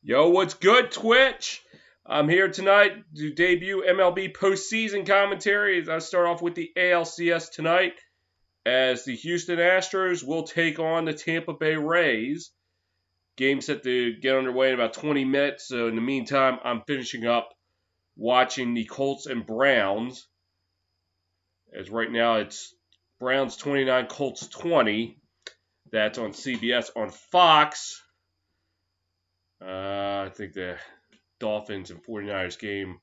Yo, what's good, Twitch? I'm here tonight to debut MLB postseason commentary. I start off with the ALCS tonight as the Houston Astros will take on the Tampa Bay Rays. Game set to get underway in about 20 minutes. So in the meantime, I'm finishing up watching the Colts and Browns. As right now it's Browns 29, Colts 20. That's on CBS. On Fox, I think the Dolphins and 49ers game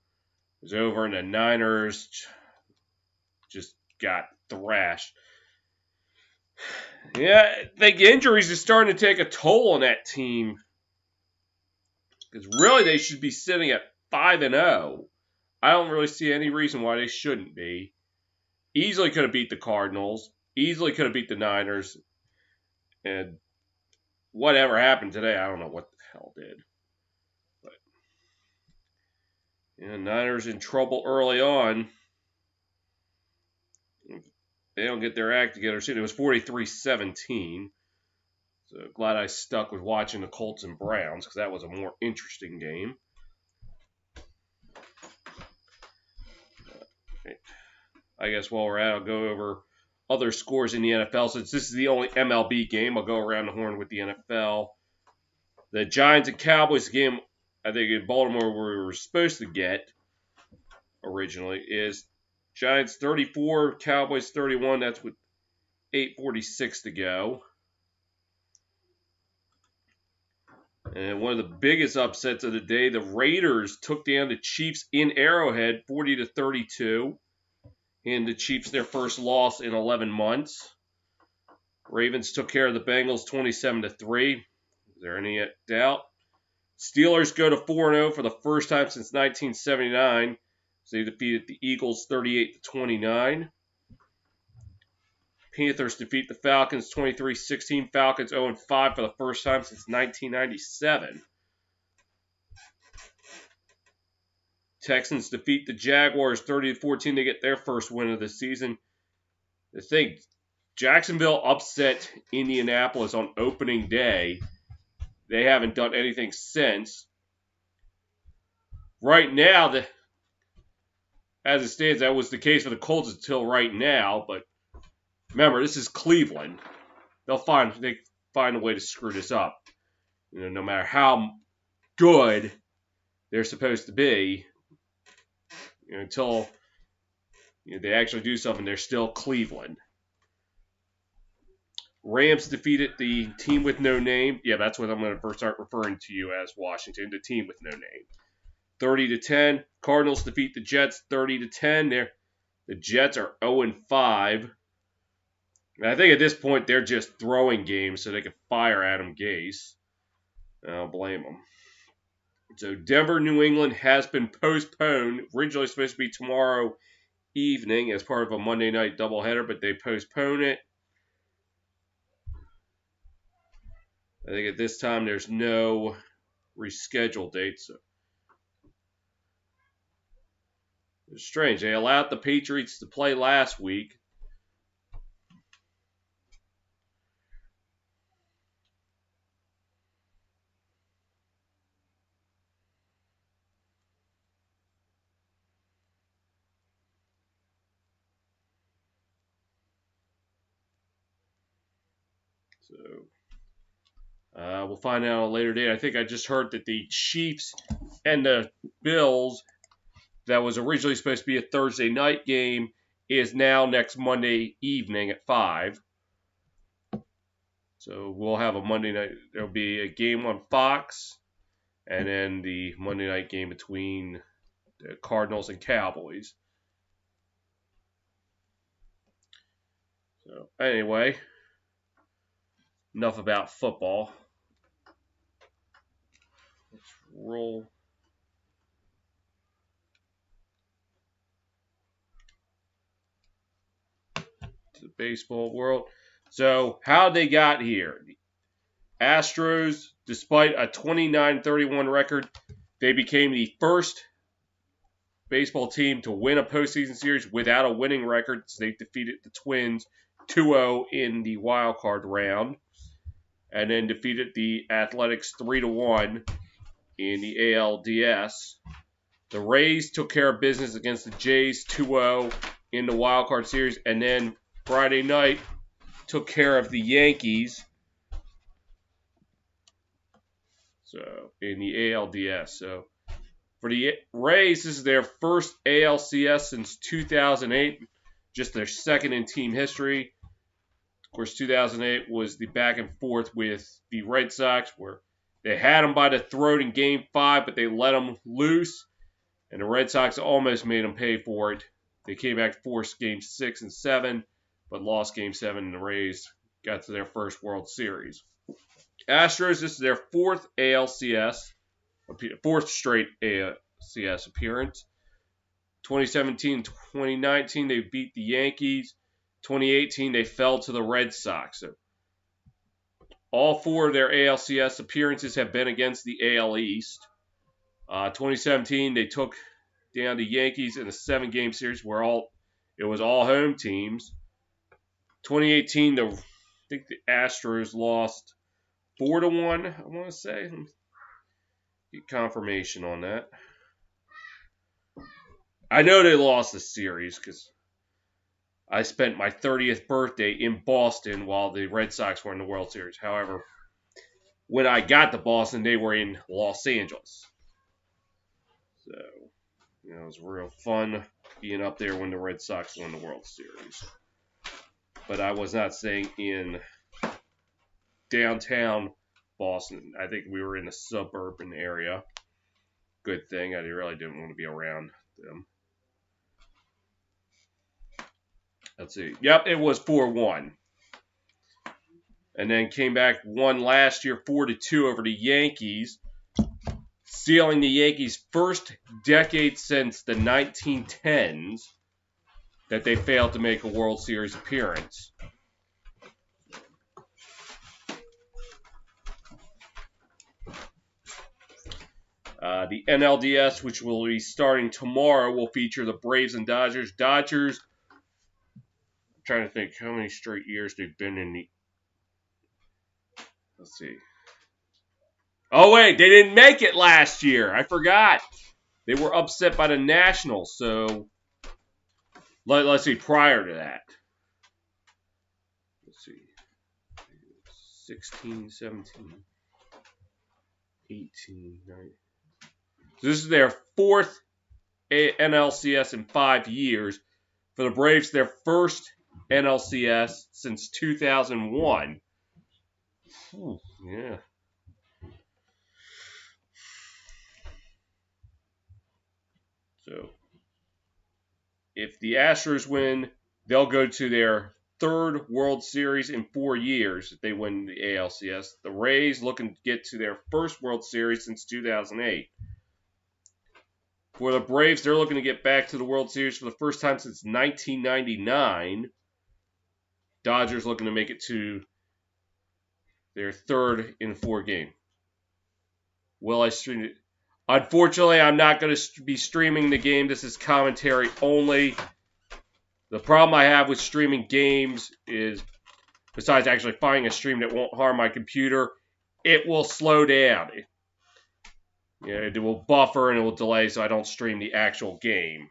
was over, and the Niners just got thrashed. Yeah, I think injuries are starting to take a toll on that team. Because really, they should be sitting at 5-0. I don't really see any reason why they shouldn't be. Easily could have beat the Cardinals. Easily could have beat the Niners. And whatever happened today, I don't know what the hell did. But yeah, Niners in trouble early on. They don't get their act together soon. It was 43-17. So glad I stuck with watching the Colts and Browns because that was a more interesting game. I guess while we're at it, I'll go over other scores in the NFL. Since this is the only MLB game, I'll go around the horn with the NFL. The Giants and Cowboys game, I think in Baltimore where we were supposed to get originally, is Giants 34, Cowboys 31. That's with 8:46 to go. And one of the biggest upsets of the day, the Raiders took down the Chiefs in Arrowhead 40-32. And the Chiefs their first loss in 11 months. Ravens took care of the Bengals 27-3. Is there any doubt? Steelers go to 4-0 for the first time since 1979. So they defeated the Eagles 38-29. Panthers defeat the Falcons 23-16. Falcons 0-5 for the first time since 1997. Texans defeat the Jaguars 30-14 to get their first win of the season. The thing, Jacksonville upset Indianapolis on opening day. They haven't done anything since. Right now, as it stands, that was the case for the Colts until right now. But remember, this is Cleveland. They find a way to screw this up. No matter how good they're supposed to be. Until they actually do something, they're still Cleveland. Rams defeated the team with no name. Yeah, that's what I'm going to first start referring to you as, Washington, the team with no name. 30-10. Cardinals defeat the Jets 30-10. The Jets are 0-5. And I think at this point they're just throwing games so they can fire Adam Gase. I don't blame them. So Denver, New England has been postponed. Originally supposed to be tomorrow evening as part of a Monday night doubleheader, but they postponed it. I think at this time there's no rescheduled date. So it's strange. They allowed the Patriots to play last week. So we'll find out on a later date. I think I just heard that the Chiefs and the Bills, that was originally supposed to be a Thursday night game, is now next Monday evening at 5. So we'll have a Monday night. There'll be a game on Fox, and then the Monday night game between the Cardinals and Cowboys. So anyway, enough about football. Let's roll. To the baseball world. So how they got here. The Astros, despite a 29-31 record, they became the first baseball team to win a postseason series without a winning record. So they defeated the Twins 2-0 in the wild card round. And then defeated the Athletics 3-1 in the ALDS, the Rays took care of business against the Jays 2-0 in the wild card series, and then Friday night took care of the Yankees. So in the ALDS. So for the Rays, this is their first ALCS since 2008, just their second in team history. Of course, 2008 was the back and forth with the Red Sox, where they had them by the throat in Game 5, but they let them loose, and the Red Sox almost made them pay for it. They came back to force Game 6 and 7, but lost Game 7, and the Rays got to their first World Series. Astros, this is their fourth straight ALCS appearance. 2017, 2019, they beat the Yankees. 2018, they fell to the Red Sox. So all four of their ALCS appearances have been against the AL East. 2017, they took down the Yankees in a 7-game series where it was all home teams. 2018, I think the Astros lost 4-1, I want to say. Get confirmation on that. I know they lost the series because I spent my 30th birthday in Boston while the Red Sox were in the World Series. However, when I got to Boston, they were in Los Angeles. So, it was real fun being up there when the Red Sox won the World Series. But I was not staying in downtown Boston. I think we were in a suburban area. Good thing. I really didn't want to be around them. Let's see. Yep, it was 4-1. And then came back, won last year 4-2 over the Yankees, sealing the Yankees' first decade since the 1910s that they failed to make a World Series appearance. The NLDS, which will be starting tomorrow, will feature the Braves and Dodgers. Dodgers, I'm trying to think how many straight years they've been in the... Let's see. Oh, wait, they didn't make it last year. I forgot. They were upset by the Nationals, so let's see, prior to that. Let's see. 16, 17, 18, 19. So this is their fourth NLCS in 5 years. For the Braves, their first NLCS since 2001. Yeah. So, if the Astros win, they'll go to their third World Series in 4 years if they win the ALCS. The Rays looking to get to their first World Series since 2008. For the Braves, they're looking to get back to the World Series for the first time since 1999. Dodgers looking to make it to their third in 4 game. Will I stream it? Unfortunately, I'm not going to be streaming the game. This is commentary only. The problem I have with streaming games is, besides actually finding a stream that won't harm my computer, it will slow down. It will buffer and it will delay, so I don't stream the actual game.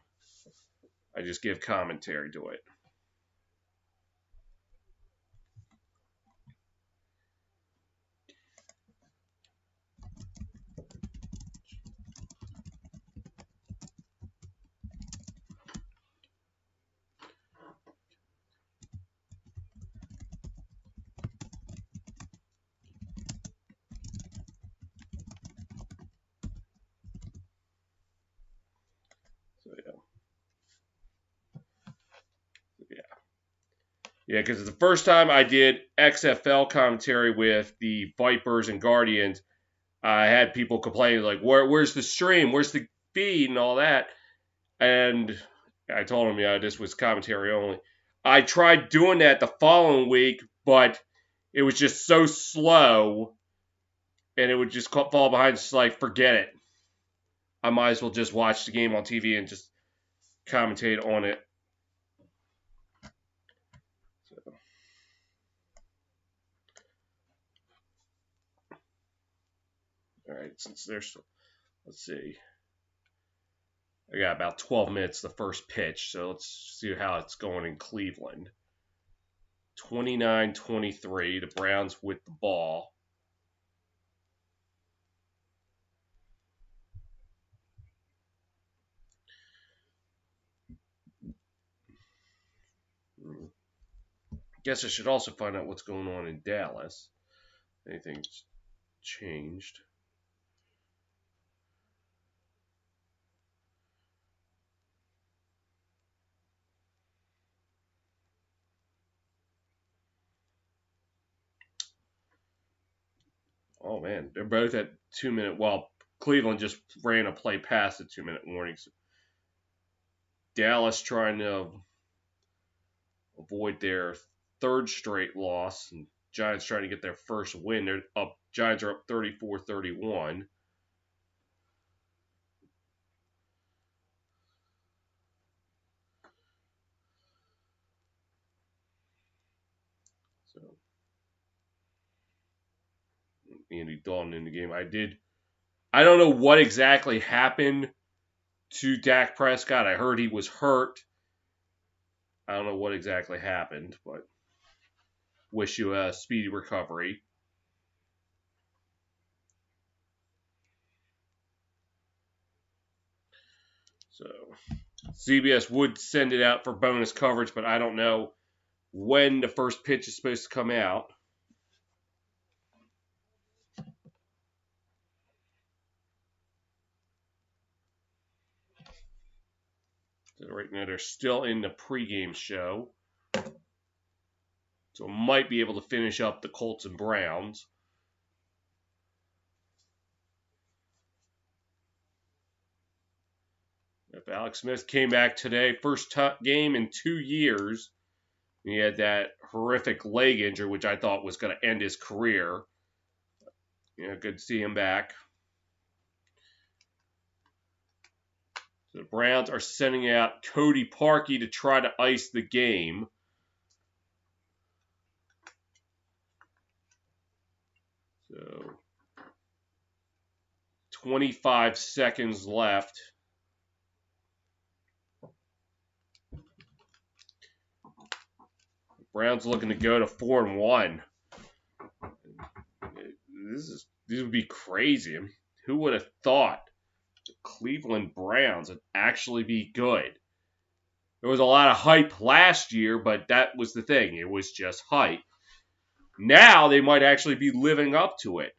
I just give commentary to it. Yeah, because the first time I did XFL commentary with the Vipers and Guardians, I had people complaining, like, where's the stream? Where's the feed and all that? And I told them, this was commentary only. I tried doing that the following week, but it was just so slow, and it would just fall behind. It's like, forget it. I might as well just watch the game on TV and just commentate on it. All right, since they're still... Let's see. I got about 12 minutes the first pitch, so let's see how it's going in Cleveland. 29-23, the Browns with the ball. Guess I should also find out what's going on in Dallas. Anything's changed. Oh man, they're both at 2-minute. Well, Cleveland just ran a play past the 2-minute warnings. Dallas trying to avoid their third straight loss, and Giants trying to get their first win. They're up. Giants are up 34-31. So Andy Dalton in the game. I don't know what exactly happened to Dak Prescott. I heard he was hurt. I don't know what exactly happened, but wish you a speedy recovery. So CBS would send it out for bonus coverage, but I don't know when the first pitch is supposed to come out. So right now they're still in the pregame show. So might be able to finish up the Colts and Browns. If Alex Smith came back today, first game in 2 years, he had that horrific leg injury, which I thought was going to end his career. Good to see him back. So the Browns are sending out Cody Parkey to try to ice the game. So 25 seconds left. Browns looking to go to 4-1. This would be crazy. Who would have thought the Cleveland Browns would actually be good? There was a lot of hype last year, but that was the thing. It was just hype. Now they might actually be living up to it.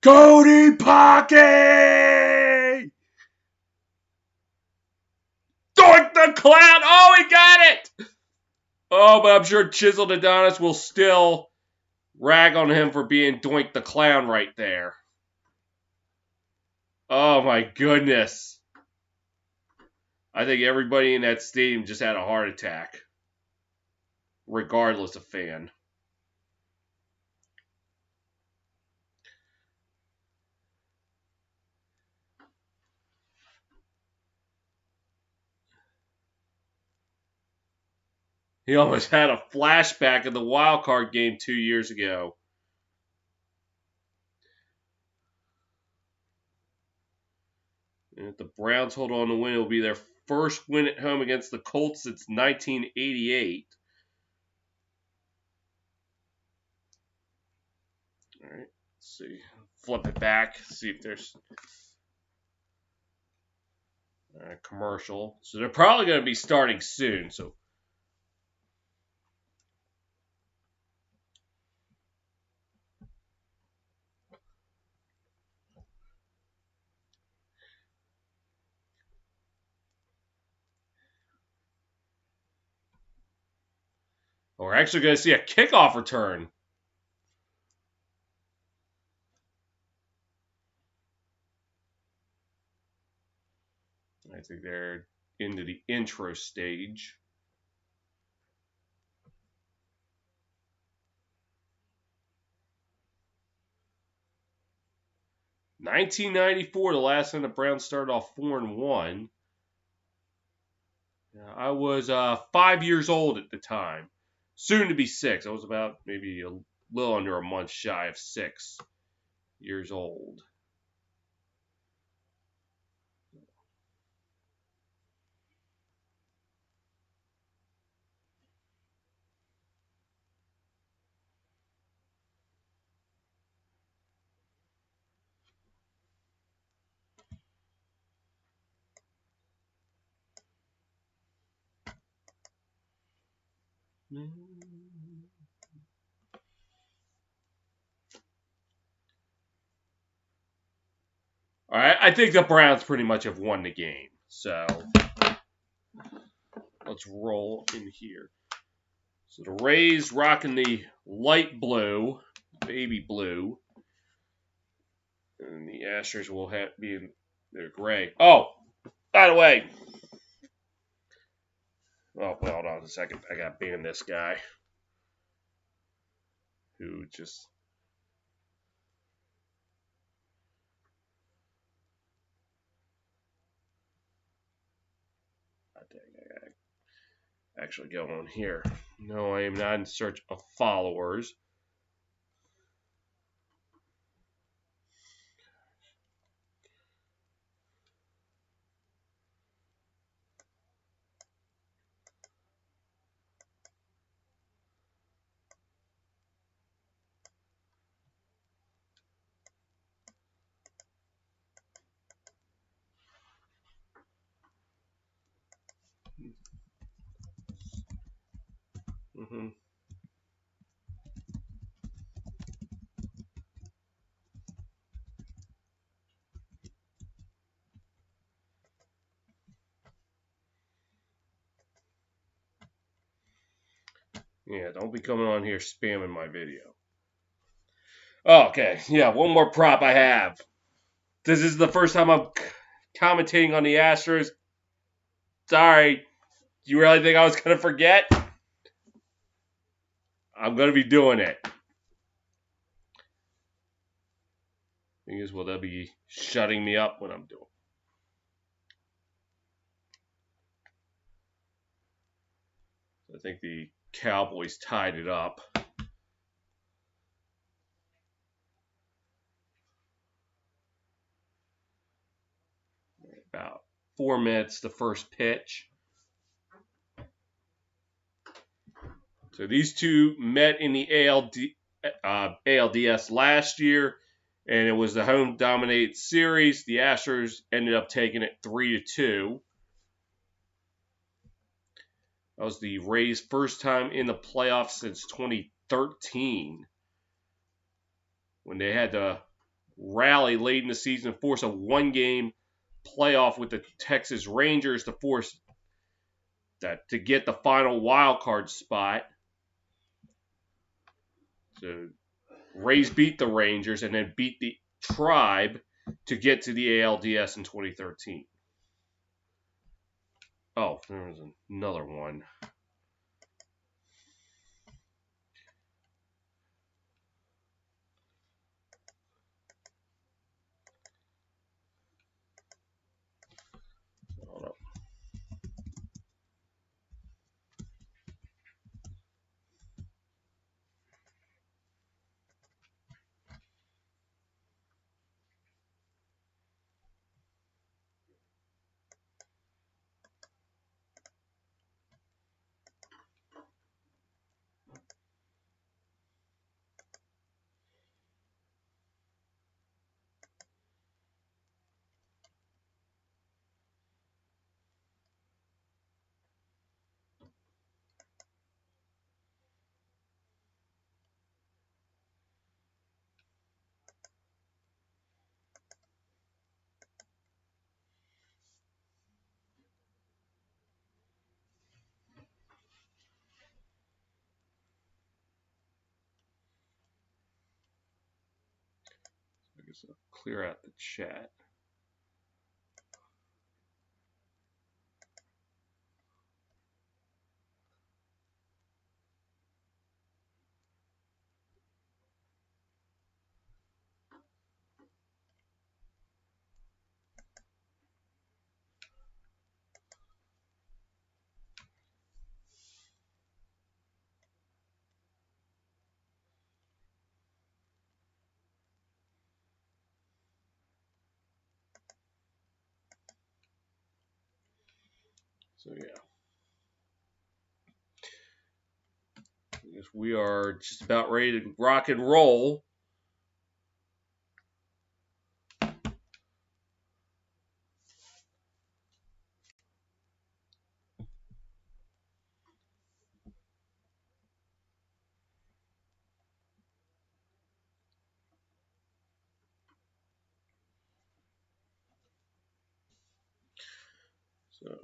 Cody Parkey! Doink the Clown! Oh, he got it! Oh, but I'm sure Chisel Adonis will still rag on him for being Doink the Clown right there. Oh my goodness. I think everybody in that stadium just had a heart attack. Regardless of fan. He almost had a flashback of the wild card game 2 years ago. And if the Browns hold on to win, it'll be their first win at home against the Colts since 1988. All right, let's see. Flip it back, see if there's a commercial. So they're probably going to be starting soon. So we're actually going to see a kickoff return. I think they're into the intro stage. 1994, the last time the Browns started off 4-1. I was 5 years old at the time, soon to be 6. I was about maybe a little under a month shy of 6 years old. All right, I think the Browns pretty much have won the game. So let's roll in here. So the Rays rocking the light blue, baby blue, and the Astros will be in their gray. Oh, by the way. Oh, well, hold on a second. I got to ban this guy who just. I think I got to actually go on here. No, I am not in search of followers. Mm-hmm. Yeah, don't be coming on here spamming my video. Oh, okay, yeah, one more prop I have. This is the first time I'm commentating on the Astros. Sorry, you really think I was going to forget? I'm going to be doing it. Thing is, will they be shutting me up when I'm doing it? I think the Cowboys tied it up. About 4 minutes, the first pitch. So these two met in the ALDS last year, and it was the home dominated series. The Astros ended up taking it 3-2. That was the Rays' first time in the playoffs since 2013, when they had to rally late in the season and force a one-game playoff with the Texas Rangers to force that to get the final wild card spot. So Rays beat the Rangers and then beat the Tribe to get to the ALDS in 2013. Oh, there was another one. Hold up. I guess I'll clear out the chat. So yeah, I guess we are just about ready to rock and roll. So.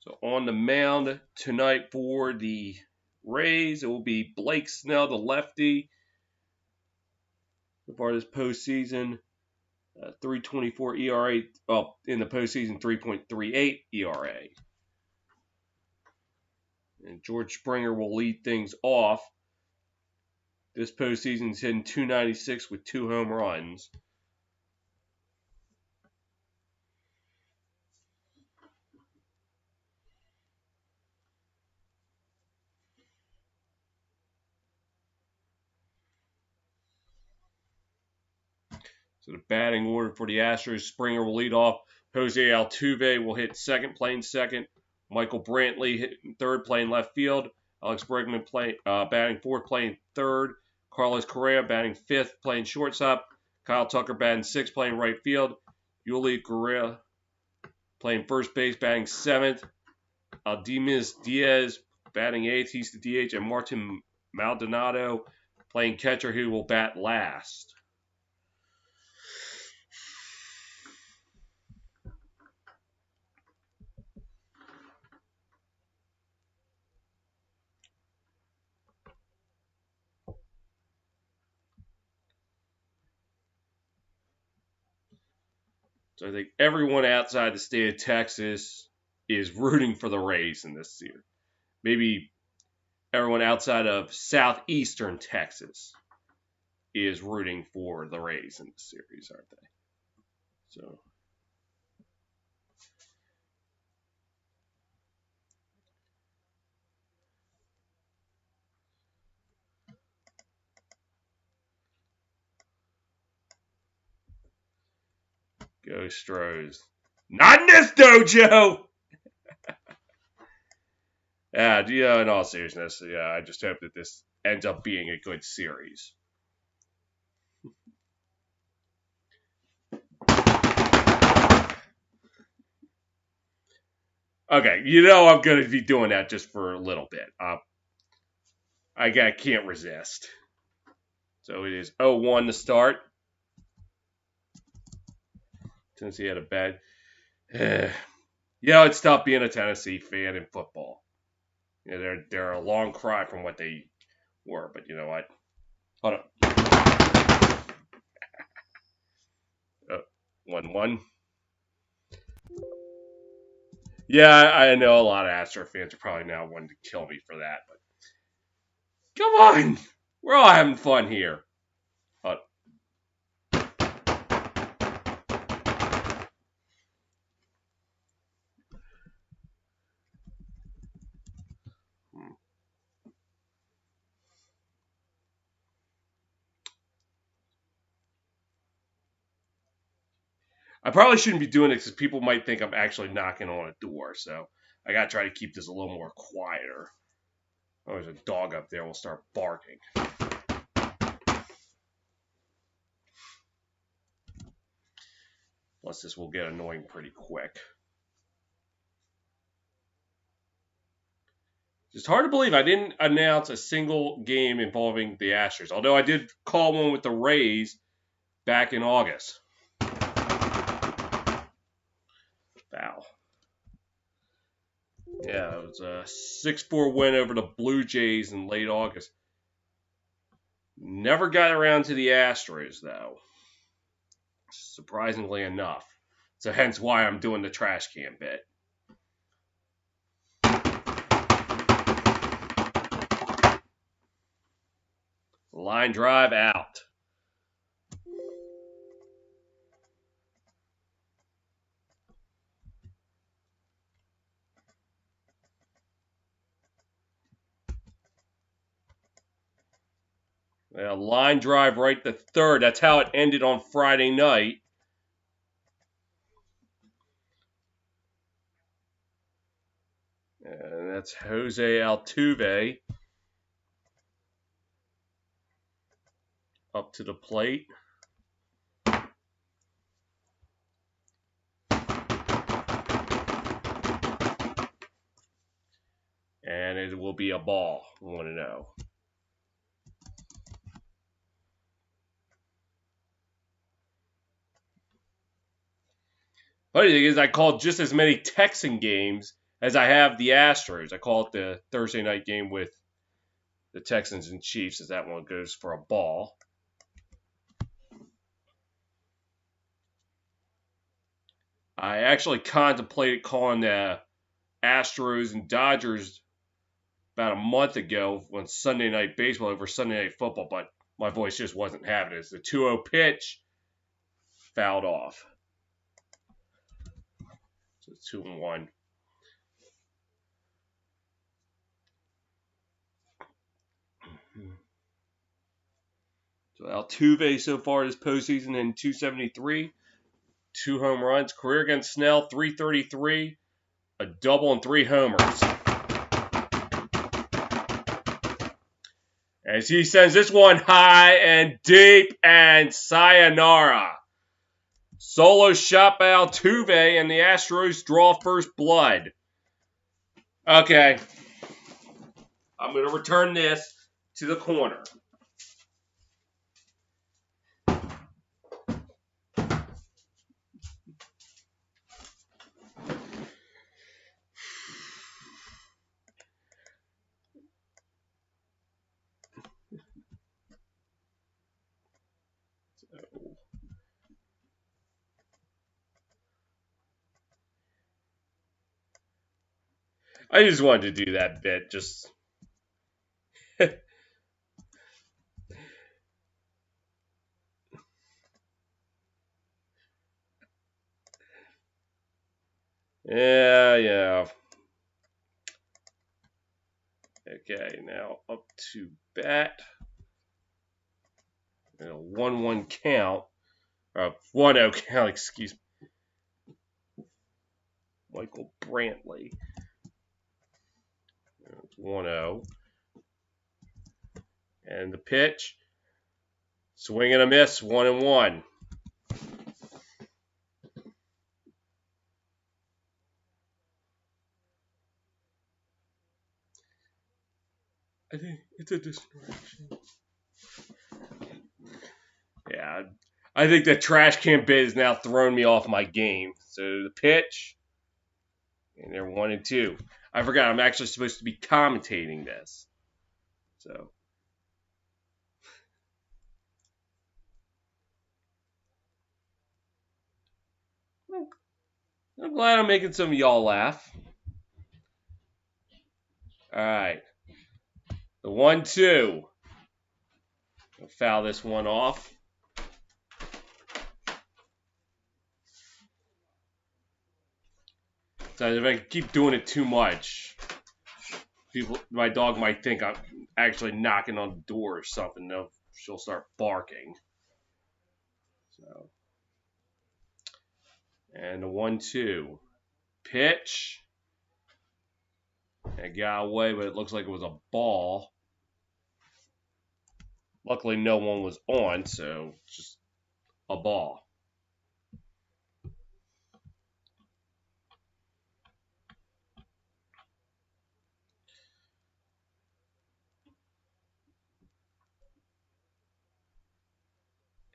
So on the mound tonight for the Rays, it will be Blake Snell, the lefty. So far this postseason, 3.24 ERA. Well, in the postseason, 3.38 ERA. And George Springer will lead things off. This postseason, he's hitting 296 with 2 home runs. So the batting order for the Astros, Springer will lead off. Jose Altuve will hit second, playing second. Michael Brantley hitting third, playing left field. Alex Bregman batting fourth, playing third. Carlos Correa batting fifth, playing shortstop. Kyle Tucker batting sixth, playing right field. Yuli Gurriel playing first base, batting seventh. Aldemus Diaz batting eighth, he's the DH. And Martin Maldonado playing catcher, who will bat last. So I think everyone outside the state of Texas is rooting for the Rays in this series. Maybe everyone outside of southeastern Texas is rooting for the Rays in this series, aren't they? So go Stros. Not in this dojo! Yeah, in all seriousness, yeah, I just hope that this ends up being a good series. Okay, I'm going to be doing that just for a little bit. I can't resist. So it is 0-1 to start. Tennessee had a bad. It's tough being a Tennessee fan in football. They're a long cry from what they were, but you know what? Hold on. 1-1. Yeah, I know a lot of Astro fans are probably now wanting to kill me for that, but come on, we're all having fun here. I probably shouldn't be doing it because people might think I'm actually knocking on a door, so I gotta try to keep this a little more quieter. Oh, there's a dog up there. We'll start barking. Plus, this will get annoying pretty quick. It's hard to believe I didn't announce a single game involving the Astros, although I did call one with the Rays back in August. Foul. Yeah, it was a 6-4 win over the Blue Jays in late August. Never got around to the Astros, though. Surprisingly enough. So hence why I'm doing the trash can bit. Line drive out. A line drive right to third. That's how it ended on Friday night. And that's Jose Altuve up to the plate. And it will be a ball, 1-0. Funny thing is, I called just as many Texan games as I have the Astros. I call it the Thursday night game with the Texans and Chiefs, as that one goes for a ball. I actually contemplated calling the Astros and Dodgers about a month ago on Sunday Night Baseball over Sunday Night Football, but my voice just wasn't having it. It's the 2-0 pitch, fouled off. So it's 2-1. So Altuve so far this postseason in 273, 2 home runs, career against Snell 333, a double and 3 homers. As he sends this one high and deep and sayonara. Solo shot by Altuve and the Astros draw first blood. Okay. I'm going to return this to the corner. I just wanted to do that bit. Just. Yeah. Okay, now up to bat. A 1-1 count. 1-0 count, excuse me. Michael Brantley. 1-0. And the pitch. Swing and a miss, 1-1. I think it's a distraction. Yeah, I think the trash can bit has now thrown me off my game. So the pitch, and they're 1-2. I forgot I'm actually supposed to be commentating this. So. I'm glad I'm making some of y'all laugh. All right. The 1-2. I'll foul this one off. So if I keep doing it too much, my dog might think I'm actually knocking on the door or something. She'll start barking. So, and the 1-2 pitch. It got away, but it looks like it was a ball. Luckily, no one was on, so just a ball.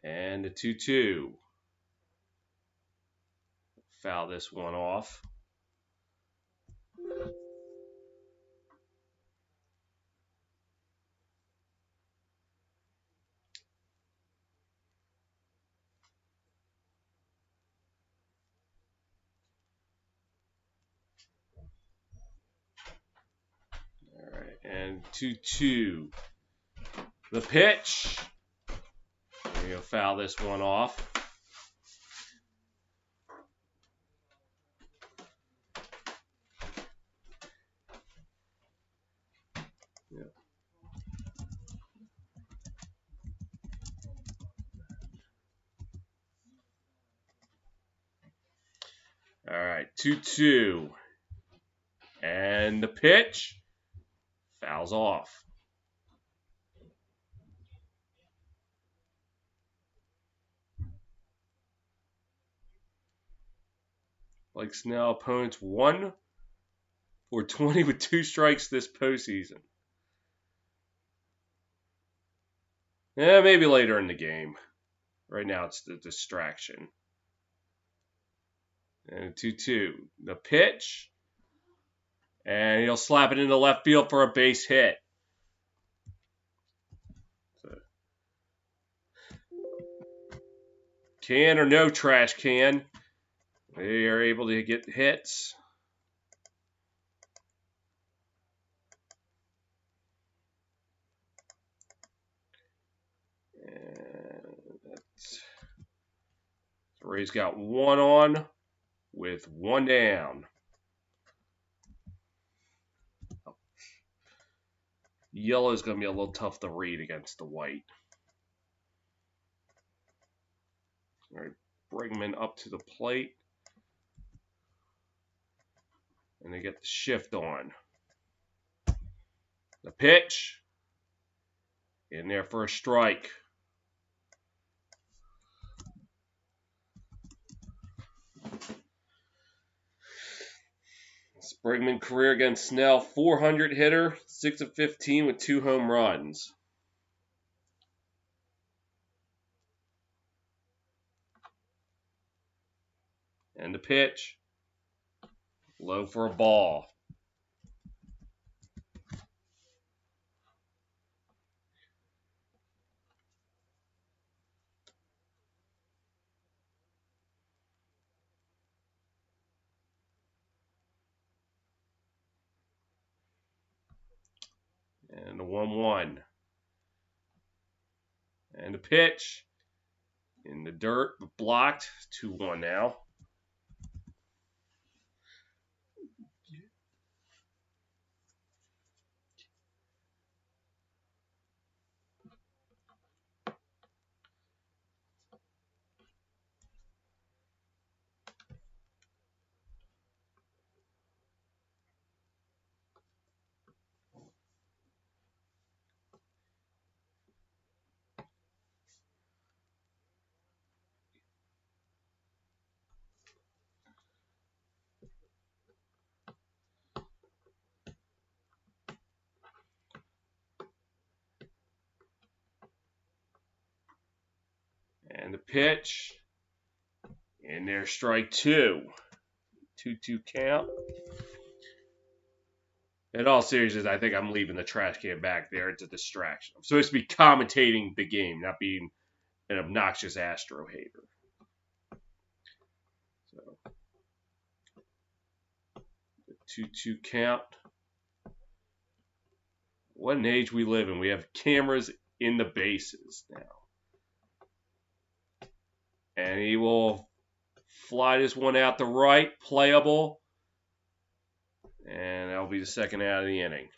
And the 2-2. Foul this one off. All right, and 2-2. The pitch. We're going to foul this one off. All right, 2-2. And the pitch fouls off. Like Snell, opponents 1 for 20 with 2 strikes this postseason. Yeah, maybe later in the game. Right now it's the distraction. And 2-2. The pitch. And he'll slap it into left field for a base hit. So, can or no trash can. They are able to get hits. And the Rays got 1 on with 1 down. Yellow is going to be a little tough to read against the white. All right, Bregman up to the plate. And they get the shift on. The pitch. In there for a strike. Bregman career against Snell, 400 hitter, 6 of 15 with 2 home runs. And the pitch. Low for a ball. And the 1-1. And the pitch. In the dirt, blocked. 2-1 now. And the pitch. In there, strike 2. 2-2 count. In all seriousness, I think I'm leaving the trash can back there. It's a distraction. I'm supposed to be commentating the game, not being an obnoxious Astro hater. So, the 2-2 count. What an age we live in. We have cameras in the bases now. And he will fly this one out the right, playable. And that'll be the second out of the inning.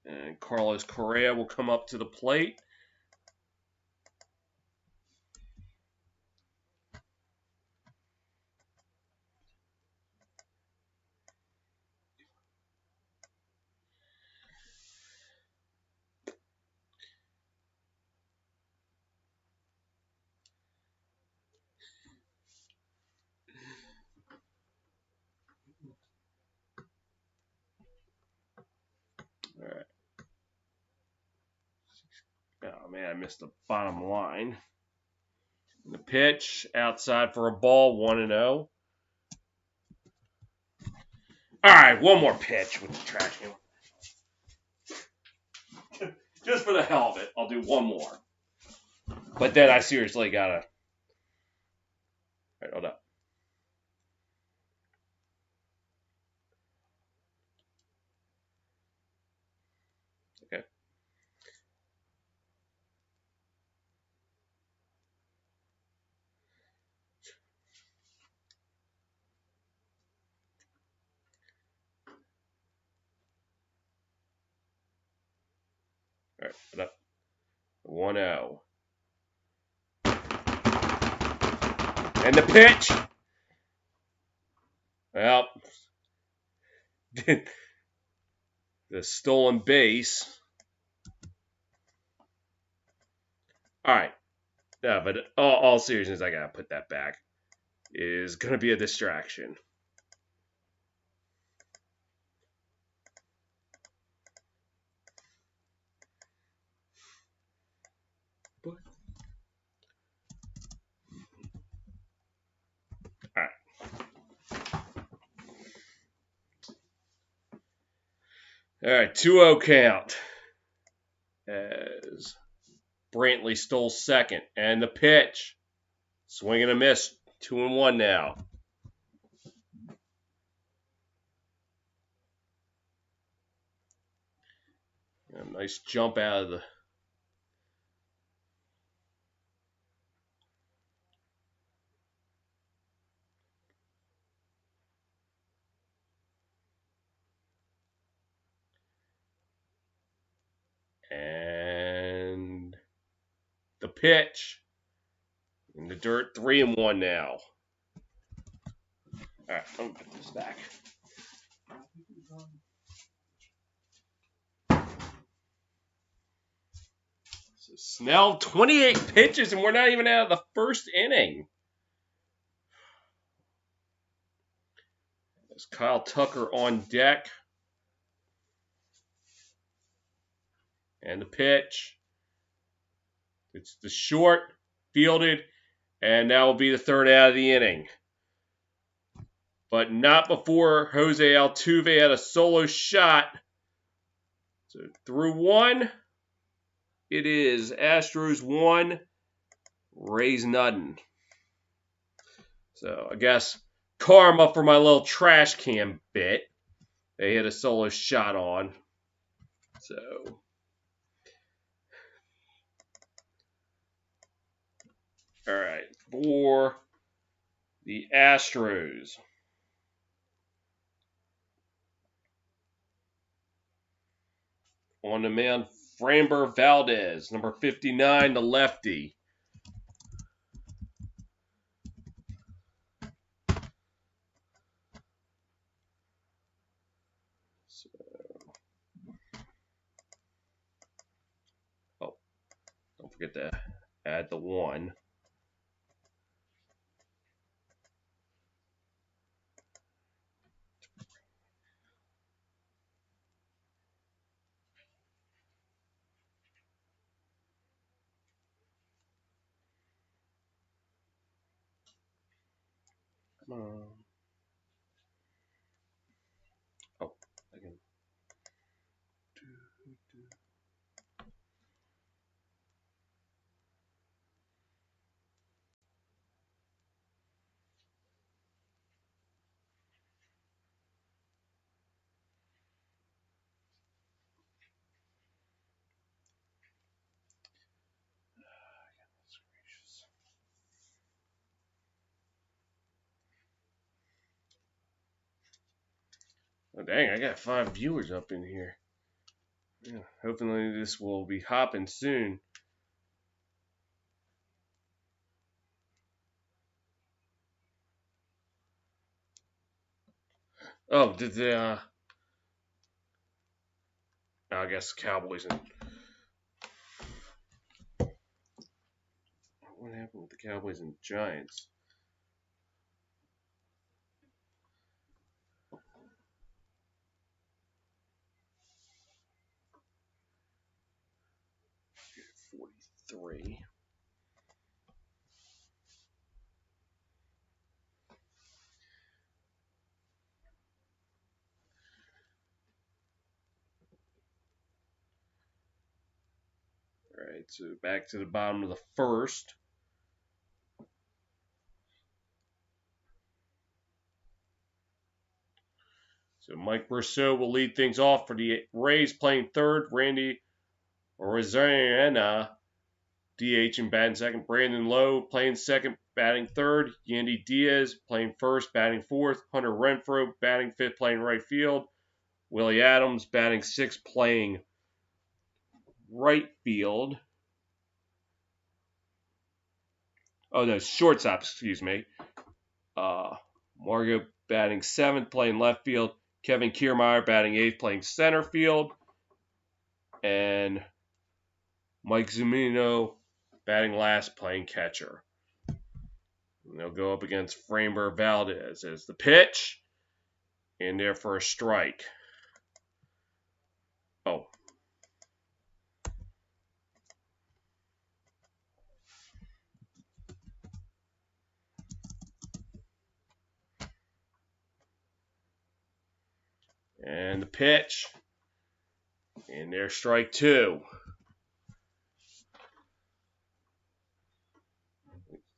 And Carlos Correa will come up to the plate. All right. Oh, man, I missed the bottom line. The pitch, outside for a ball, 1-0. All right, one more pitch with the trash can. Just for the hell of it, I'll do one more. But then I seriously gotta. All right, hold up. Okay. right. 1-0. And the pitch. Well, the stolen base. All right. No, but all seriousness, I gotta put that back. Is gonna be a distraction. All right. All right. 2-0 count. As Brantley stole second. And the pitch. Swing and a miss. 2-1 now. A nice jump out of the. And the pitch. In the dirt. 3-1 now. All right. I'm going to put this back. So Snell, 28 pitches, and we're not even out of the first inning. There's Kyle Tucker on deck. And the pitch. It's the short, fielded, and that will be the third out of the inning. But not before Jose Altuve had a solo shot. So through one, it is Astros 1, Rays nothing. So I guess karma for my little trash can bit. They hit a solo shot on. So all right, for the Astros. On the mound, Framber Valdez, number 59, the lefty. So, don't forget to add the 1. Come on. Oh, I can. Oh, dang, I got 5 viewers up in here. Yeah, hopefully this will be hopping soon. Oh, did the I guess Cowboys and what happened with the Cowboys and Giants? $43. All right, so back to the bottom of the first. So Mike Brosseau will lead things off for the Rays, playing third. Randy Rosarena, DH and batting second. Brandon Lowe playing second, batting third. Yandy Diaz playing first, batting fourth. Hunter Renfroe batting fifth, playing right field. Willie Adams batting sixth, playing right field. Oh, no, shortstop, excuse me. Margot batting 7th, playing left field. Kevin Kiermaier batting 8th, playing center field. And Mike Zunino batting last, playing catcher. And they'll go up against Framber Valdez as the pitch. And there for a strike. Oh. And the pitch. And there's strike 2.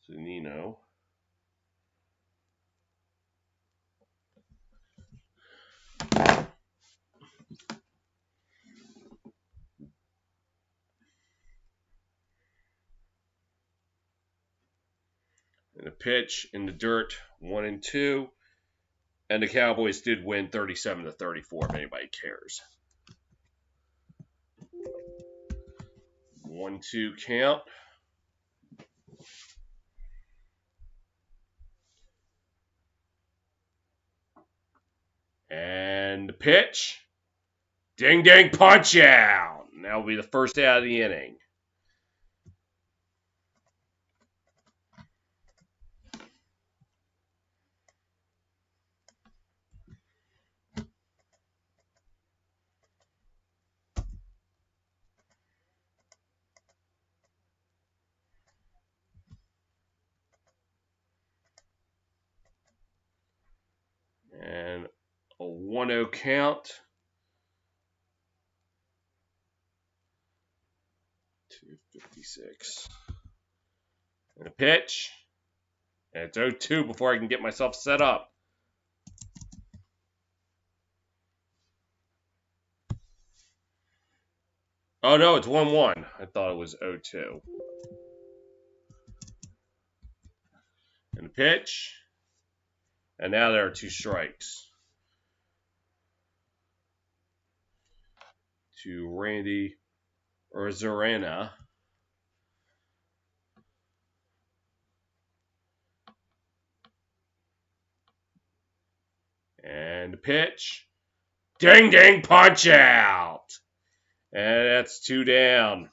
Zunino. And the pitch in the dirt, 1-2. And the Cowboys did win 37-34, if anybody cares. 1-2 count. And the pitch. Ding, ding, punch out. And that will be the first out of the inning. And a 1-0 count. 256. And a pitch. And it's 0-2 before I can get myself set up. Oh, no, it's 1-1. I thought it was 0-2. And the pitch. And now there are 2 strikes. To Randy Urzarena. And the pitch. Ding, ding, punch out. And that's 2 down.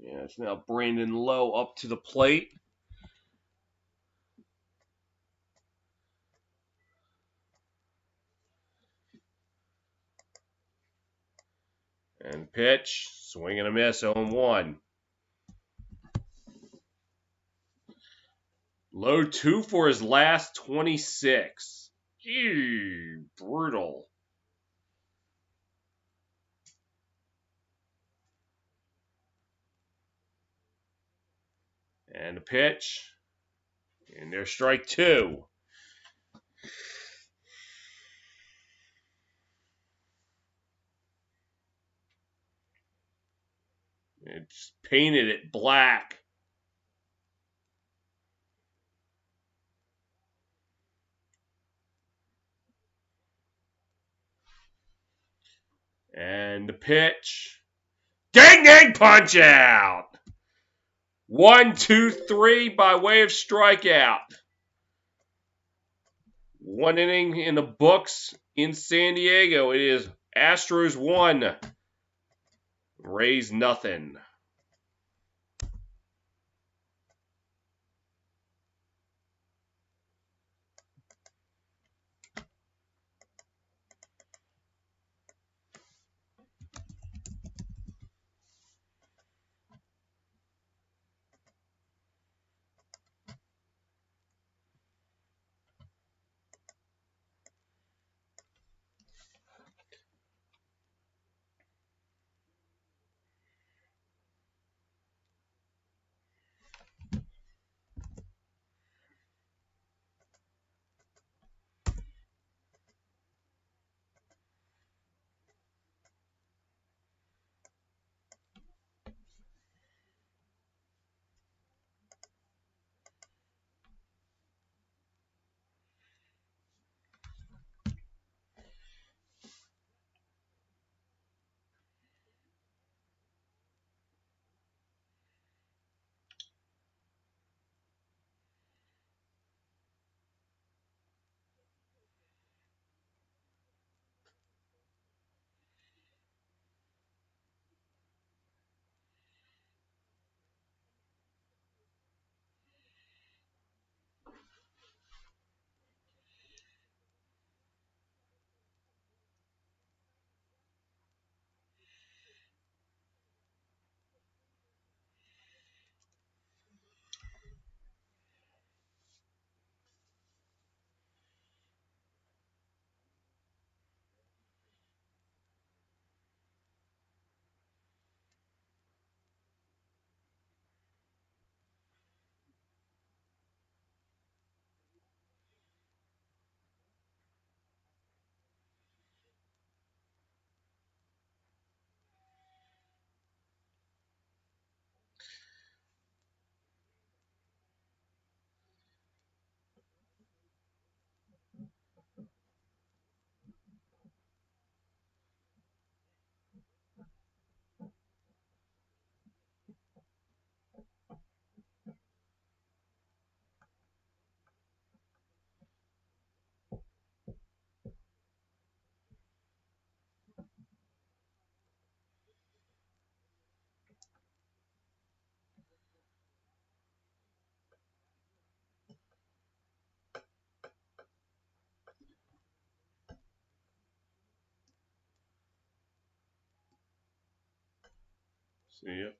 Yeah, it's now Brandon Lowe up to the plate. And pitch, swing and a miss, 0-1. Lowe 2 for his last 26. Gee, brutal. And the pitch. And there's strike 2. It's painted it black. And the pitch. Ding, ding, punch out. 1, 2, 3 by way of strikeout. 1 inning in the books in San Diego. It is Astros 1, Rays nothing. See ya.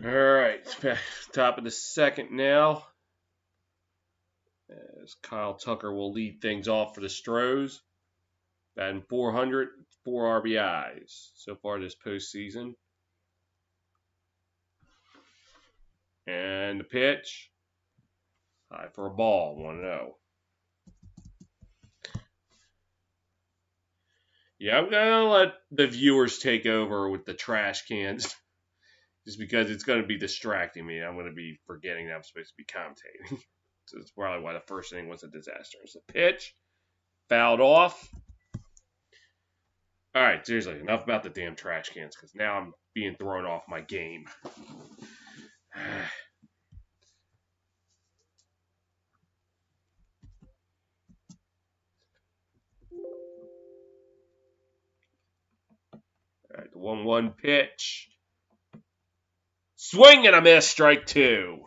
All right, top of the second now. As Kyle Tucker will lead things off for the Astros. Batting 400, 4 RBIs so far this postseason. And the pitch. High for a ball, 1-0. Yeah, I'm going to let the viewers take over with the trash cans. Just because it's going to be distracting me. I'm going to be forgetting that I'm supposed to be commentating. So that's probably why the first inning was a disaster. It's a pitch. Fouled off. All right, seriously, enough about the damn trash cans because now I'm being thrown off my game. All right, the 1-1 pitch. Swing and a miss, strike 2.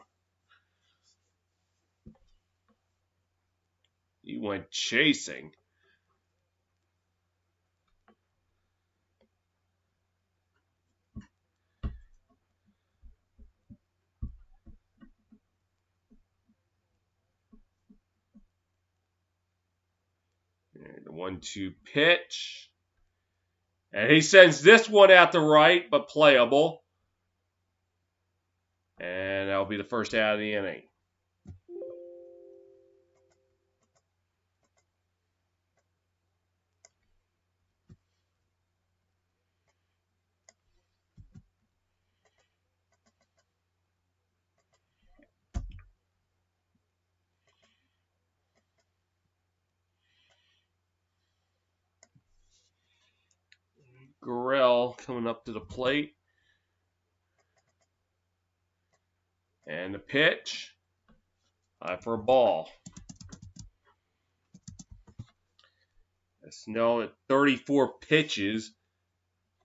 He went chasing. And the 1-2 pitch. And he sends this one out to right, but playable. And that'll be the first out of the inning. Gurriel coming up to the plate. And the pitch. High for a ball. Snell at 34 pitches.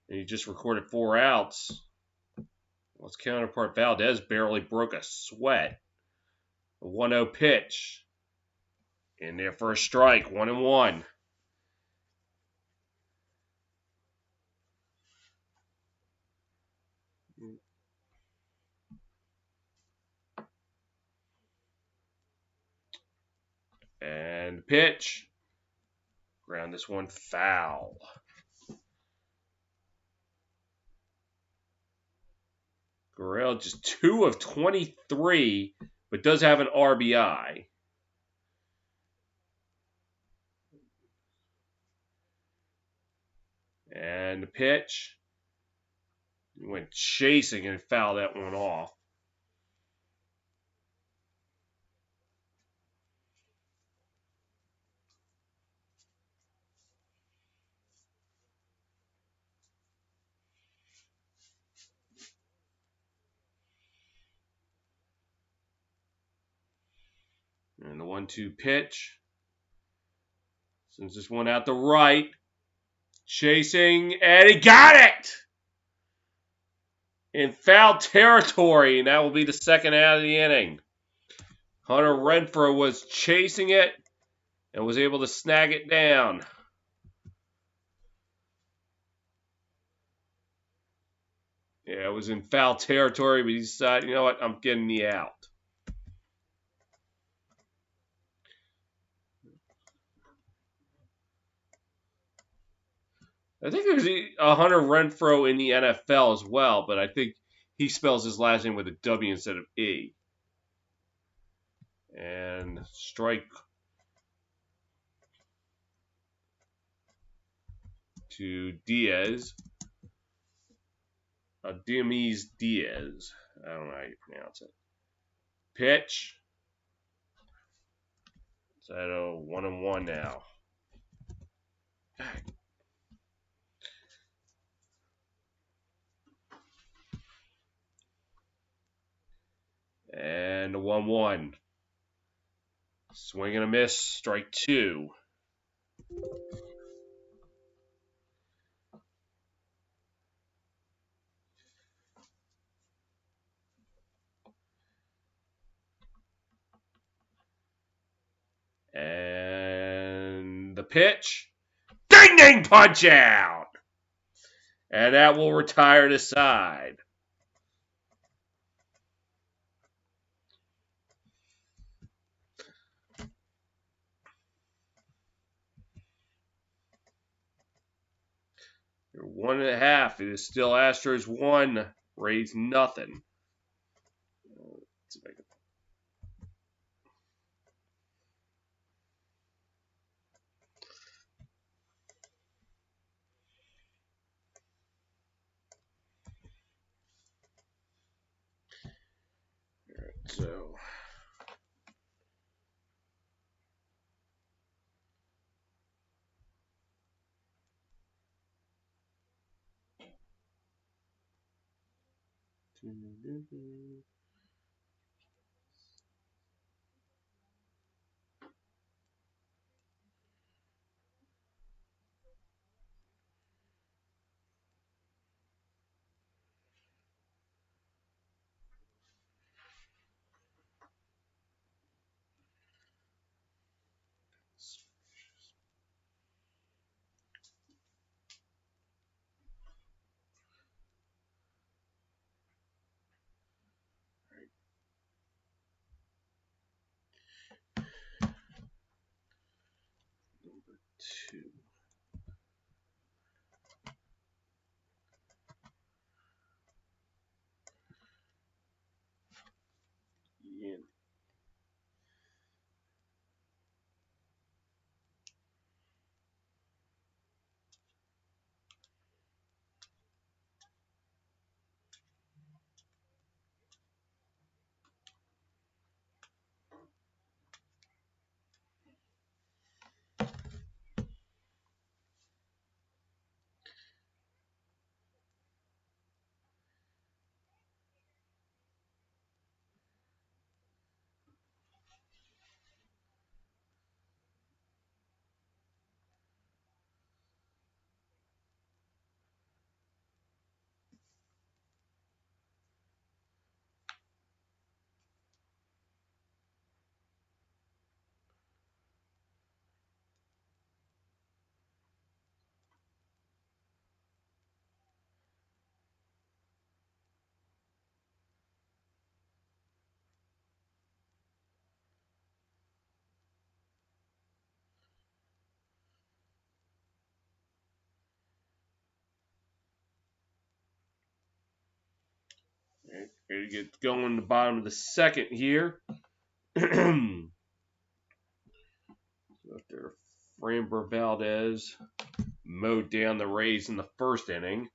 And he just recorded 4 outs. Well, his counterpart Valdez barely broke a sweat. A 1-0 pitch. In there for a strike. 1-1. And pitch. Ground this one foul. Gurriel just 2 of 23, but does have an RBI. And the pitch. He went chasing and fouled that one off. And the 1-2 pitch. Sends this one out to right. Chasing, and he got it! In foul territory, and that will be the second out of the inning. Hunter Renfroe was chasing it and was able to snag it down. Yeah, it was in foul territory, but he decided, you know what, I'm getting the out. I think there's a Hunter Renfroe in the NFL as well, but I think he spells his last name with a W instead of E. And strike to Diaz. Diomedes Diaz. I don't know how you pronounce it. Pitch. It's at a 1-1 now. And a 1-1. Swing and a miss. Strike 2. And the pitch. Ding ding punch out! And that will retire the side. You're 1.5. It is still Astros 1. Rays nothing. Let's see if I can... All right, so... Number 2. Yeah. Right, ready to get going the bottom of the second here. After Framber Valdez mowed down the Rays in the first inning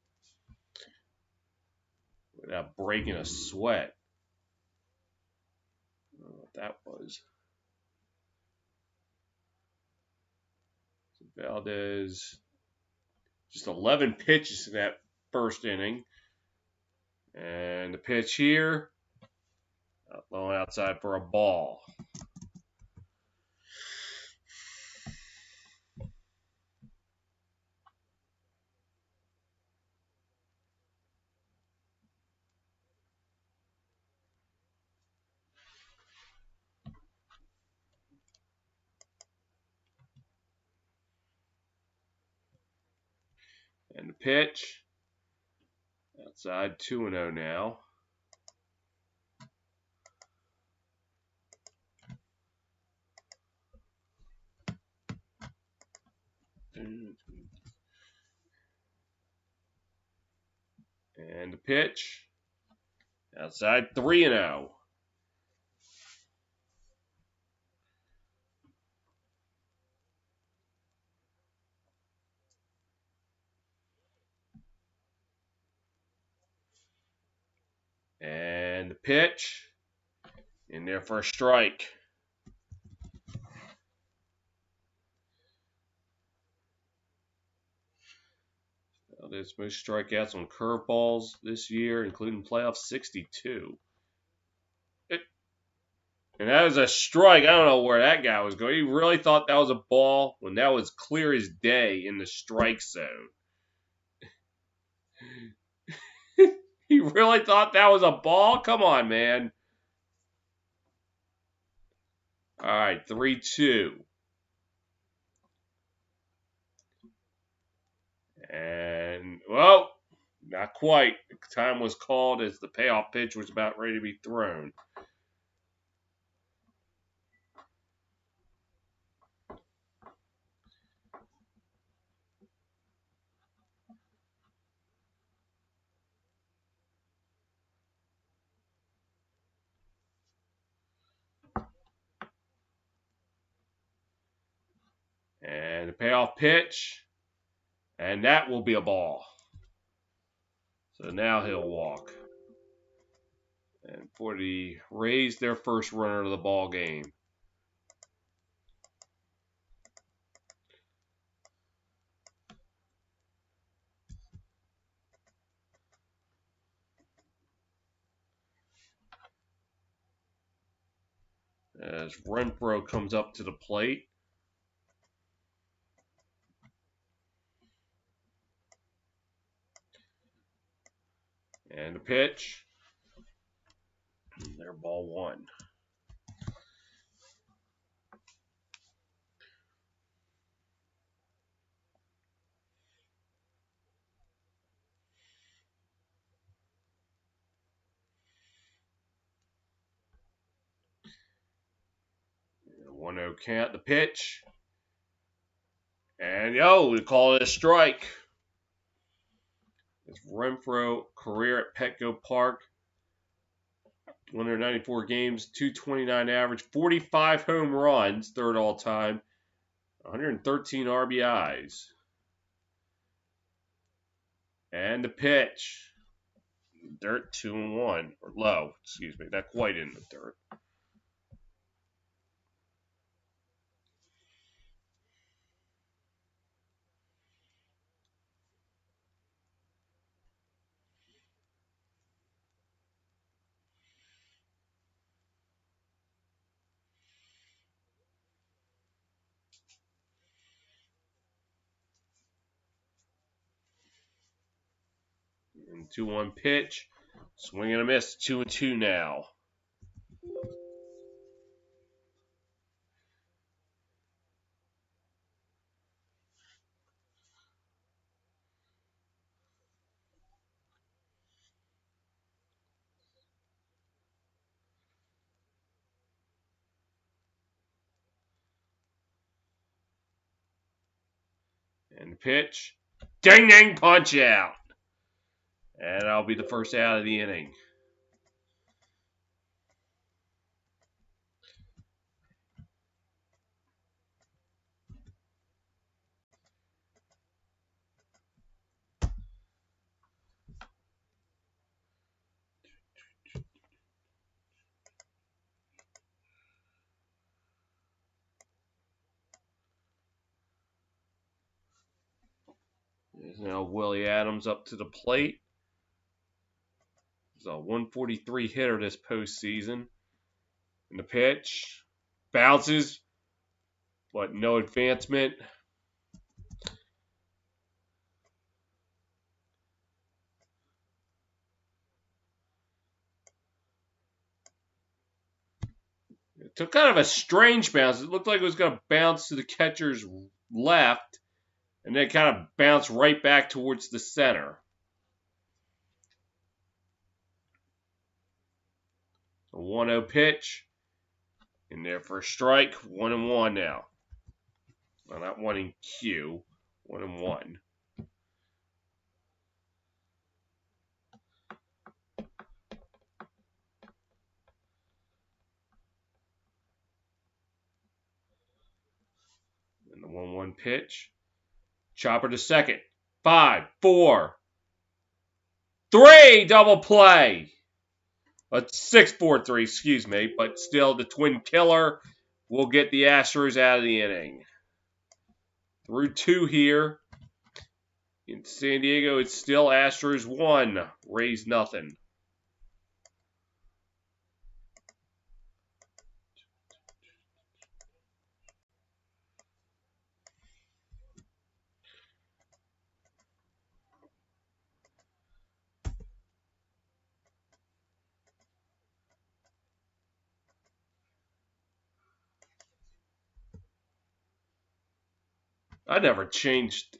without breaking a sweat. I don't know what that was. So Valdez, just 11 pitches in that first inning. And the pitch here, low outside for a ball. And the pitch, outside 2-0 now. And the pitch, outside 3-0. And the pitch, in there for a strike. Valdez most strikeouts on curveballs this year, including playoffs, 62. And that was a strike. I don't know where that guy was going. He really thought that was a ball when that was clear as day in the strike zone. He really thought that was a ball? Come on, man. All right, 3-2. And, well, Not quite. The time was called as the payoff pitch was about ready to be thrown. And the payoff pitch. And that will be a ball. So now he'll walk. And for the Rays, their first runner of the ball game. As Renfroe comes up to the plate. And the pitch. They're ball one. And 1-0 count. The pitch. And we call it a strike. It's Renfroe career at Petco Park. 194 games, 229 average, 45 home runs, third all time, 113 RBIs. And the pitch. Dirt 2-1, or low, excuse me, not quite in the dirt. And 2-1 pitch. Swing and a miss. 2-2 now. And the pitch. Ding ding punch out. And that'll be the first out of the inning. There's now Willie Adams up to the plate. He's a 143 hitter this postseason. And the pitch. Bounces, but no advancement. It took kind of a strange bounce. It looked like it was going to bounce to the catcher's left, and then kind of bounce right back towards the center. A 1-0 pitch. In there for a strike. 1-1 now. Well, not 1 in Q. 1-1. And the 1-1 pitch. Chopper to second. 5, 4, 3. Double play. 6-4-3, excuse me. But still, the twin killer will get the Astros out of the inning. Through 2 here. In San Diego, it's still Astros 1, Rays nothing. I never changed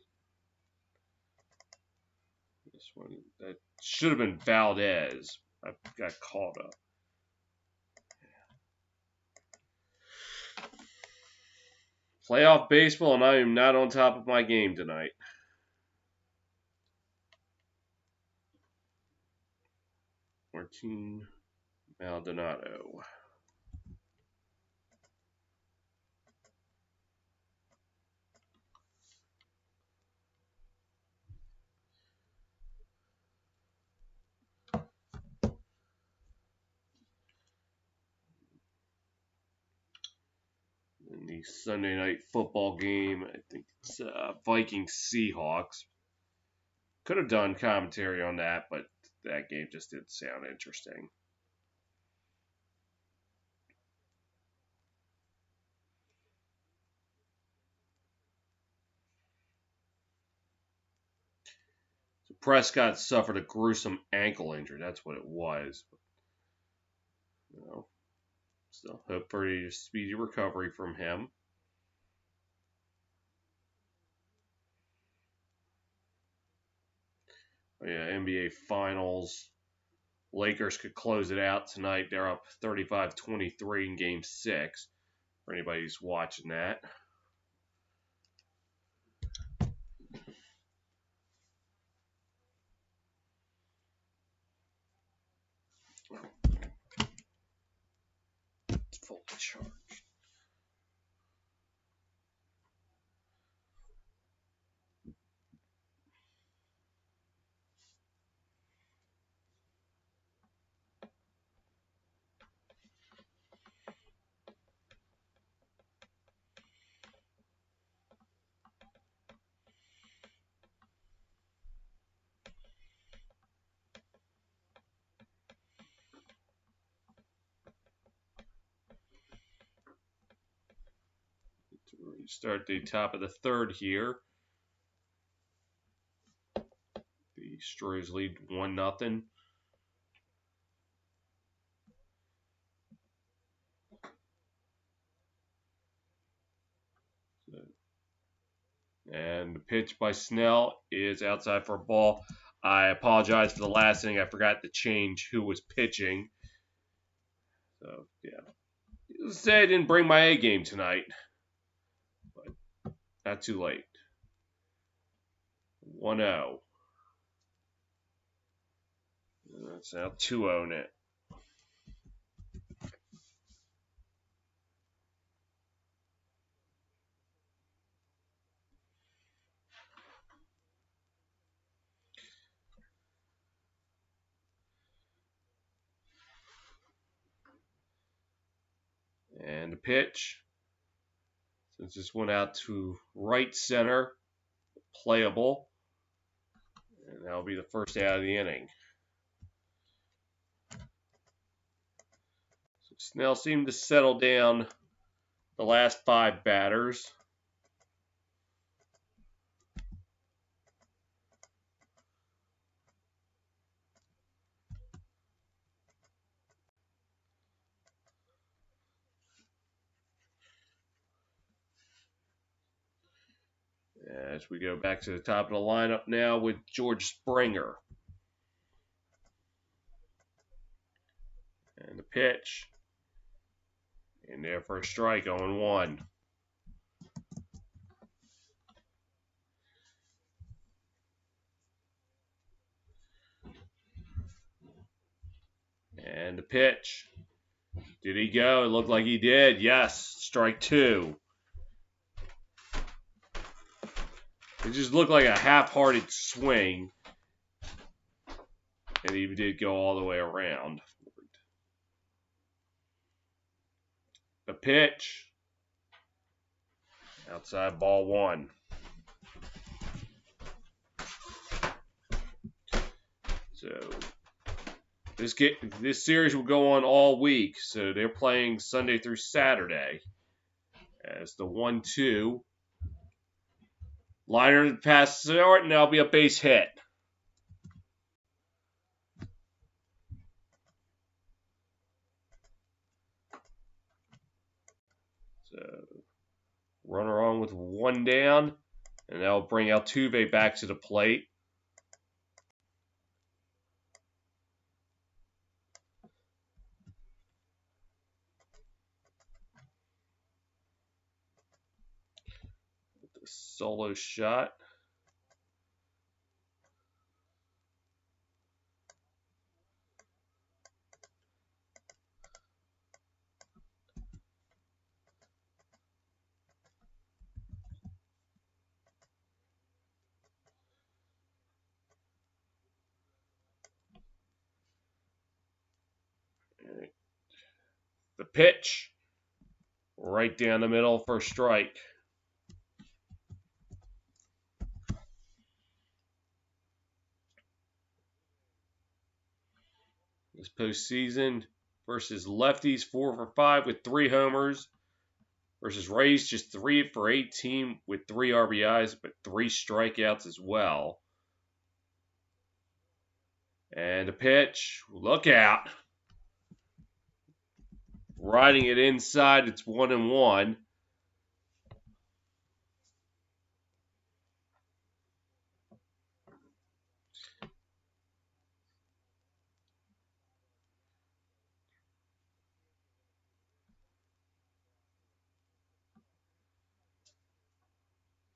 this one. Should have been Valdez. I got caught up. Playoff baseball, and I am not on top of my game tonight. Martin Maldonado. In the Sunday night football game, I think it's Vikings Seahawks. Could have done commentary on that, but that game just didn't sound interesting. So Prescott suffered a gruesome ankle injury. That's what it was. You know, still hope for a speedy recovery from him. Oh, yeah, NBA Finals. Lakers could close it out tonight. They're up 35-23 in Game 6. For anybody who's watching that. It's fully charged. We start the top of the third here. The Astros lead 1-0. And the pitch by Snell is outside for a ball. I apologize for the last inning. I forgot to change who was pitching. So, yeah. Say I didn't bring my A game tonight. But not too late. 1-0. That's now 2-0 in it. And the pitch, since this went out to right center, playable. And that'll be the first out of the inning. So Snell seemed to settle down the last 5 batters. As we go back to the top of the lineup now with George Springer. And the pitch. In there for a strike, 0-1. And the pitch. Did he go? It looked like he did. Yes, strike 2. It just looked like a half-hearted swing. And he did go all the way around. The pitch. Outside, ball 1. So this series will go on all week. So they're playing Sunday through Saturday. As the 1-2. Liner passes it out, and that'll be a base hit. So, runner on with 1 down, and that'll bring Altuve back to the plate. Solo shot. The pitch. Right down the middle for a strike. This postseason versus lefties, 4 for 5 with 3 homers. Versus Rays, just 3 for 18 with 3 RBIs, but 3 strikeouts as well. And a pitch. Look out. Riding it inside. It's 1-1.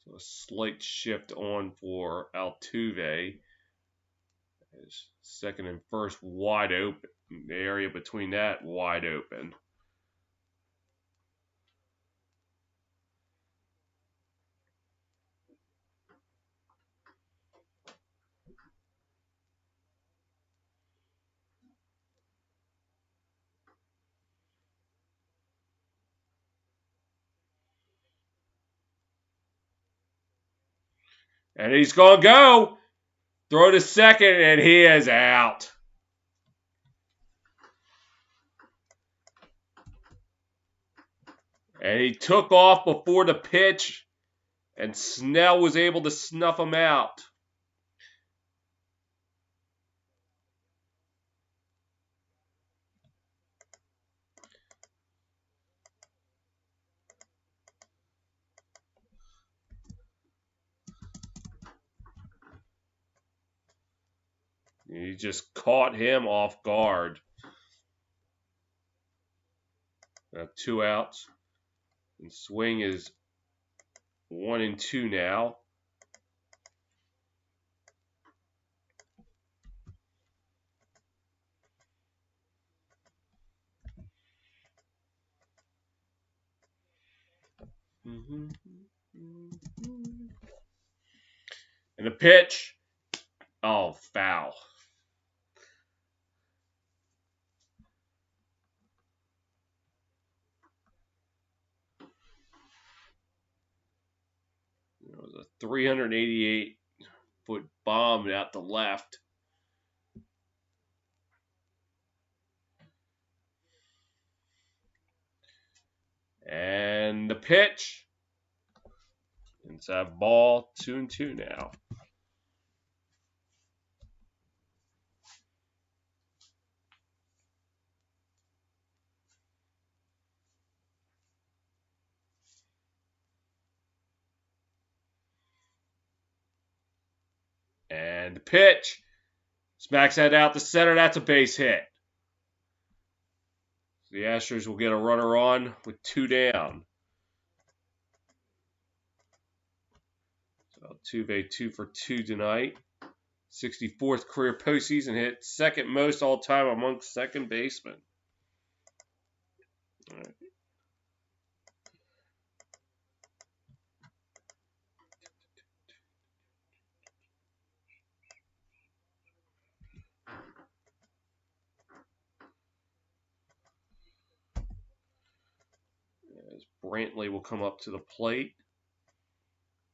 So a slight shift on for Altuve. His second and first wide open. The area between that wide open. And he's going to go. Throw to second, and he is out. And he took off before the pitch, and Snell was able to snuff him out. He just caught him off guard. 2 outs. And swing is 1-2 now. And the pitch. Oh, foul. It was a 388-foot bomb out the left. And the pitch. Inside ball, 2-2 now. And the pitch. Smacks that out to center. That's a base hit. The Astros will get a runner on with 2 down. So Altuve 2 for 2 tonight. 64th career postseason hit. Second most all time amongst second basemen. All right. As Brantley will come up to the plate.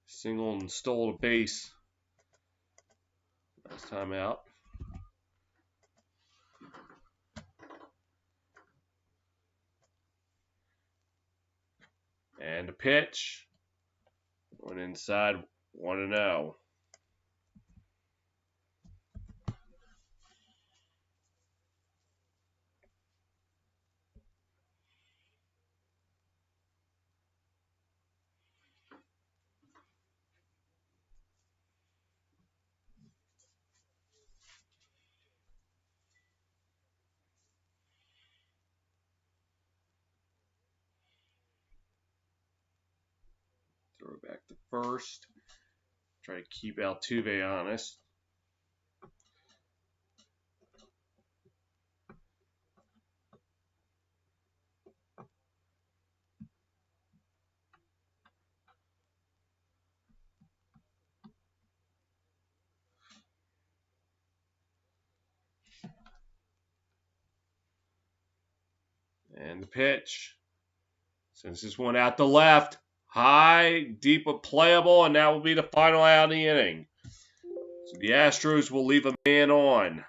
Single and stole a base. Last time out. And a pitch. Went inside 1-0. Throw it back to first. Try to keep Altuve honest. And the pitch. Sends this one out the left. High, deep, but playable, and that will be the final out of the inning. So the Astros will leave a man on.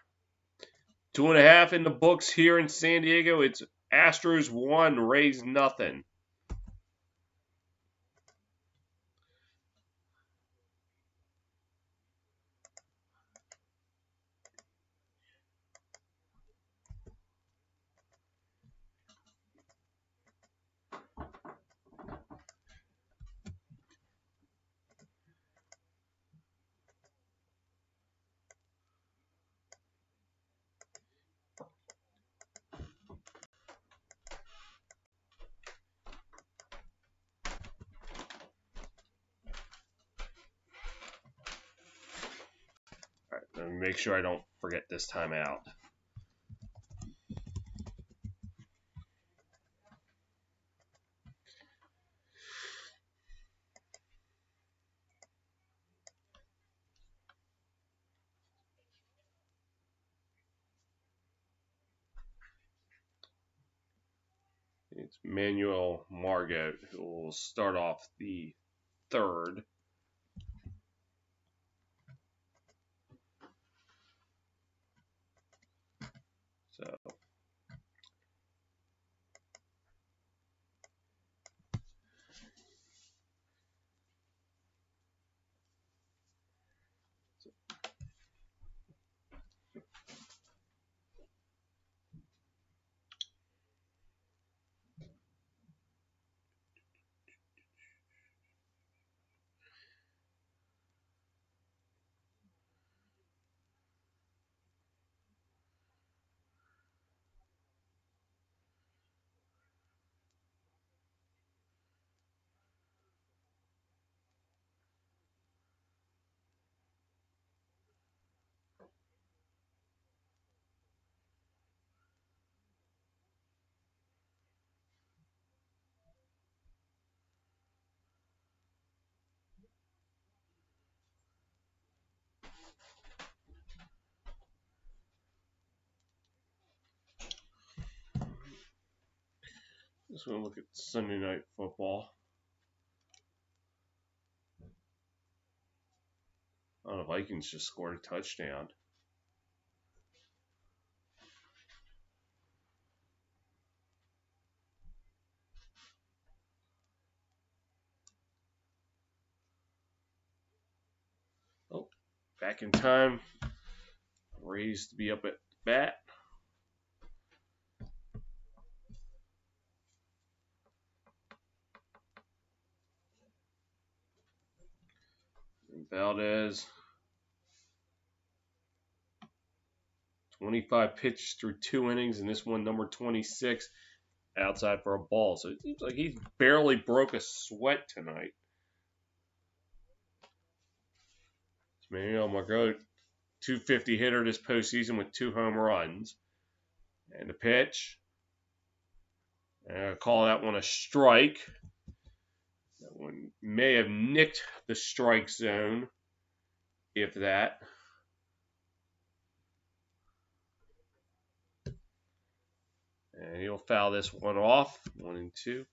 2.5 in the books here in San Diego. It's Astros 1, Rays nothing. All right, let me make sure I don't forget this time out. It's Manuel Margot who will start off the third. So just want to look at Sunday Night Football. Oh, the Vikings just scored a touchdown. Oh, back in time. Rays to be up at bat. Valdez. 25 pitches through 2 innings, and this one, number 26, outside for a ball. So it seems like he's barely broke a sweat tonight. Manuel Margot, 250 hitter this postseason with 2 home runs. And the pitch. And I'll call that one a strike. That one may have nicked the strike zone, if that. And he'll foul this one off. 1-2. Seems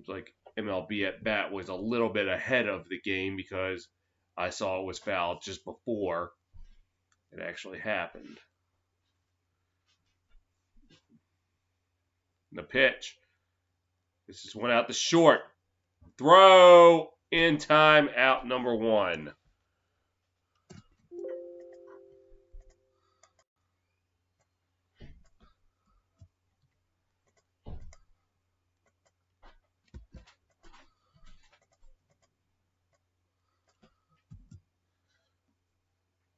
like MLB at bat was a little bit ahead of the game because I saw it was fouled just before it actually happened. The pitch. This is one out the short. Throw in time, out number 1.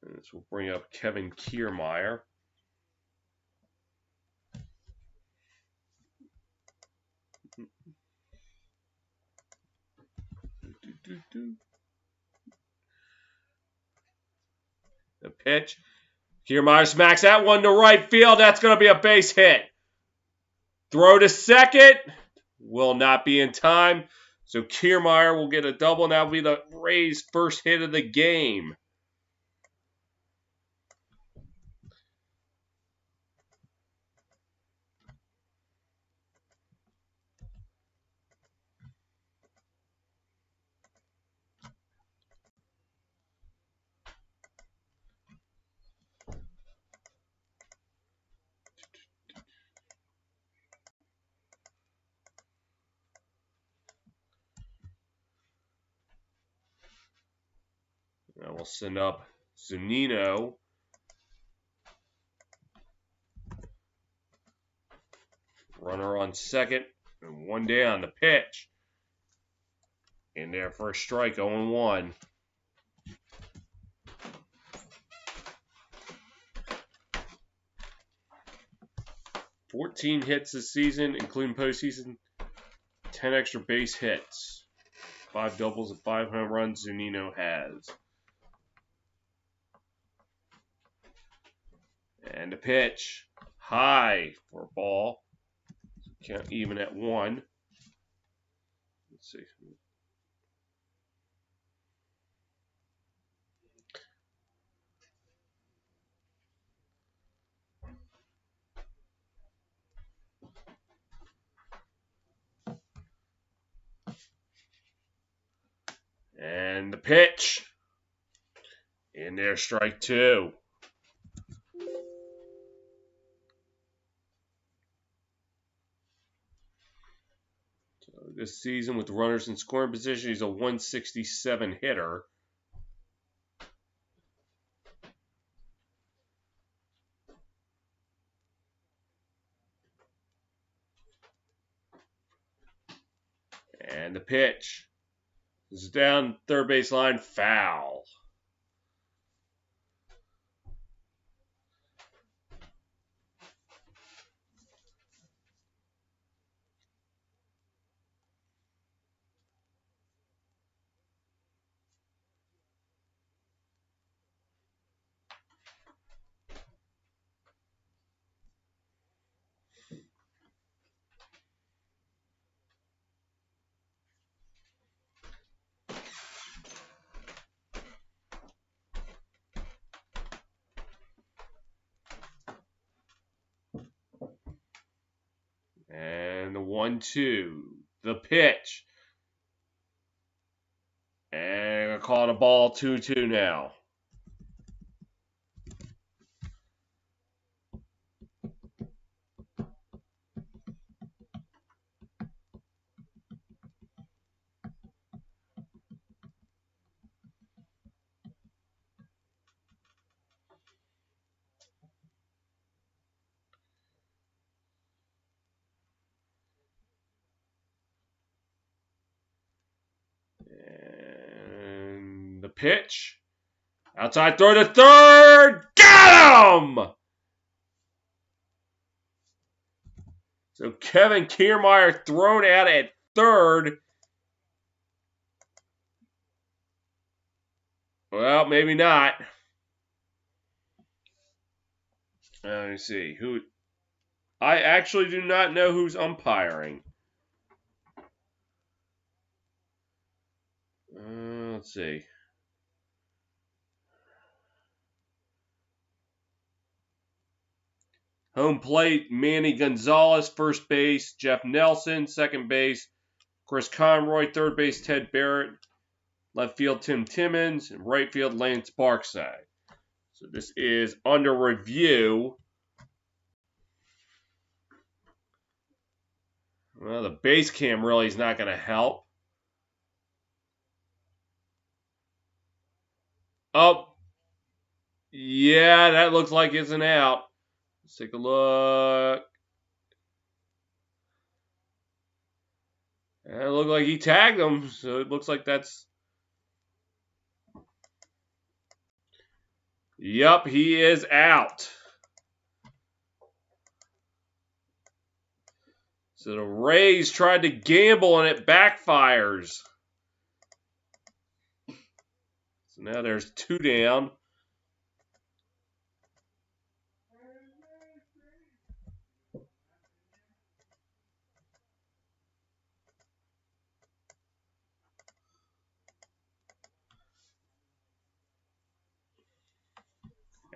And this will bring up Kevin Kiermaier. The pitch. Kiermaier smacks that one to right field. That's going to be a base hit. Throw to second. Will not be in time. So Kiermaier will get a double, and that will be the Rays' first hit of the game. Now we'll send up Zunino. Runner on second, and one down. The pitch. In there for a strike, 0-1. $14 hits this season, including postseason. 10 extra base hits. 5 doubles and 5 home runs Zunino has. And the pitch. High for a ball. Count even at 1. Let's see. And the pitch. In there, strike 2. So this season, with runners in scoring position, he's a 167 hitter. And the pitch. This is down third base line, foul. And the 1-2. The pitch. And I call it a ball, 2-2 now. And the pitch. Outside throw to third. Got him! So Kevin Kiermaier thrown out at third. Well, maybe not. Let me see. Who? I actually do not know who's umpiring. Let's see. Home plate, Manny Gonzalez, first base, Jeff Nelson, second base, Chris Conroy, third base, Ted Barrett, left field, Tim Timmons, and right field, Lance Barkside. So this is under review. Well, the base cam really is not going to help. Oh, yeah, that looks like it's an out. Let's take a look. And it looked like he tagged him, so it looks like that's... Yup, he is out. So the Rays tried to gamble and it backfires. now there's 2 down.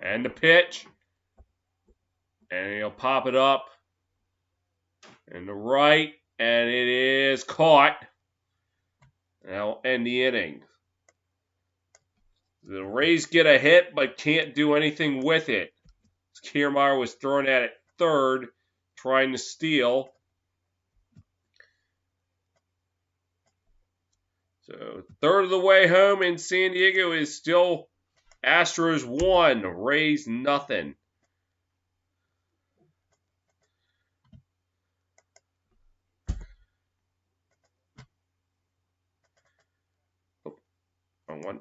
And the pitch. And he'll pop it up. And the right. And it is caught. That'll end the inning. The Rays get a hit, but can't do anything with it. Kiermaier was thrown at it third, trying to steal. So third of the way home in San Diego is still Astros 1, Rays nothing. Oh, wrong one.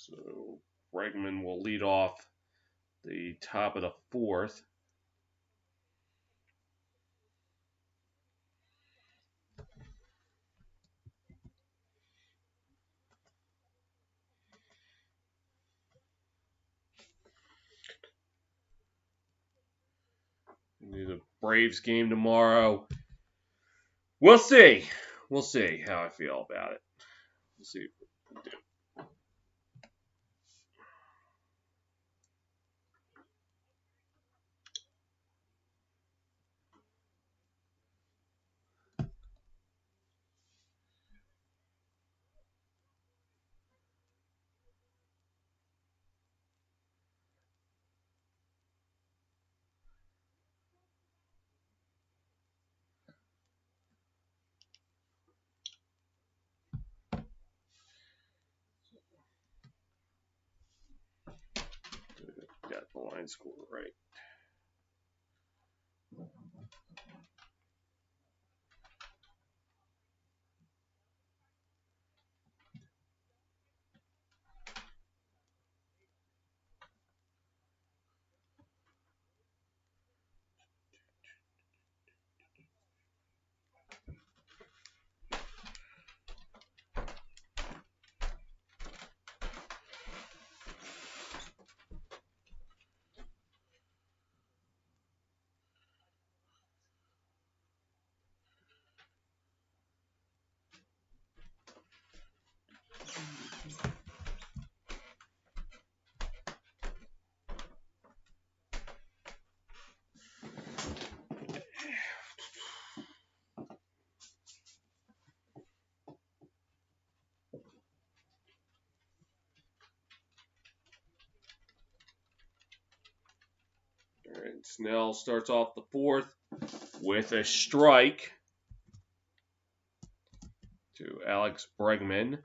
So Bregman will lead off the top of the 4th. The Braves game tomorrow. We'll see. We'll see how I feel about it. We'll see. Got the line score right. All right, Snell starts off the 4th with a strike to Alex Bregman.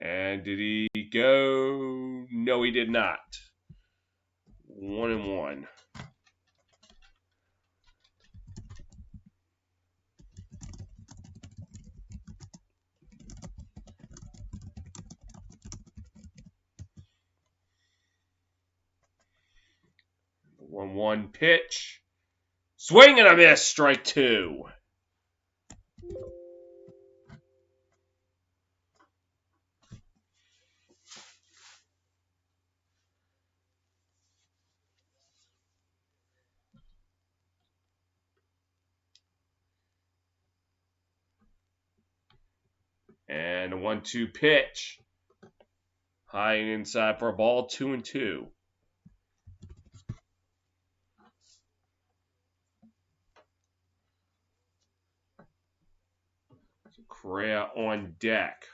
And did he go? No, he did not. 1-1. The 1-1 pitch. Swing and a miss. Strike 2. And a 1-2 pitch. High and inside for a ball. 2-2. Correa on deck.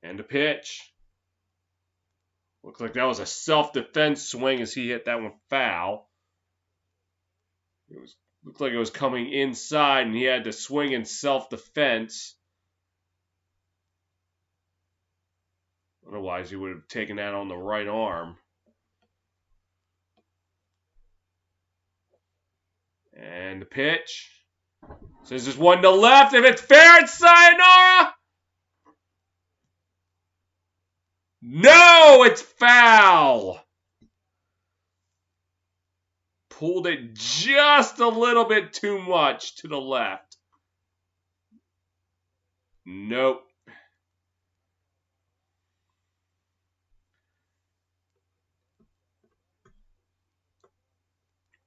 And a pitch. Looks like that was a self-defense swing as he hit that one foul. Looked like it was coming inside, and he had to swing in self-defense. Otherwise, he would have taken that on the right arm. And the pitch. So there's just one to left. If it's fair, it's sayonara. No, it's foul. Pulled it just a little bit too much to the left. Nope.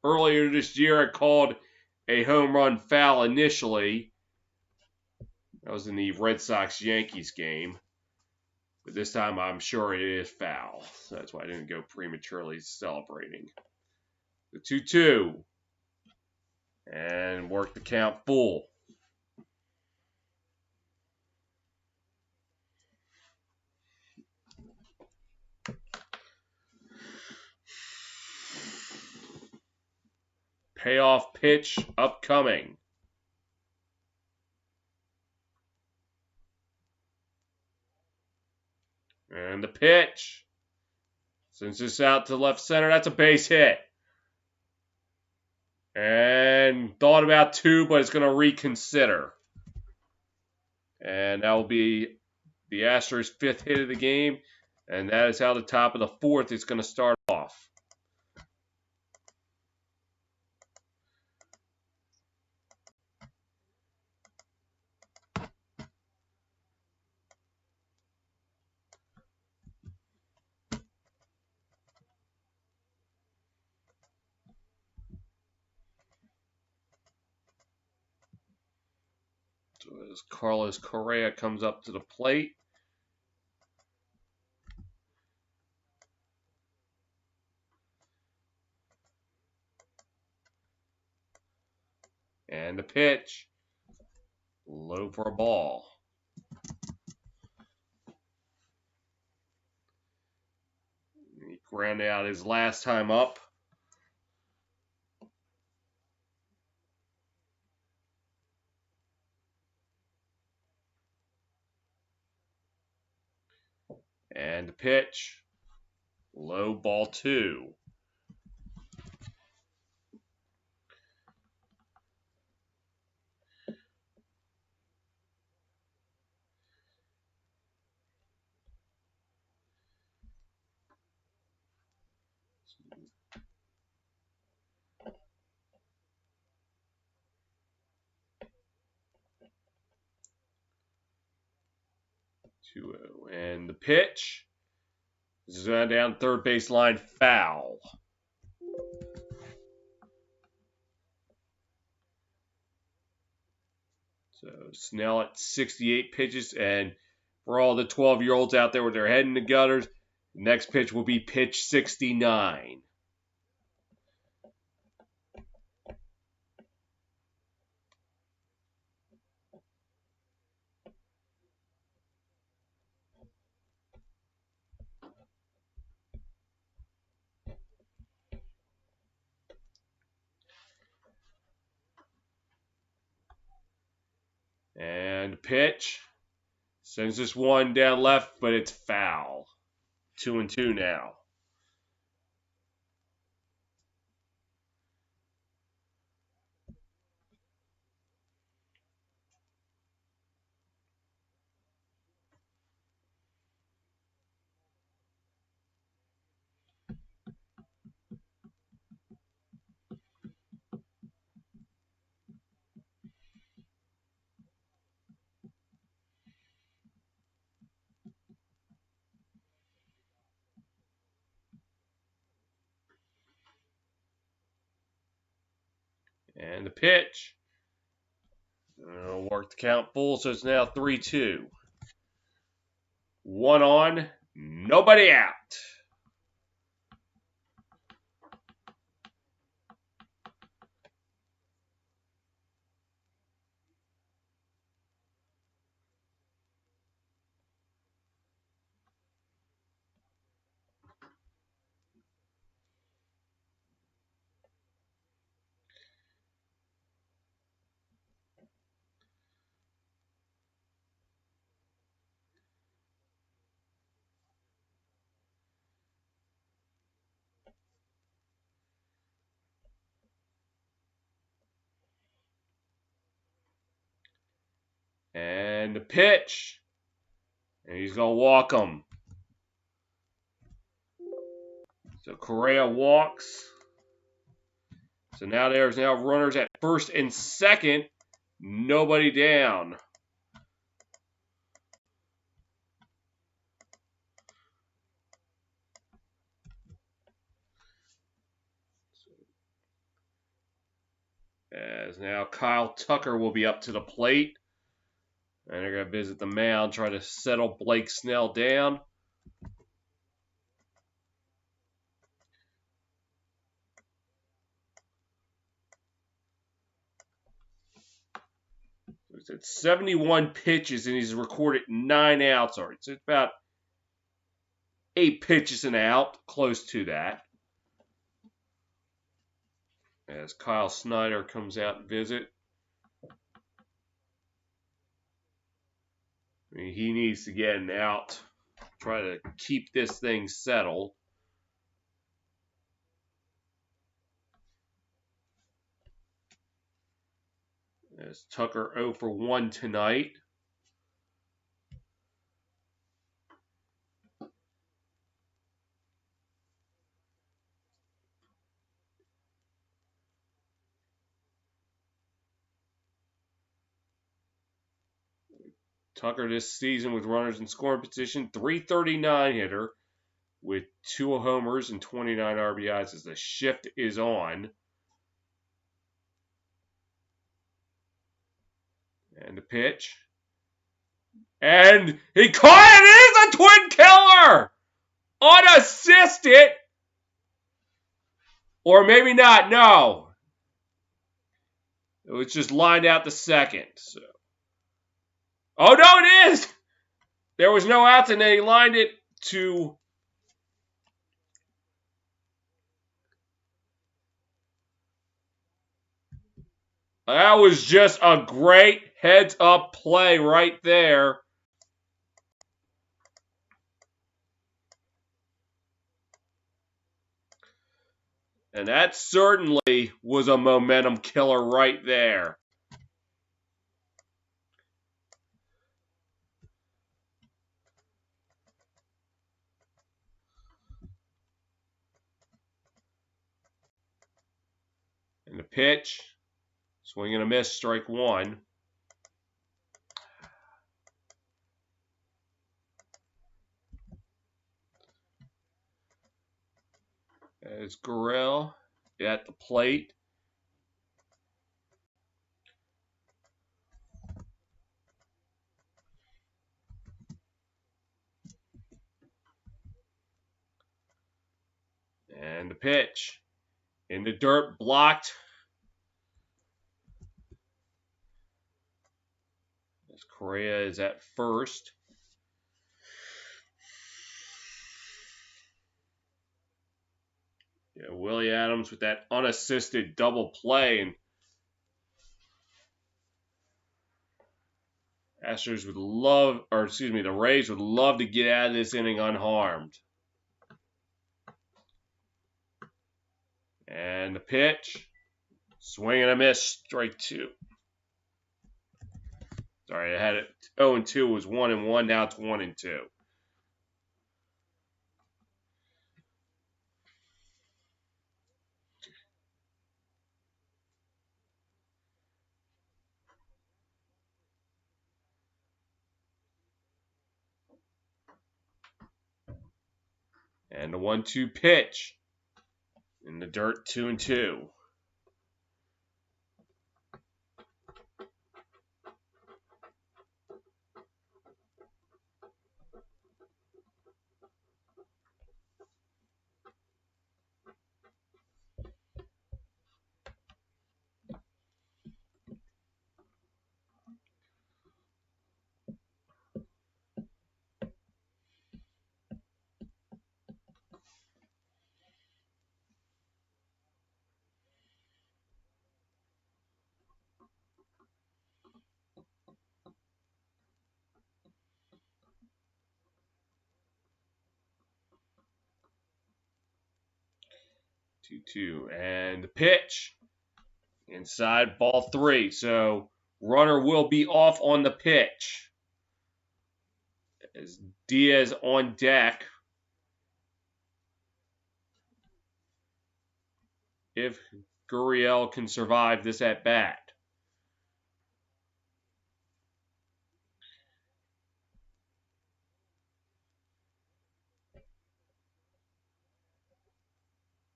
Earlier this year, I called a home run foul initially. That was in the Red Sox-Yankees game. But this time, I'm sure it is foul. So that's why I didn't go prematurely celebrating. The 2-2. And work the count full. Payoff pitch upcoming. And the pitch. Since it's out to left center, that's a base hit. And thought about two, but it's going to reconsider. And that will be the Astros' 5th hit of the game. And that is how the top of the 4th is going to start off. So as Carlos Correa comes up to the plate. And the pitch. Low for a ball. He grounded out his last time up. And the pitch. Low, ball 2. And the pitch. This is going down third baseline, foul. So Snell at 68 pitches, and for all the 12-year-olds out there with their head in the gutters, the next pitch will be pitch 69. And pitch. Sends this one down left, but it's foul. 2-2 now. And the pitch. Work the count full, so it's now 3-2. One on, nobody out. And the pitch. And he's going to walk him. So Correa walks. So now there's runners at first and second. Nobody down. As now Kyle Tucker will be up to the plate. And they're going to visit the mound, try to settle Blake Snell down. He's at 71 pitches, and he's recorded 9 outs already. So it's about 8 pitches an out, close to that. As Kyle Snyder comes out and visit. I mean, he needs to get an out, try to keep this thing settled. As Tucker 0 for 1 tonight. Tucker this season with runners in scoring position, .339 hitter with 2 homers and 29 RBIs as the shift is on. And the pitch. And he caught it! It is a twin killer! Unassisted! Or maybe not, no. It was just lined out the second. So. Oh, no, it is! There was no outs, and then he lined it to... That was just a great heads-up play right there. And that certainly was a momentum killer right there. And the pitch, swing and a miss, strike 1. As Gurriel at the plate. And the pitch. In the dirt, blocked. As Correa is at first. Yeah, Willie Adams with that unassisted double play, and Astros would love, or excuse me, the Rays would love to get out of this inning unharmed. And the pitch, swing and a miss, strike 2. Sorry, I had it 0-2, it was 1-1, now it's 1-2. And the 1-2 pitch. In the dirt, 2-2. Two, and the pitch inside ball 3. So runner will be off on the pitch. As Diaz on deck. If Gurriel can survive this at bat.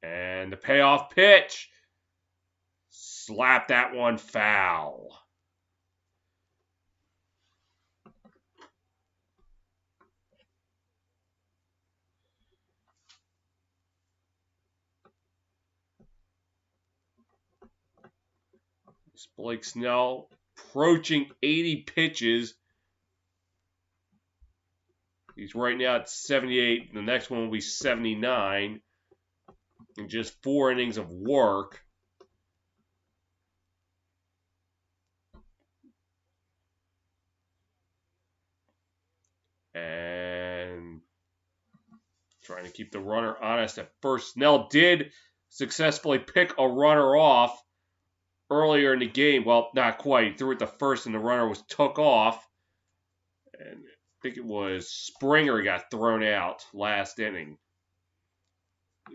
And the payoff pitch. Slap that one foul. Blake Snell approaching 80 pitches. He's right now at 78. The next one will be 79. In just 4 innings of work. And trying to keep the runner honest at first. Snell did successfully pick a runner off earlier in the game. Well, not quite. He threw it to first and the runner was took off. And I think it was Springer got thrown out last inning.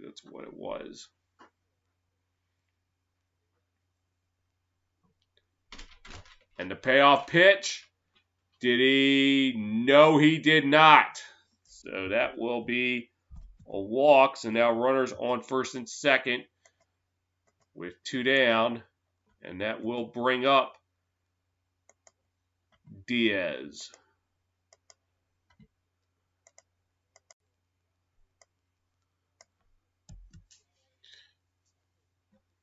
That's what it was. And the payoff pitch. Did he? No, he did not. So that will be a walk. So now runners on first and second with 2 down. And that will bring up Diaz.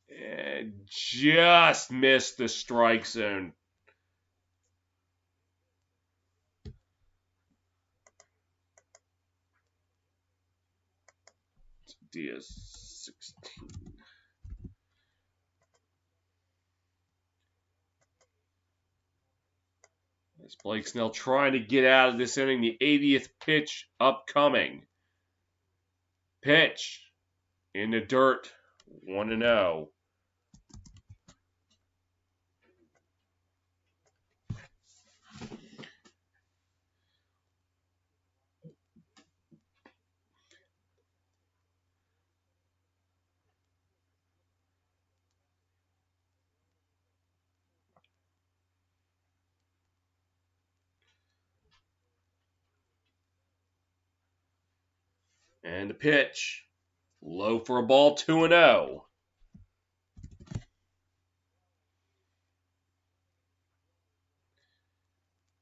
And just missed the strike zone. Diaz 16. As Blake Snell trying to get out of this inning, the 80th pitch upcoming. Pitch in the dirt, 1-0. And the pitch. Low for a ball, 2-0.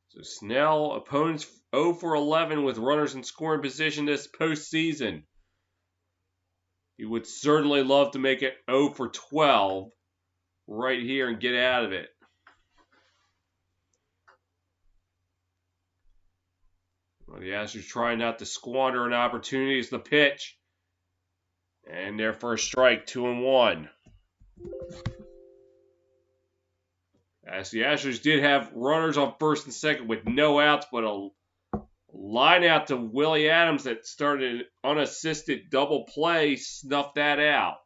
So Snell, opponents 0 for 11 with runners in scoring position this postseason. He would certainly love to make it 0 for 12 right here and get out of it. Well, the Astros trying not to squander an opportunity. Is the pitch. And their first strike, 2-1. As the Astros did have runners on first and second with no outs, but a line out to Willie Adams that started an unassisted double play snuffed that out.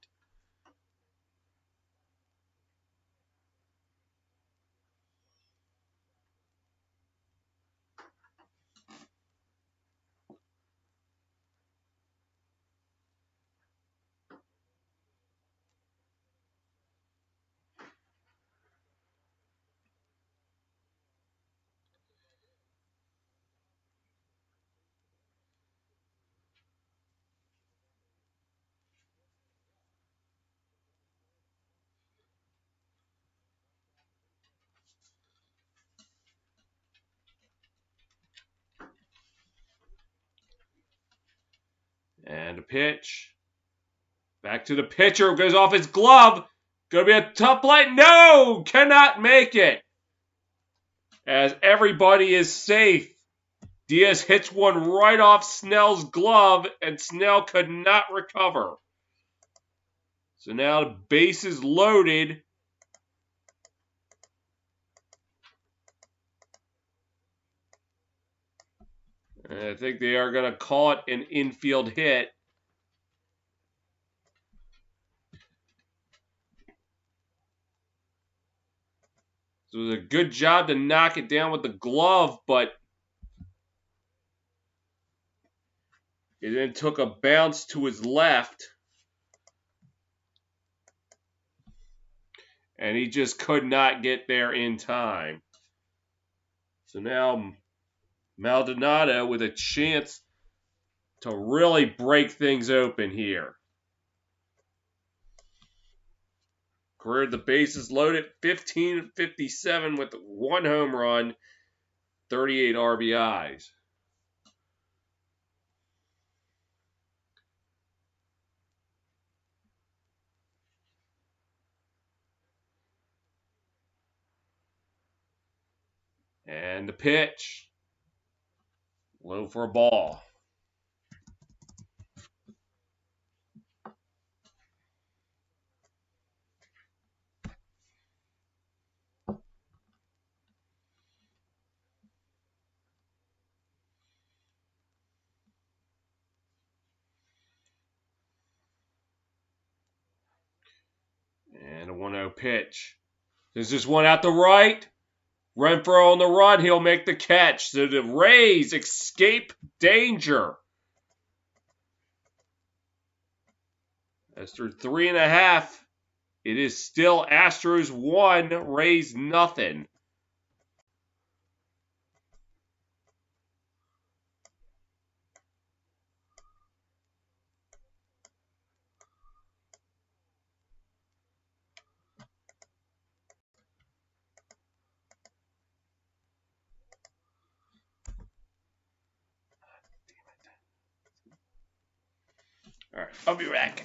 And a pitch. Back to the pitcher. Goes off his glove. Gonna be a tough play. No! Cannot make it. As everybody is safe. Diaz hits one right off Snell's glove, and Snell could not recover. So now the base is loaded. And I think they are going to call it an infield hit. So it was a good job to knock it down with the glove, but It then took a bounce to his left. And he just could not get there in time. So now Maldonado with a chance to really break things open here. Career the bases loaded, 15-57 with 1 home run, 38 RBIs. And the pitch. Low for a ball. And a 1-0 pitch. There's this one out the right. Renfroe on the run. He'll make the catch. So the Rays escape danger. As through 3.5, it is still Astros 1, Rays nothing. All right, I'll be back.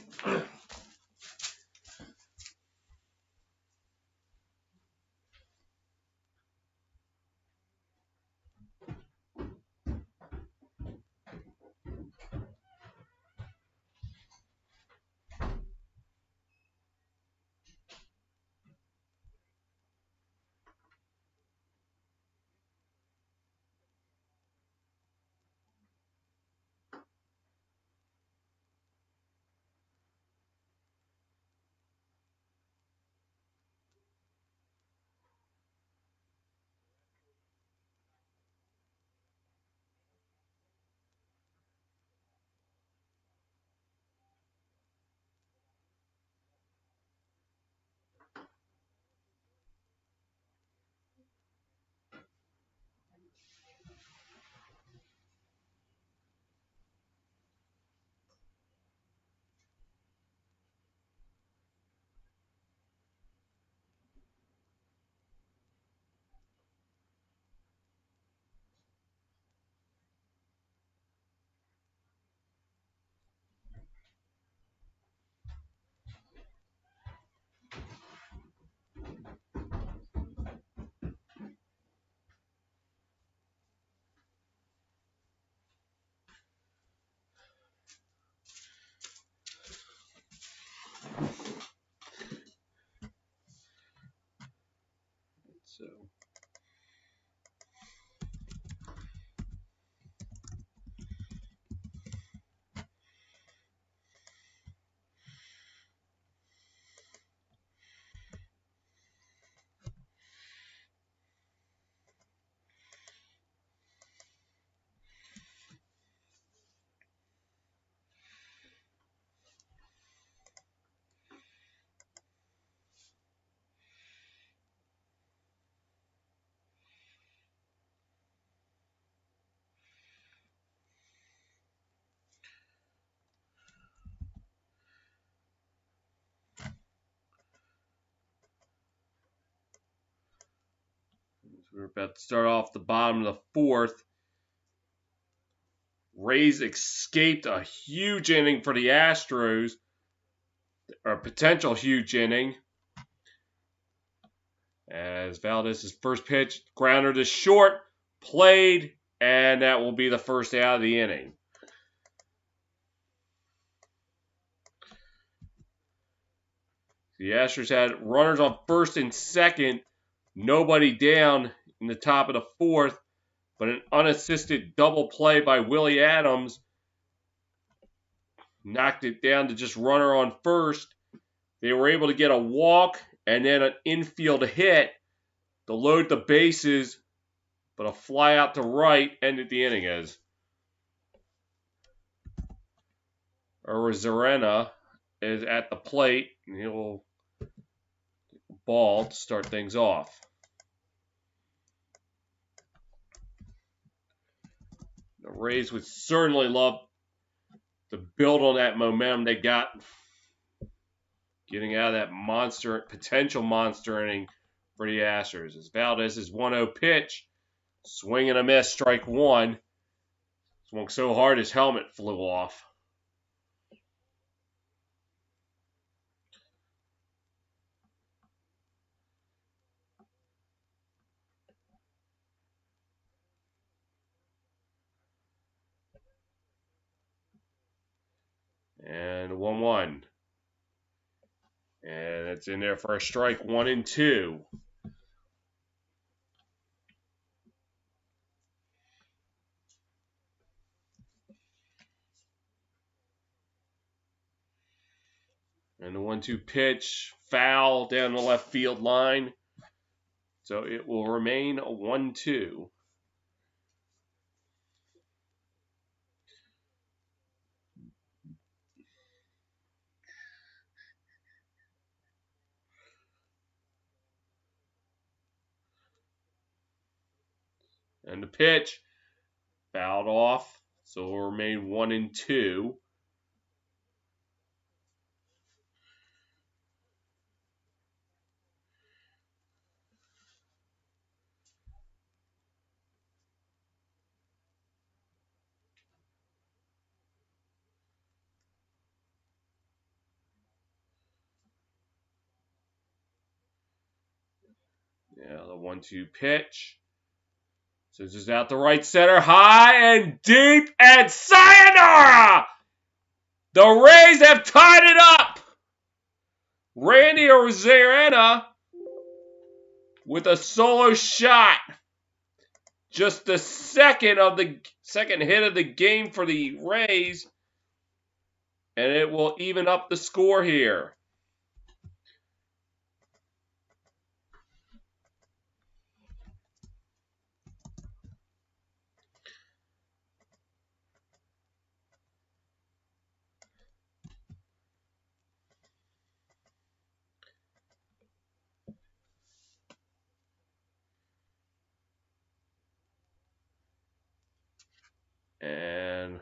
So. We're about to start off the bottom of the 4th. Rays escaped a huge inning for the Astros, or a potential huge inning. As Valdez's first pitch, grounder to short, played, and that will be the first out of the inning. The Astros had runners on first and second, nobody down in the top of the 4th, but an unassisted double play by Willie Adams knocked it down to just runner on first. They were able to get a walk and then an infield hit to load the bases, but a fly out to right ended the inning as Arozarena is at the plate, and he'll ball to start things off. The Rays would certainly love to build on that momentum they got getting out of that potential monster inning for the Astros. As Valdez's 1-0 pitch, swing and a miss, strike one. Swung so hard his helmet flew off. And 1-1. And it's in there for a strike, 1-2. And the 1-2 pitch, foul down the left field line. So it will remain a 1-2. And the pitch, fouled off. So it will remain 1-2. Yeah, the 1-2 pitch. So this is out the right center, high and deep, and sayonara! The Rays have tied it up! Randy Arozarena with a solo shot. Just the second hit of the game for the Rays. And it will even up the score here. And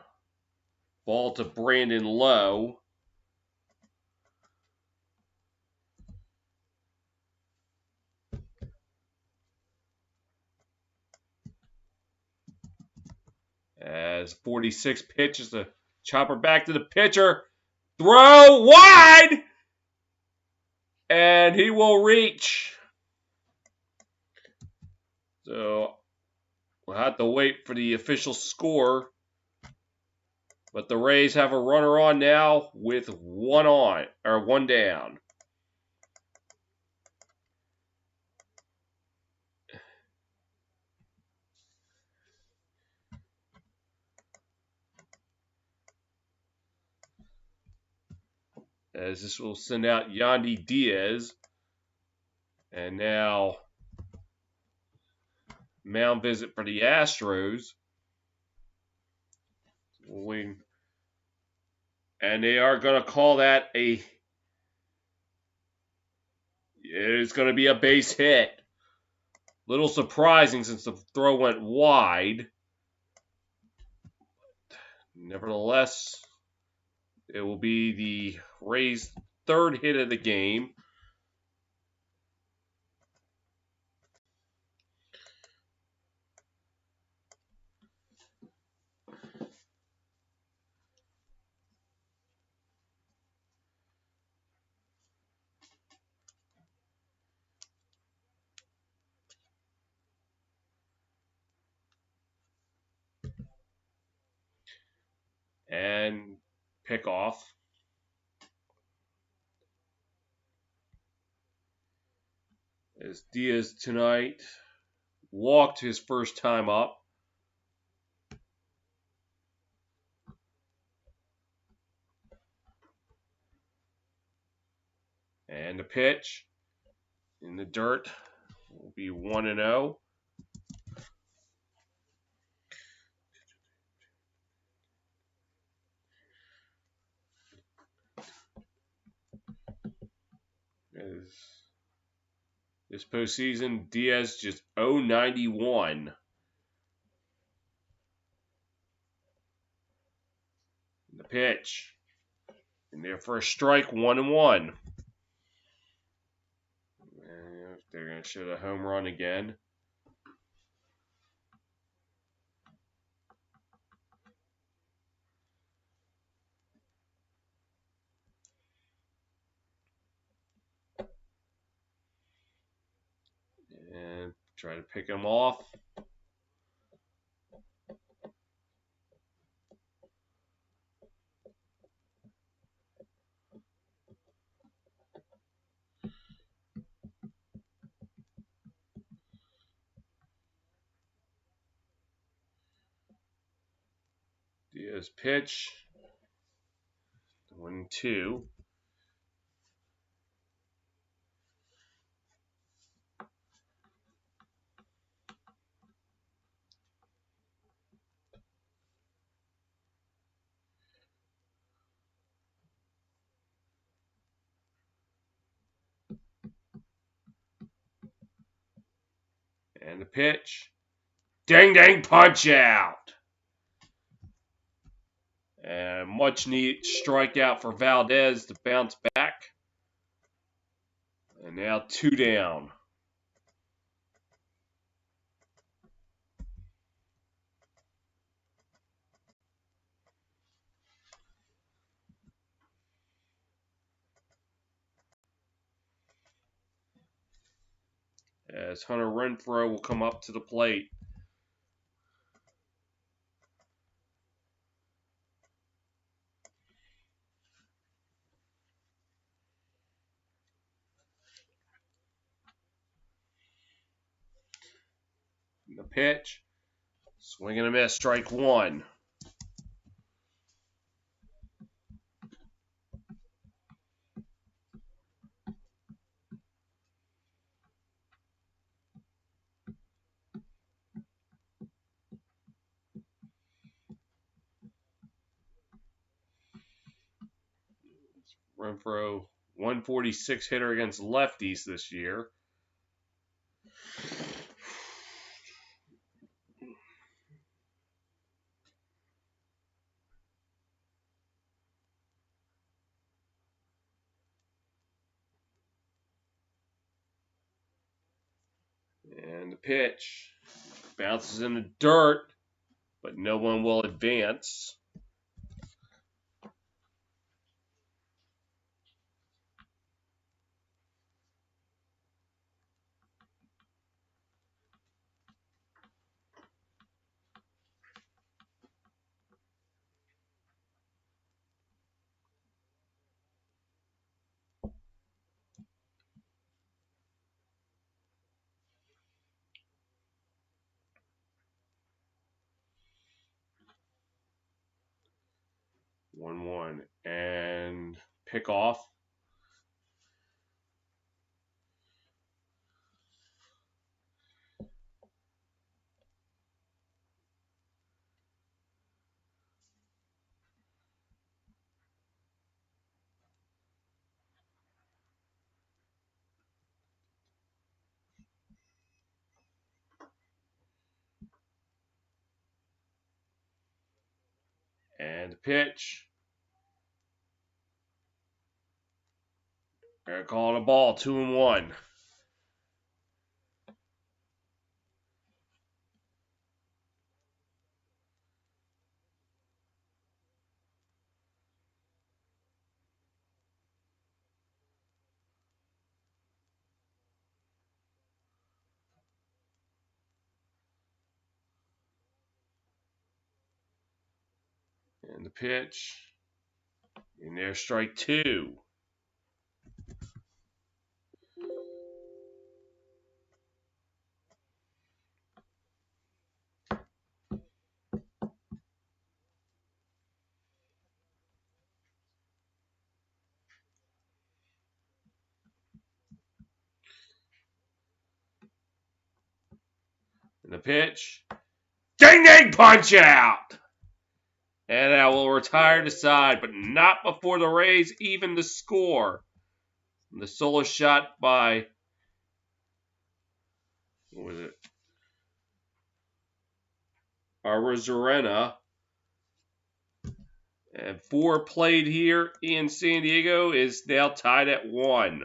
ball to Brandon Lowe. As 46 pitches, the chopper back to the pitcher. Throw wide! And he will reach. So we'll have to wait for the official score. But the Rays have a runner on now with one down. As this will send out Yandy Diaz. And now mound visit for the Astros. And they are going to call that it is going to be a base hit. Little surprising since the throw went wide. Nevertheless, it will be the Rays' third hit of the game. And pick off. As Diaz tonight walked his first time up. And the pitch in the dirt will be 1-0. This postseason, Diaz just 091. The pitch. And there for a strike, 1-1. And they're going to show the home run again. And try to pick him off. Diaz pitch. 1-2. And the pitch. Ding dang punch out. And much needed strikeout for Valdez to bounce back. And now 2 down. As Hunter Renfroe will come up to the plate. The pitch. Swing and a miss, strike 1. Renfroe, 146 hitter against lefties this year. And the pitch bounces in the dirt, but no one will advance. One and pick off. And the pitch. They're calling a ball, 2-1. And the pitch. And there's strike 2. And the pitch. Ding ding punch out! And I will retire the side, but not before the Rays even the score. The solo shot by what was it? Arizona. And 4 played here in San Diego is now tied at 1.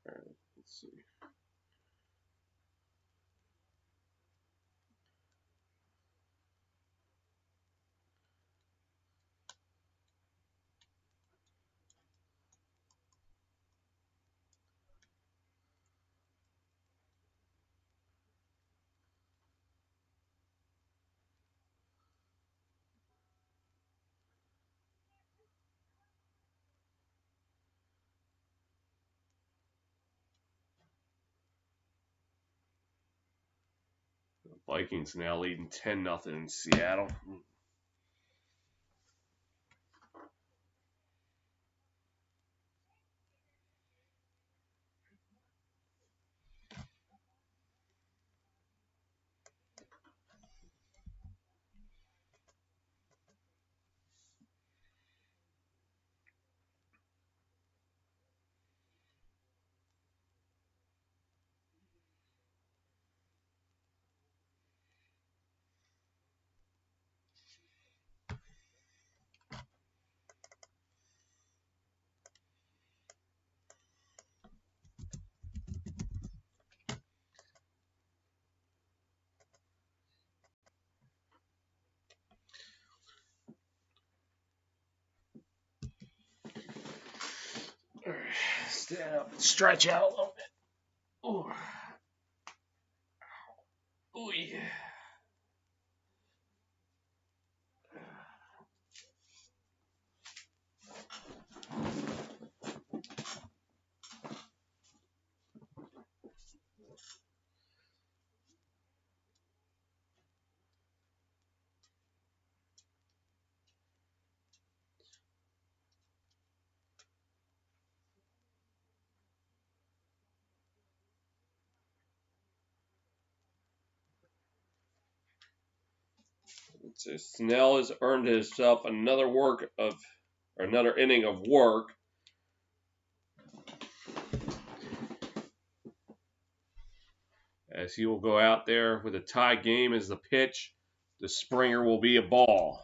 All right, let's see. The Vikings now leading 10-0 in Seattle. All right, stand up and stretch out a little bit. Ooh. Ooh, yeah. So Snell has earned himself another inning of work. As he will go out there with a tie game as the pitch. The Springer will be a ball.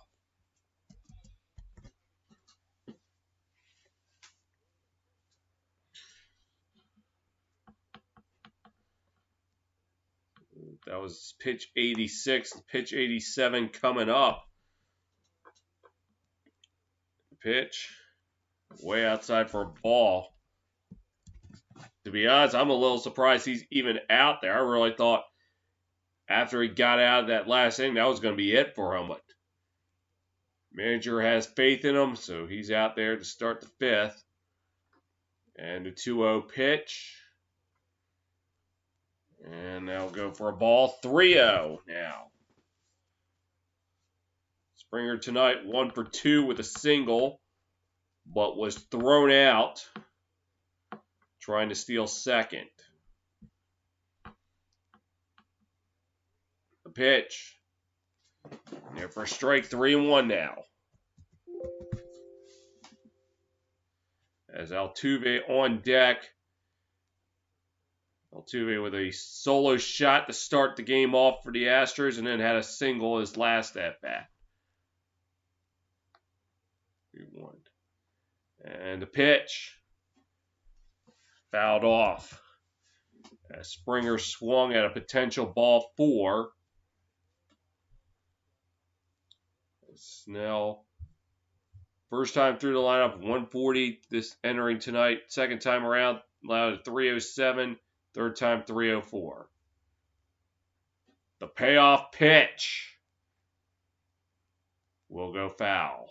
That was pitch 86. Pitch 87 coming up. Pitch way outside for a ball. To be honest, I'm a little surprised he's even out there. I really thought after he got out of that last inning, that was going to be it for him. But manager has faith in him, so he's out there to start the 5th. And the 2-0 pitch. And they'll go for a ball. 3-0 now. Springer tonight 1 for 2 with a single, but was thrown out trying to steal second. The pitch. There for a strike, 3-1 now. As Altuve on deck. Altuve with a solo shot to start the game off for the Astros and then had a single his last at-bat. 3-1. And the pitch. Fouled off. As Springer swung at a potential ball 4. Snell, first time through the lineup, 140 this entering tonight. Second time around, allowed a 307. Third time, 304. The payoff pitch will go foul.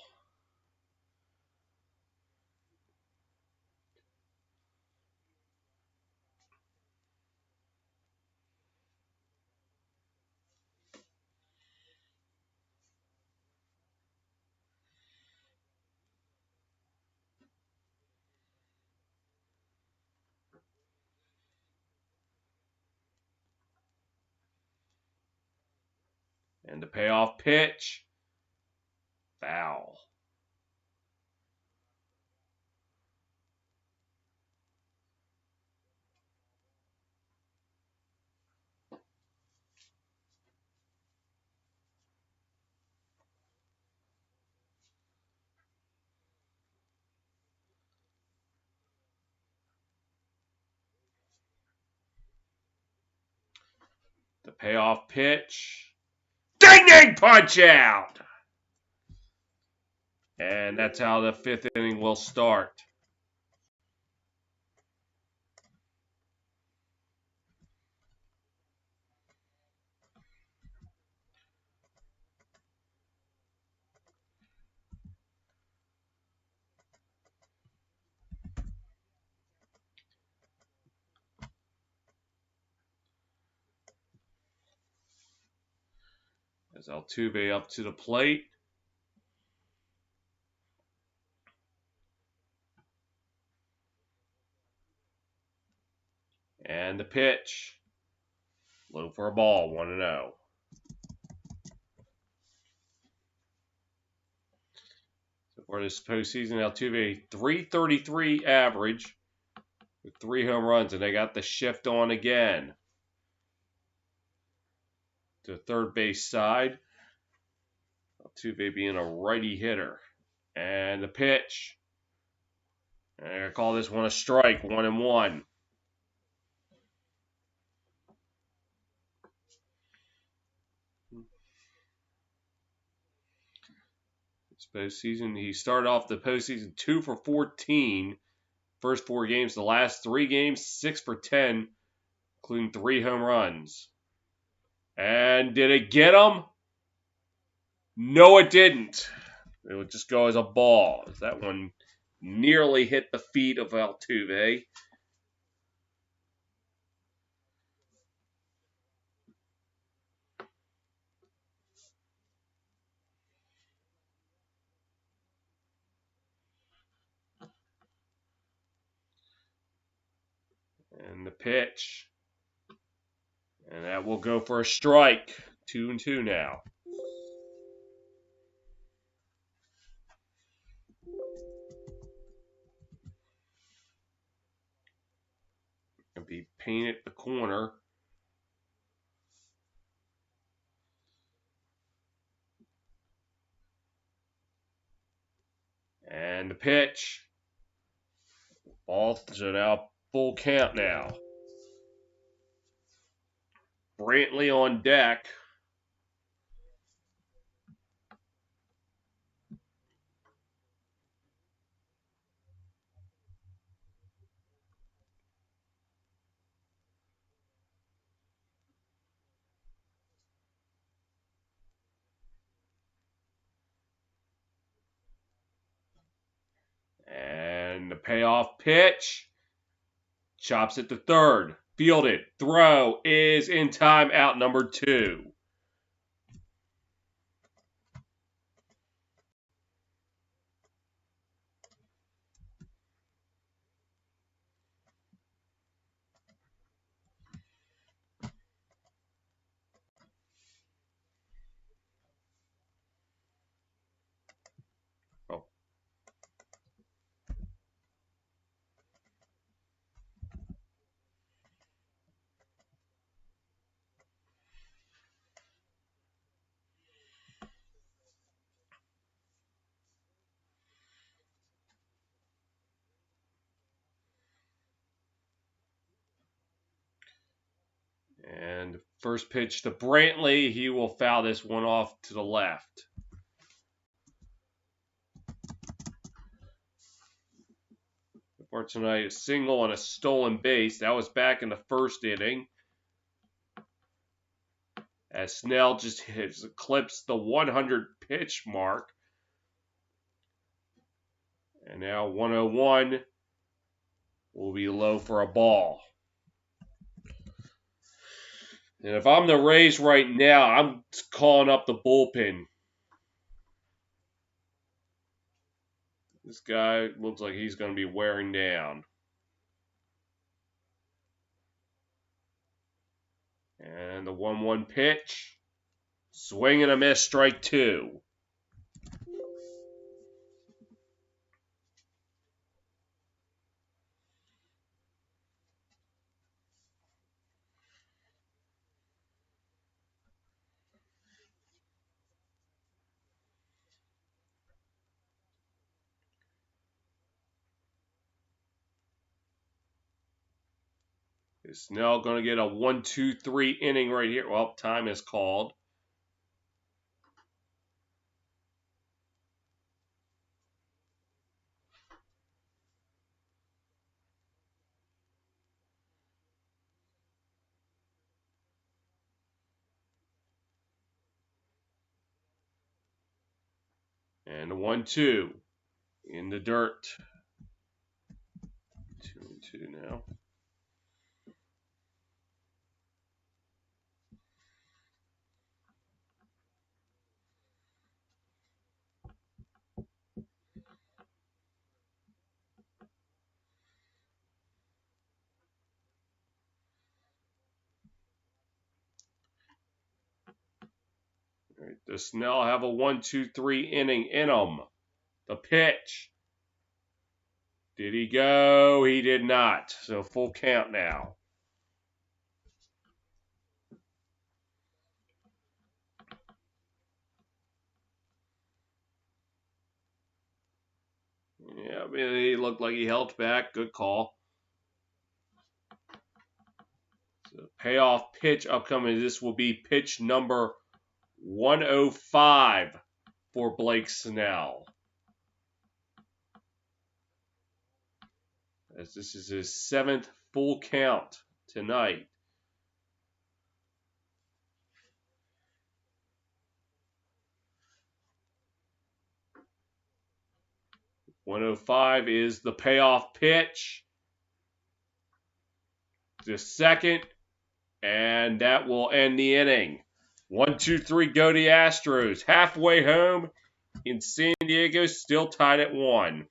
And the payoff pitch. Foul. The payoff pitch. Ding ding punch out! And that's how the 5th inning will start. As Altuve up to the plate. And the pitch. Low for a ball, 1-0. So for this postseason, Altuve, .333 average with 3 home runs, and they got the shift on again. To the third base side. Altuve being a righty hitter. And the pitch. And I call this one a strike, 1-1. This postseason, he started off the postseason 2 for 14. First 4 games, the last 3 games, 6 for 10, including 3 home runs. And did it get him? No, it didn't. It would just go as a ball. That one nearly hit the feet of Altuve. And the pitch. And that will go for a strike. 2-2 now. Can be painted the corner. And the pitch. Ball, so now full count now. Brantley on deck. And the payoff pitch. Chops it to third. Fielded. Throw is in timeout number 2. Oh. And first pitch to Brantley. He will foul this one off to the left. For tonight, a single on a stolen base. That was back in the first inning. As Snell just has eclipsed the 100 pitch mark. And now 101 will be low for a ball. And if I'm the Rays right now, I'm calling up the bullpen. This guy looks like he's going to be wearing down. And the 1-1 pitch. Swing and a miss, strike 2. Is Snell going to get a 1-2-3 inning right here? Well, time is called. And the 1-2 in the dirt. 2-2 now. All right, does Snell have a 1-2-3 inning in him? The pitch. Did he go? He did not. So full count now. Yeah, I mean, he looked like he held back. Good call. So payoff pitch upcoming. This will be pitch number 105 for Blake Snell. As this is his 7th full count tonight. .105 is the payoff pitch. The second, and that will end the inning. 1-2-3 go to the Astros. Halfway home in San Diego, still tied at 1.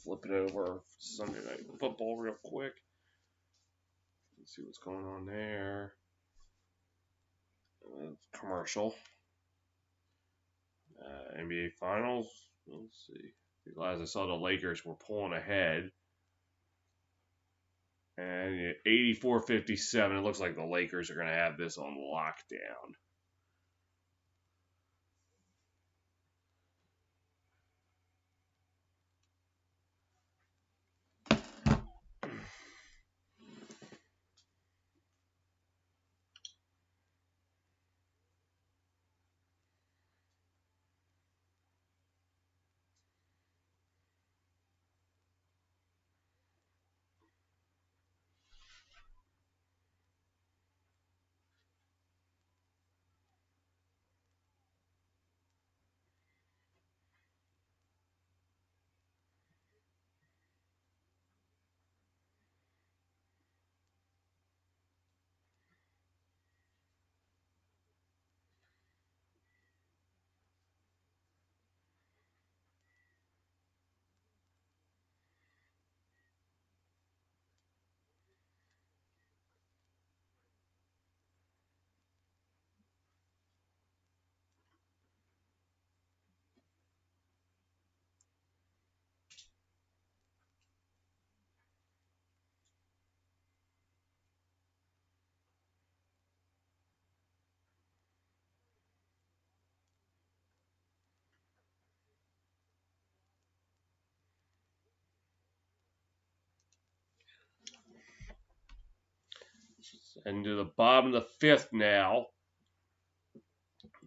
Flip it over Sunday Night Football real quick. Let's see what's going on there. Commercial. NBA Finals. Let's see. As I saw, the Lakers were pulling ahead. And 84-57. It looks like the Lakers are going to have this on lockdown. Into the bottom of the fifth now.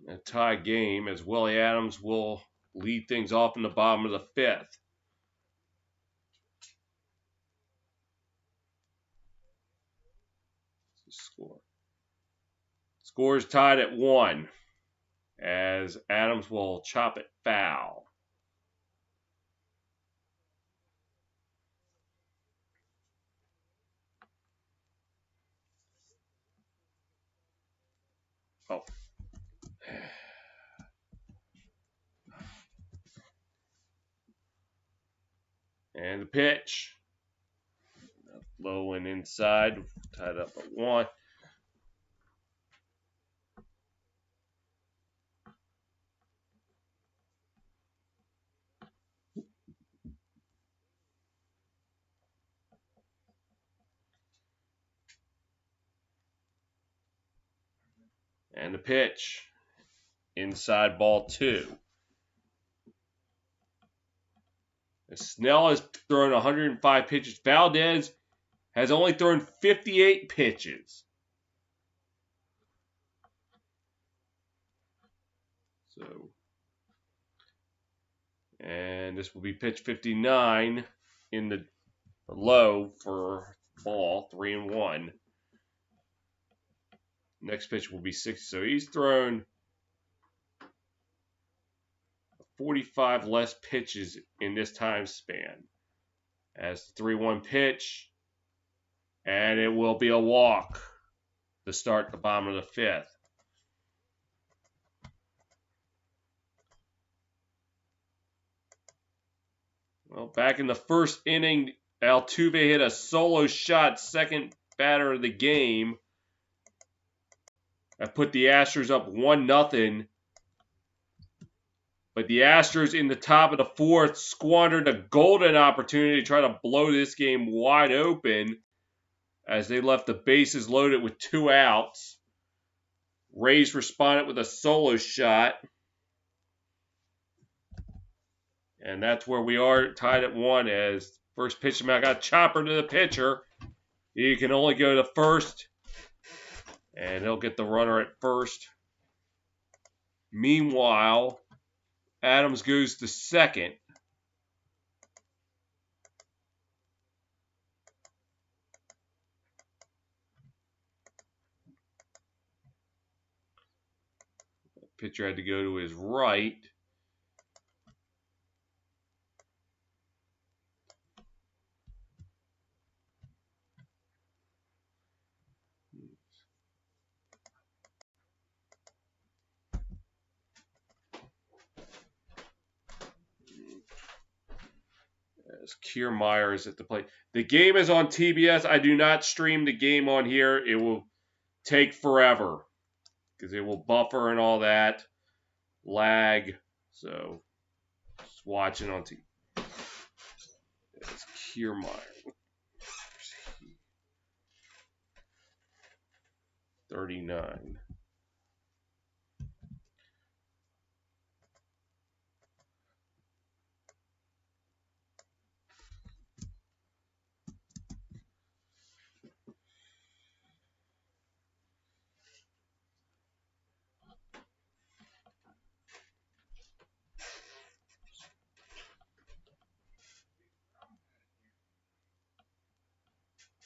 A tie game as Willie Adams will lead things off in the bottom of the fifth. Score. Score is tied at 1 as Adams will chop it foul. Oh. And the pitch. Low and inside, tied up at 1. And the pitch. Inside ball 2. Snell has thrown 105 pitches. Valdez has only thrown 58 pitches. So, and this will be pitch 59 in the low for ball 3-1. Next pitch will be 60. So he's thrown 45 less pitches in this time span. As the 3-1 pitch, and it will be a walk to start the bottom of the fifth. Well, back in the first inning, Altuve hit a solo shot, second batter of the game. That put the Astros up 1-0. But the Astros in the top of the fourth squandered a golden opportunity to try to blow this game wide open as they left the bases loaded with 2 outs. Rays responded with a solo shot. And that's where we are, tied at 1 as first pitch, I got chopper to the pitcher. He can only go to first, and he'll get the runner at first. Meanwhile, Adams goes to second. The pitcher had to go to his right. As Kiermaier is at the plate. The game is on TBS. I do not stream the game on here. It will take forever because it will buffer and all that. Lag. So, just watching on TV. It's Kiermaier. 39.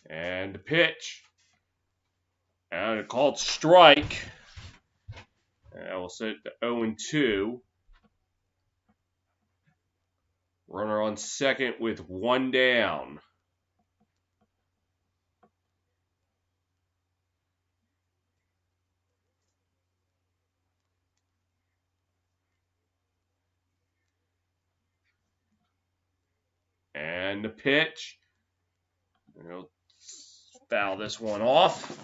And the pitch. And it called strike. And I will set it to 0-2. Runner on second with 1 down. And the pitch. We'll foul this one off.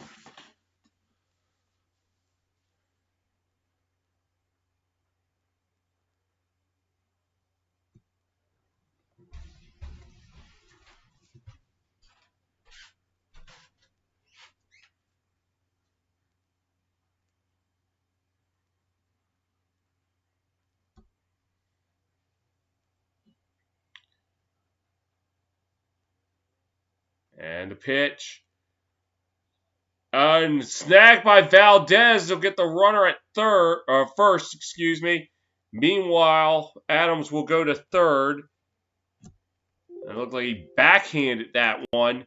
And the pitch. And snagged by Valdez. They'll get the runner at first, excuse me. Meanwhile, Adams will go to third. It looked like he backhanded that one.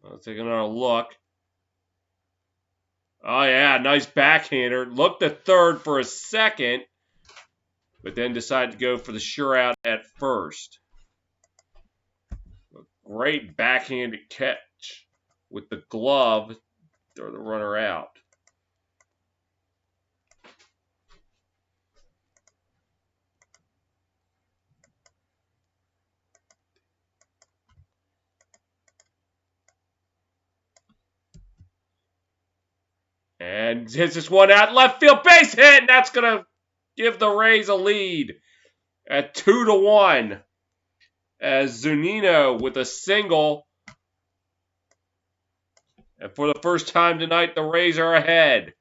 Let's take another look. Oh, yeah, nice backhander. Looked to third for a second, but then decided to go for the sure out at first. Great backhanded catch with the glove. Throw the runner out. And hits this one out. Left field base hit. And that's going to give the Rays a lead at 2-1. As Zunino with a single. And for the first time tonight, the Rays are ahead.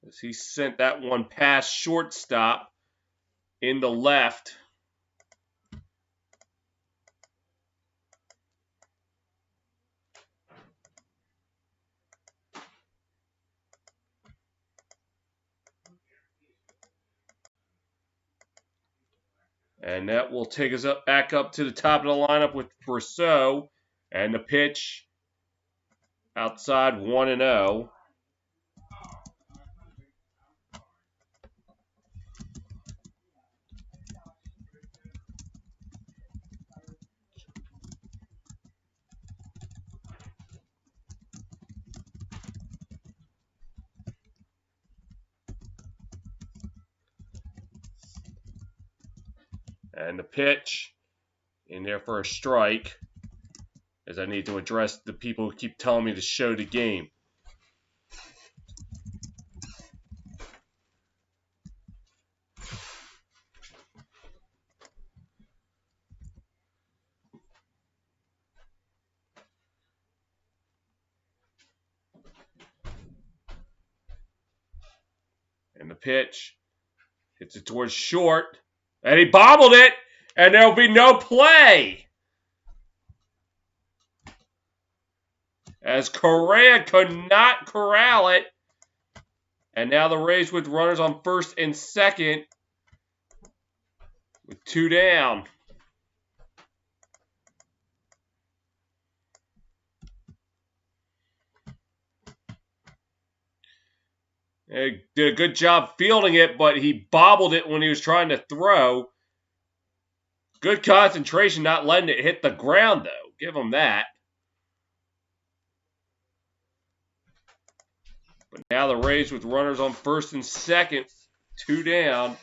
As he sent that one past shortstop in the left. And that will take us back up to the top of the lineup with Brosseau. And the pitch outside 1-0. And the pitch in there for a strike, as I need to address the people who keep telling me to show the game. And the pitch hits it towards short. And he bobbled it, and there'll be no play. As Correa could not corral it. And now the Rays with runners on first and second with 2 down. He did a good job fielding it, but he bobbled it when he was trying to throw. Good concentration, not letting it hit the ground, though. Give him that. But now the Rays with runners on first and second, 2 down,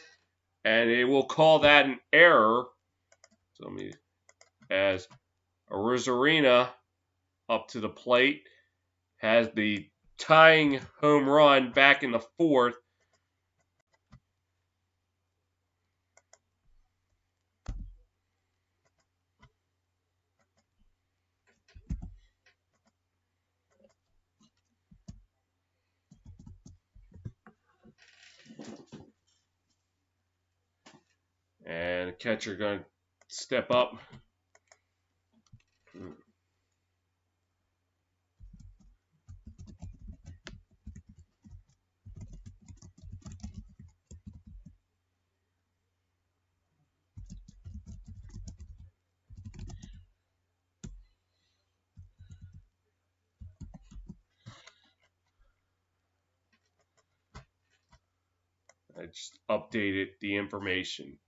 and they will call that an error. So as Arozarena up to the plate has the tying home run back in the fourth. And the catcher going to step up. I just updated the information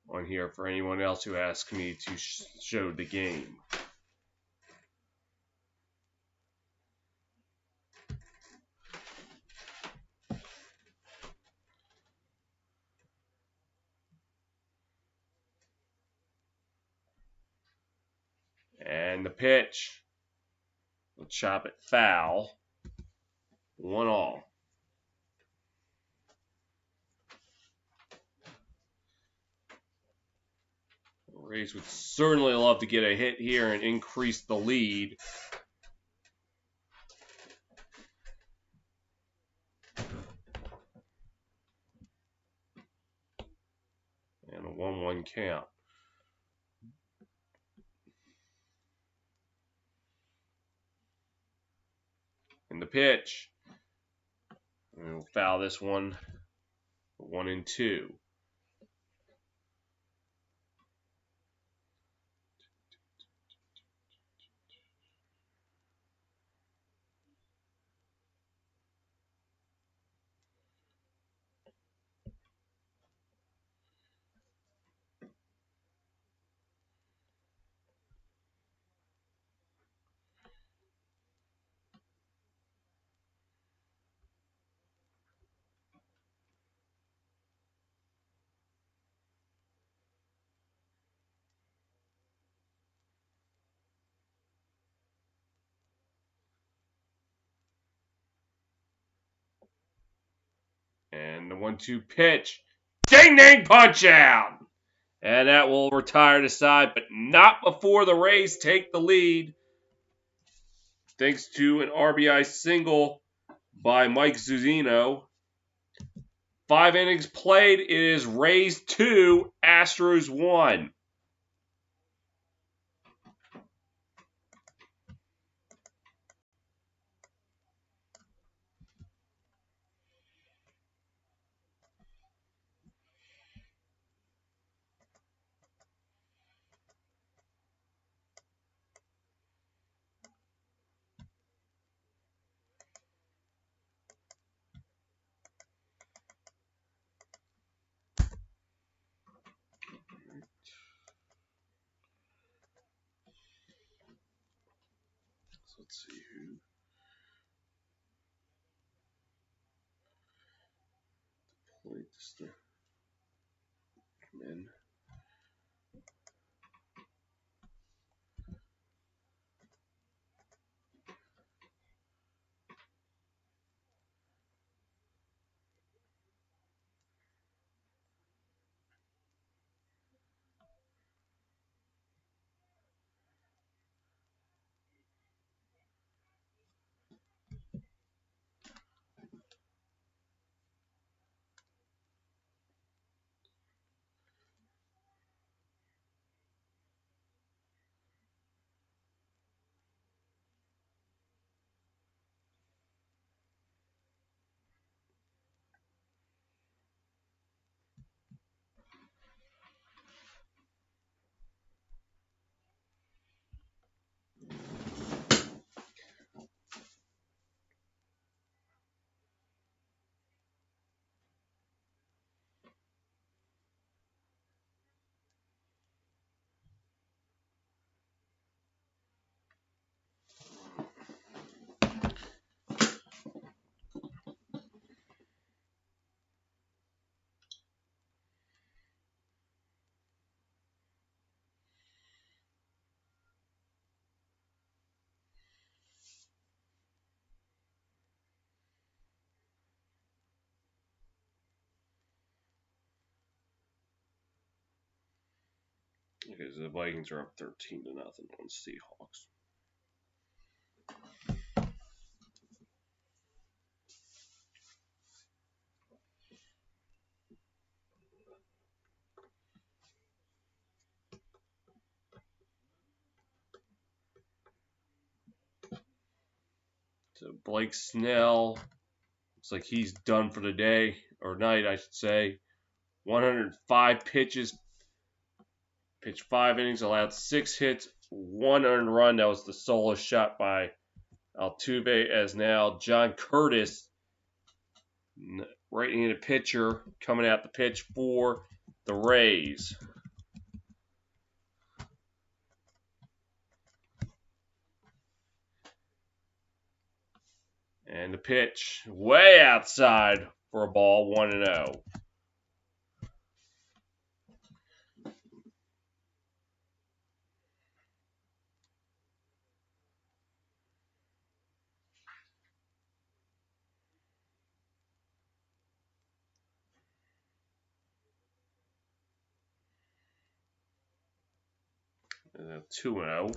on here for anyone else who asked me to show the game. And the pitch will chop it foul. 1-all. Rays would certainly love to get a hit here and increase the lead. And a 1-1 count. And the pitch. And we'll foul this one. 1-2. And the 1-2 pitch. Ding ding punch out. And that will retire the side, but not before the Rays take the lead. Thanks to an RBI single by Mike Zunino. 5 innings played. It is Rays 2, Astros 1. So let's see who played this thing. Men. Okay, so the Vikings are up 13-0 on Seahawks. So Blake Snell, looks like he's done for the day, or night, I should say. 105 pitches, pitched 5 innings, allowed 6 hits, 1 earned run. That was the solo shot by Altuve, as now John Curtis, right-handed pitcher, coming out the pitch for the Rays. And the pitch way outside for a ball, 1-0. And then 2-0.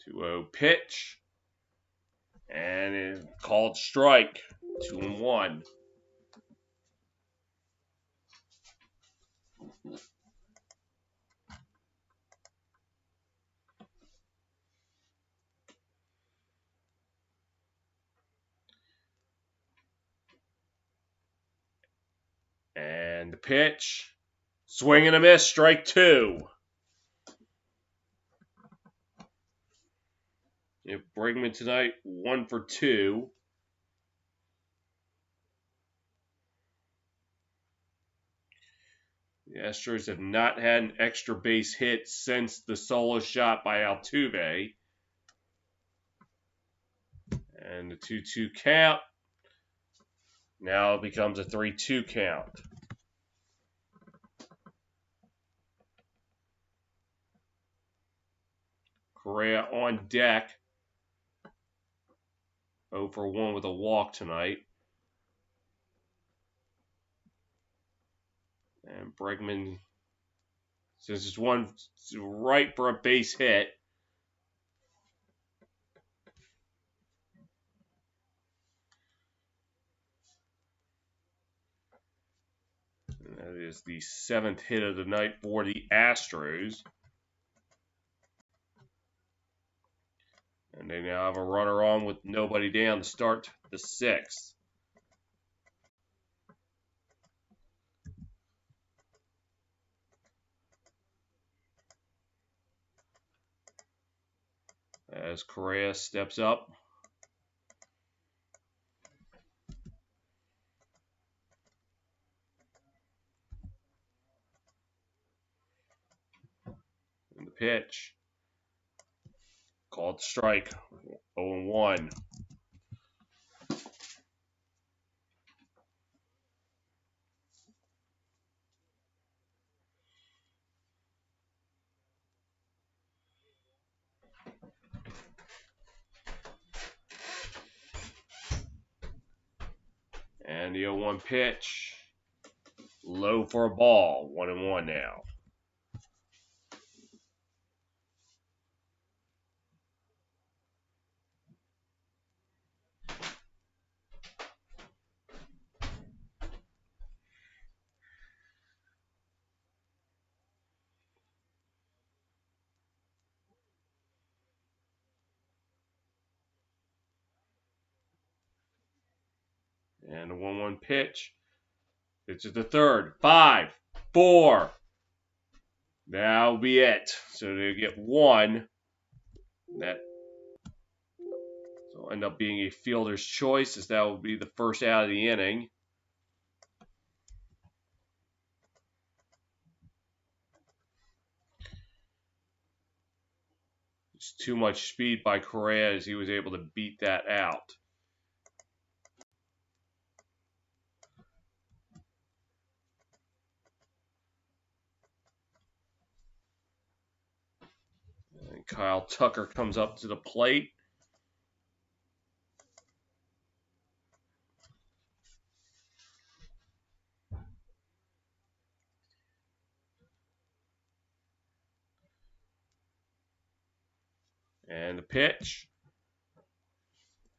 2-0 pitch. And it called strike. 2-1. And the pitch. Swing and a miss. Strike 2. Bregman tonight, 1 for 2. The Astros have not had an extra base hit since the solo shot by Altuve. And the 2-2 count now becomes a 3-2 count. Correa on deck. 0 for 1 with a walk tonight. And Bregman says it's one right for a base hit. And that is the 7th hit of the night for the Astros. And they now have a runner on with nobody down to start the 6th. As Correa steps up. And the pitch. Called strike. 0-1. And the 0-1 pitch. Low for a ball. 1-1 now. And the 1-1 pitch. It's at the 3rd. 5, 4. That'll be it. So they get 1. That will end up being a fielder's choice, as that will be the first out of the inning. It's too much speed by Correa as he was able to beat that out. And Kyle Tucker comes up to the plate. And the pitch.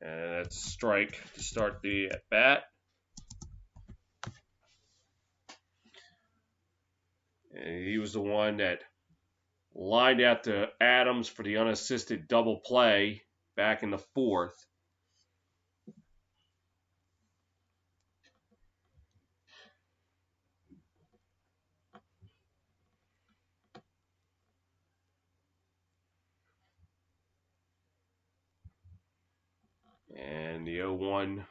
And that's a strike to start the at-bat. And he was the one that lined out to Adams for the unassisted double play back in the 4th. And the 0-1.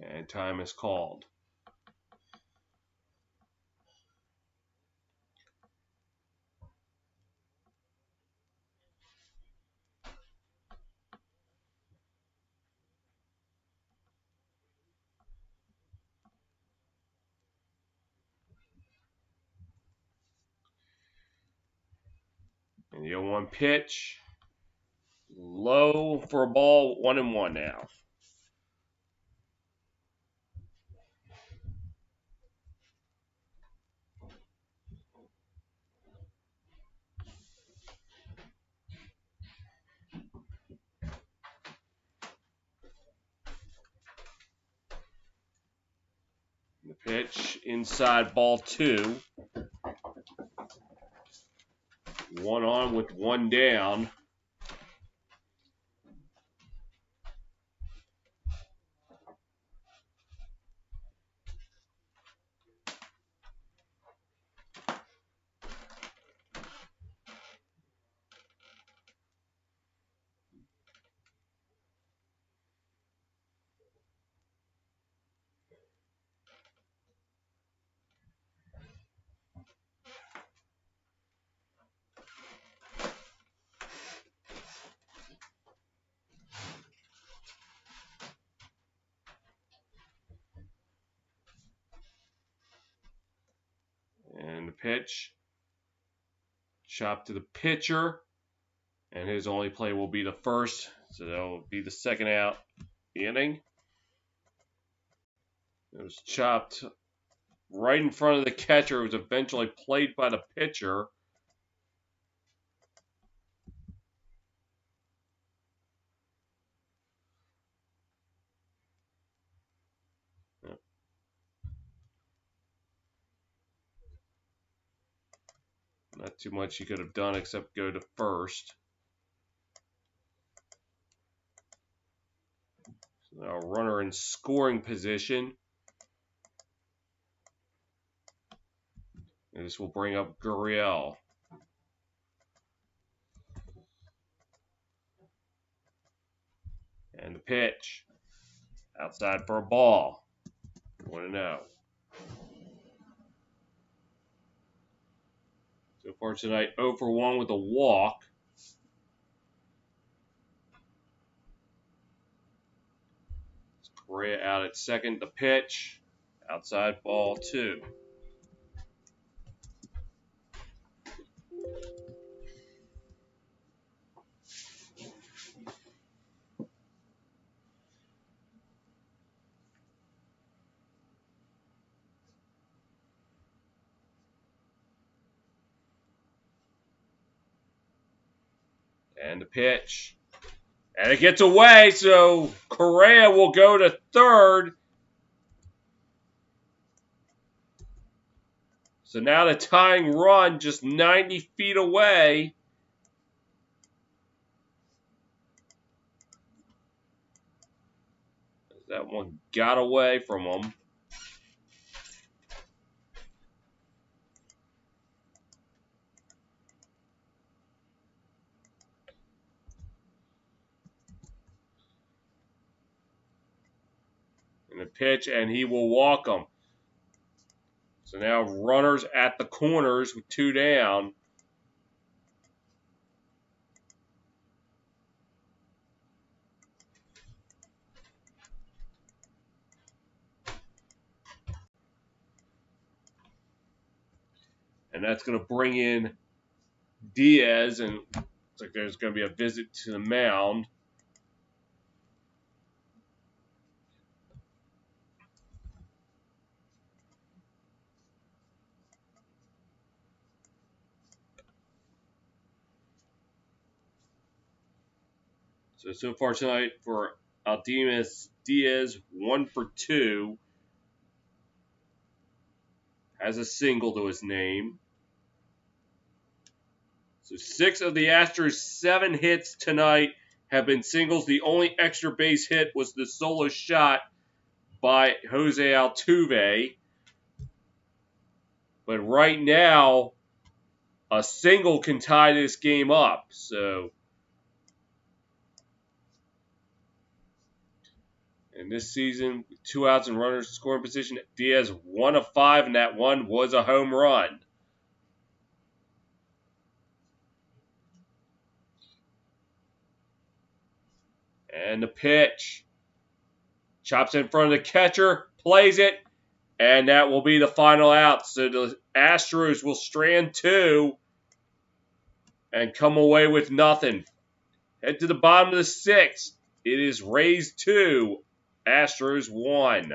And time is called. And the 0-1 pitch. Low for a ball. 1-1 now. inside ball 2. 1 on with 1 down. And the pitch. Chop to the pitcher. And his only play will be the first. So that'll be the second out inning. It was chopped right in front of the catcher. It was eventually played by the pitcher. Not too much he could have done except go to first. So now a runner in scoring position. And this will bring up Gurriel. And the pitch. Outside for a ball. 1-0. So far tonight, 0 for 1 with a walk. Correa out at second. The pitch. Outside ball 2. And the pitch. And it gets away, so Correa will go to third. So now the tying run just 90 feet away. That one got away from him. And the pitch, and he will walk them. So now runners at the corners with 2 down. And that's going to bring in Diaz, and looks like there's going to be a visit to the mound. So far tonight for Aldemus Diaz, 1 for 2. Has a single to his name. So 6 of the Astros' 7 hits tonight have been singles. The only extra base hit was the solo shot by Jose Altuve. But right now, a single can tie this game up. So, in this season, with 2 outs and runners in scoring position, Diaz 1 of 5, and that one was a home run. And the pitch. Chops in front of the catcher, plays it, and that will be the final out. So the Astros will strand 2 and come away with nothing. Head to the bottom of the 6th. It is Rays 2, Astros 1.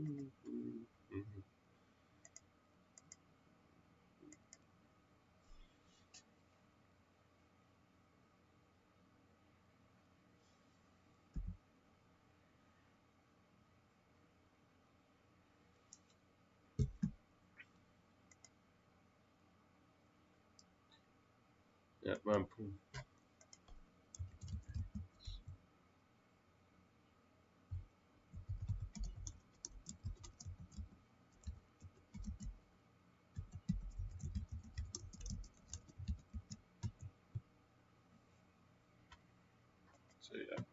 Yeah, so, yeah.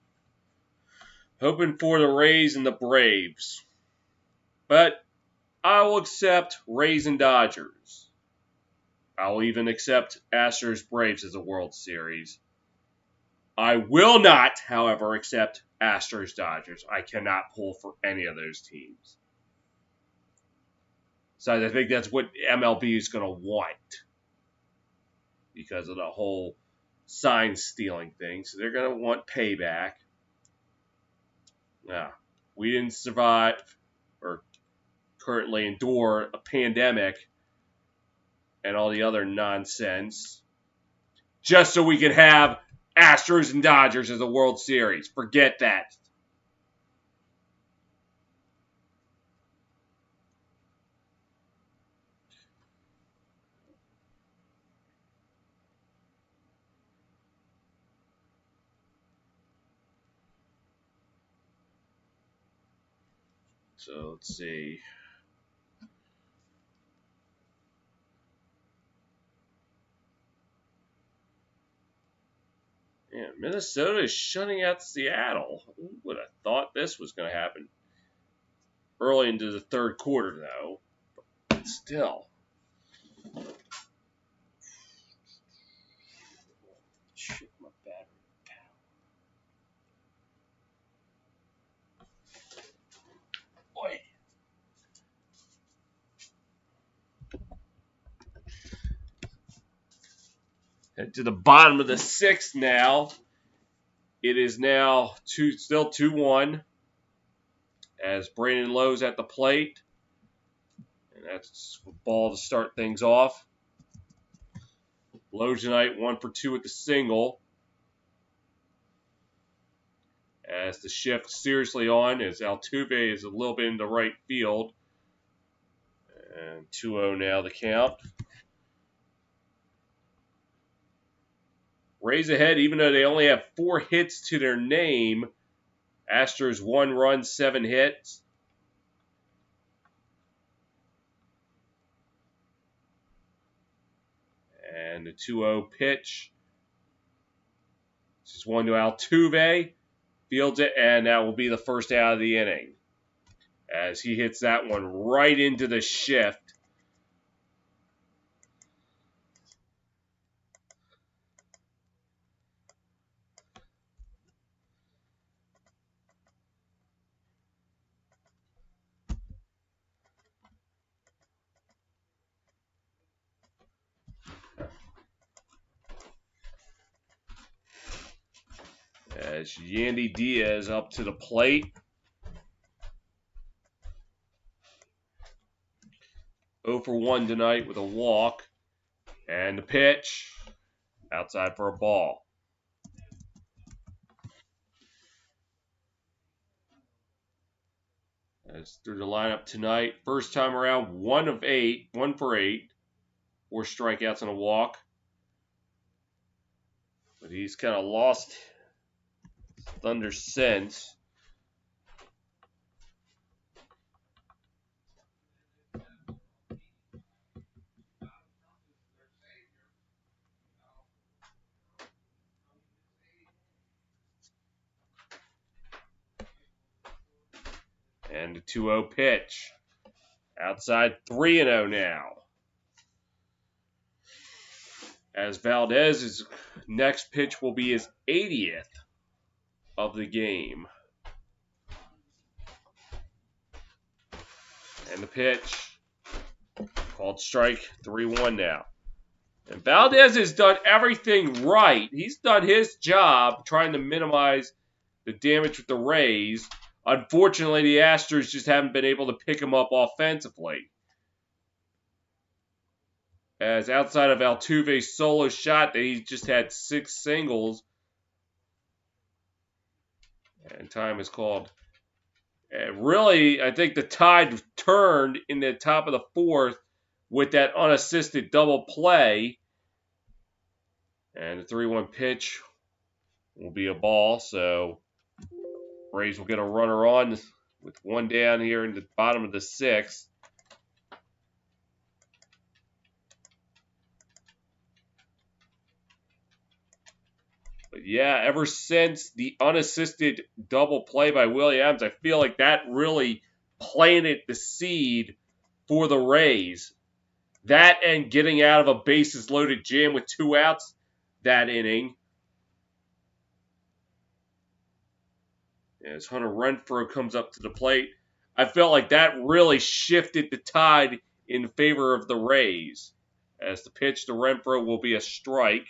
Hoping for the Rays and the Braves. But I will accept Rays and Dodgers. I'll even accept Astros Braves as a World Series. I will not, however, accept Astros Dodgers. I cannot pull for any of those teams. So I think that's what MLB is going to want because of the whole sign stealing thing. So they're going to want payback. Yeah, we didn't survive or currently endure a pandemic and all the other nonsense just so we could have Astros and Dodgers as a World Series. Forget that. So let's see. Yeah, Minnesota is shutting out Seattle. Who would have thought this was going to happen early into the third quarter, though? But still. Shit, my battery. Boy. Head to the bottom of the sixth now. It is now still 2-1 as Brandon Lowe's at the plate. And that's a ball to start things off. Lowe tonight 1 for 2 with the single. As the shift seriously on as Altuve is a little bit in the right field. And 2-0 now the count. Rays ahead even though they only have 4 hits to their name. Astros 1 run, 7 hits. And the 2-0 pitch. This is 1 to Altuve. Fields it, and that will be the first out of the inning. As he hits that one right into the shift. As Yandy Diaz up to the plate. 0 for 1 tonight with a walk. And the pitch. Outside for a ball. As through the lineup tonight. First time around, 1 for 8. 4 strikeouts and a walk. But he's kind of lost thunder sense. And the 2-0 pitch. Outside 3-0 now. As Valdez's next pitch will be his 80th of the game. And the pitch. Called strike 3-1 now. And Valdez has done everything right. He's done his job trying to minimize the damage with the Rays. Unfortunately, the Astros just haven't been able to pick him up offensively. As outside of Altuve's solo shot that he's just had 6 singles. And time is called. And really, I think the tide turned in the top of the 4th with that unassisted double play. And the 3-1 pitch will be a ball. So Braves will get a runner on with 1 down here in the bottom of the 6th. But yeah, ever since the unassisted double play by Willie Adams, I feel like that really planted the seed for the Rays. That and getting out of a bases loaded jam with 2 outs that inning. As Hunter Renfroe comes up to the plate, I felt like that really shifted the tide in favor of the Rays. As the pitch to Renfroe will be a strike.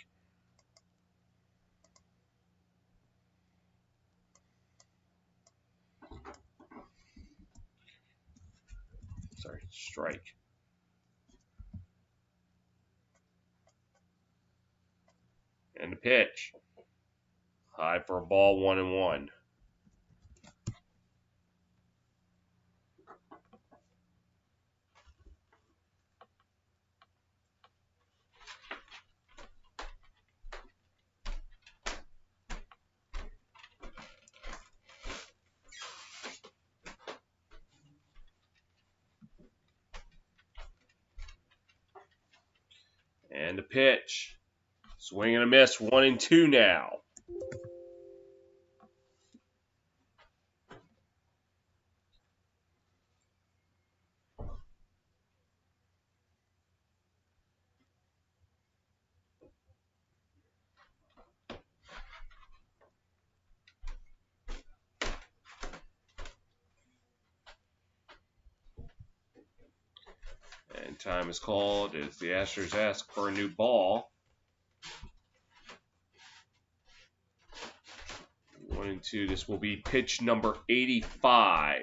Strike. And the pitch. High for a ball, 1-1. And the pitch. Swing and a miss, 1-2 now. And time is called as the Astros ask for a new ball. 1-2. This will be pitch number 85.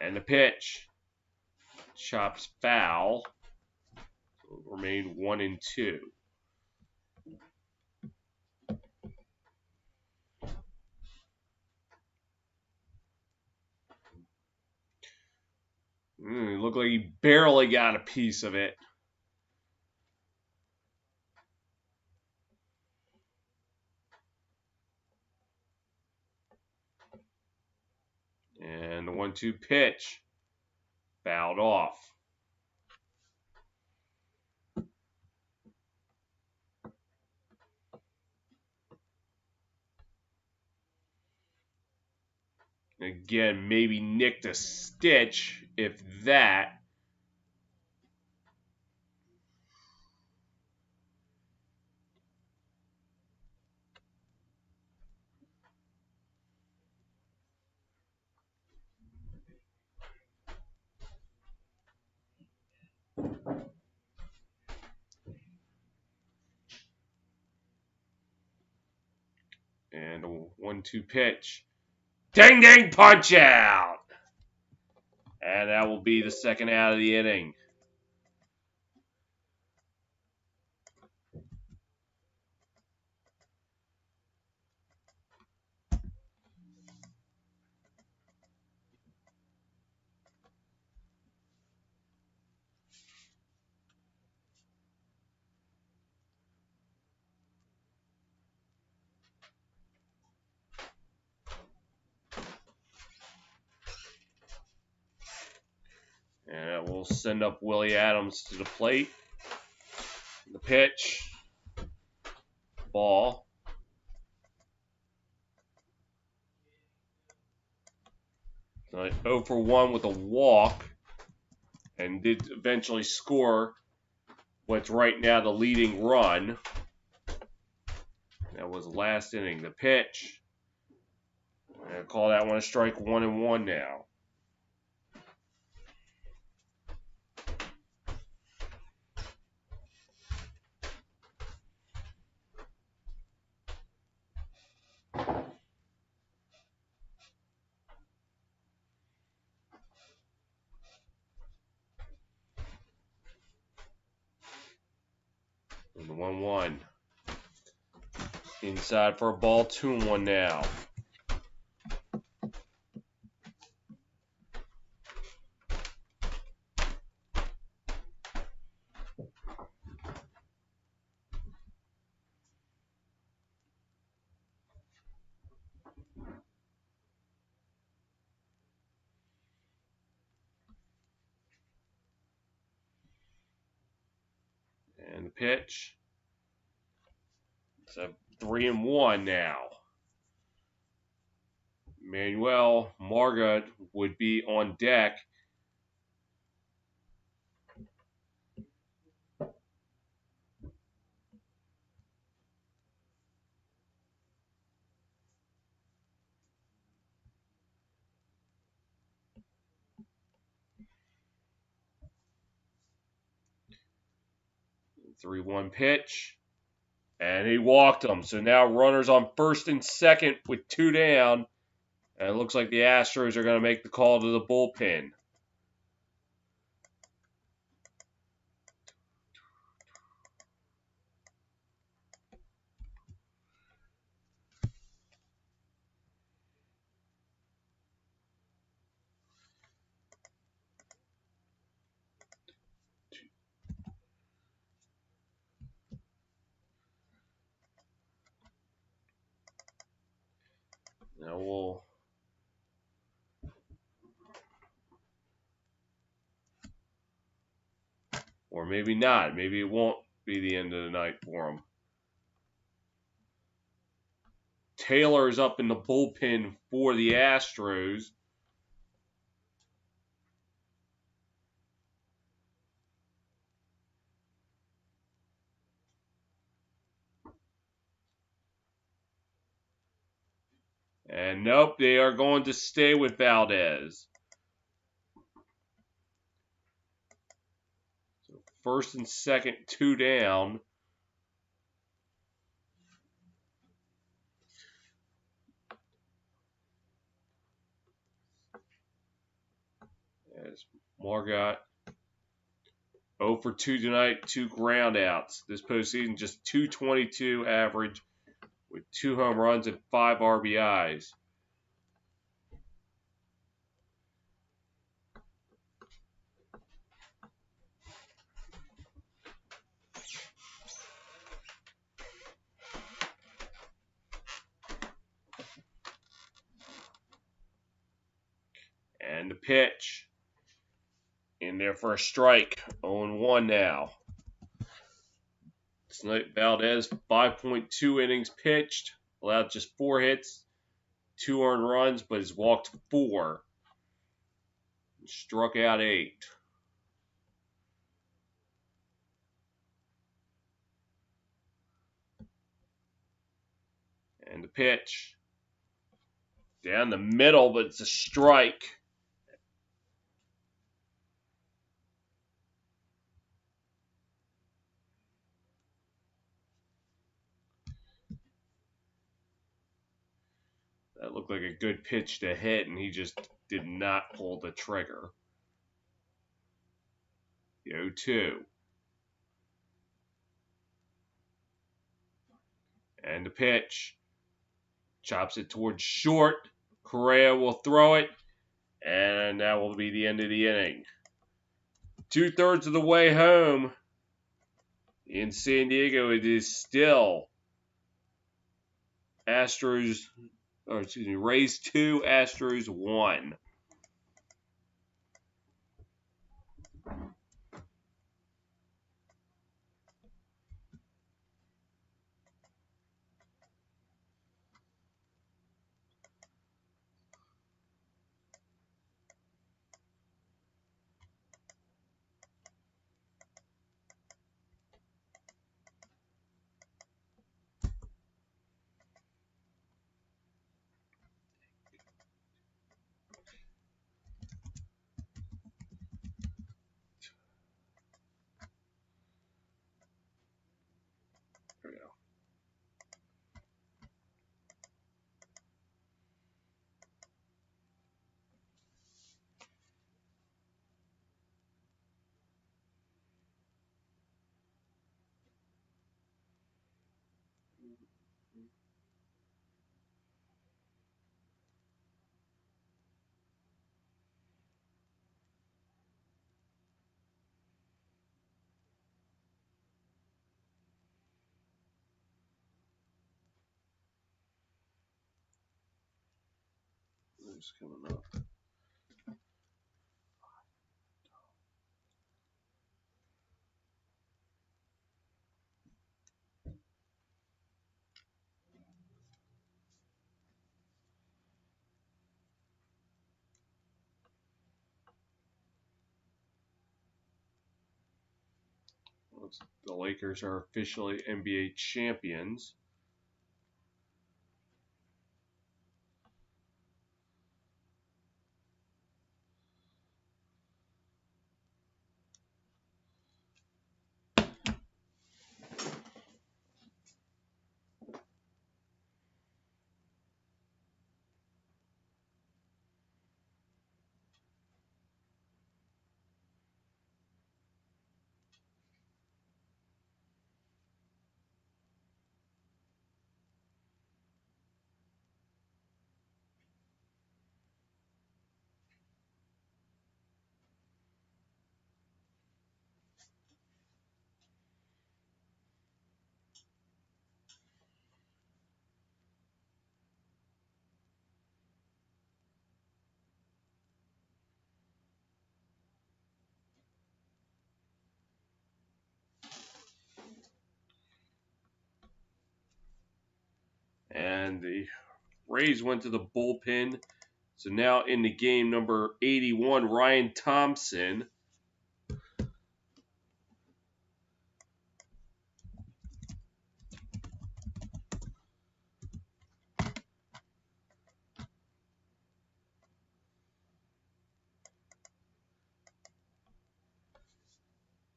And the pitch. Chops foul. So it will remain 1-2. Looked like he barely got a piece of it. And the 1-2 pitch. Fouled off. Again, maybe nicked a stitch, if that. And a 1-2 pitch. Ding, ding, punch out! And that will be the second out of the inning. And that will send up Willie Adams to the plate. The pitch. Ball. So 0 for 1 with a walk. And did eventually score what's right now the leading run. That was last inning. The pitch. I'm going to call that one a strike, 1-1 now. 1-1. Inside for a ball, 2-1 now. And the pitch. It's a 3-1 now. Manuel Margot would be on deck. Three one pitch. And he walked him. So now runners on first and second with 2 down. And it looks like the Astros are going to make the call to the bullpen. Now or maybe not. Maybe it won't be the end of the night for him. Taylor's up in the bullpen for the Astros. And nope, they are going to stay with Valdez. So first and second, 2 down. As Margot 0 for 2 tonight, 2 ground outs. This postseason, just 222 average with 2 home runs and 5 RBIs. And the pitch. In there for a strike. 0-1 now. Tonight, Valdez, 5.2 innings pitched. Allowed just 4 hits, 2 earned runs, but has walked 4. Struck out 8. And the pitch. Down the middle, but it's a strike. That looked like a good pitch to hit, and he just did not pull the trigger. The 0-2. And the pitch. Chops it towards short. Correa will throw it, and that will be the end of the inning. 2/3 of the way home in San Diego, it is still Rays 2, Astros 1. Who's coming up? The Lakers are officially NBA champions. And the Rays went to the bullpen. So now in the game, number 81, Ryan Thompson.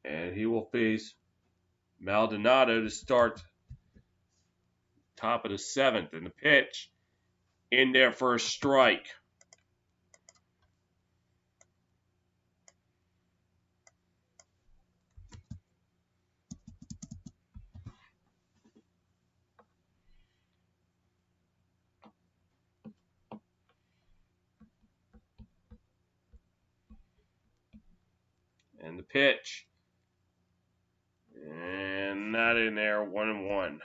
And he will face Maldonado to start top of the 7th. And the pitch in there for a strike. And the pitch. And not in there, 1-1.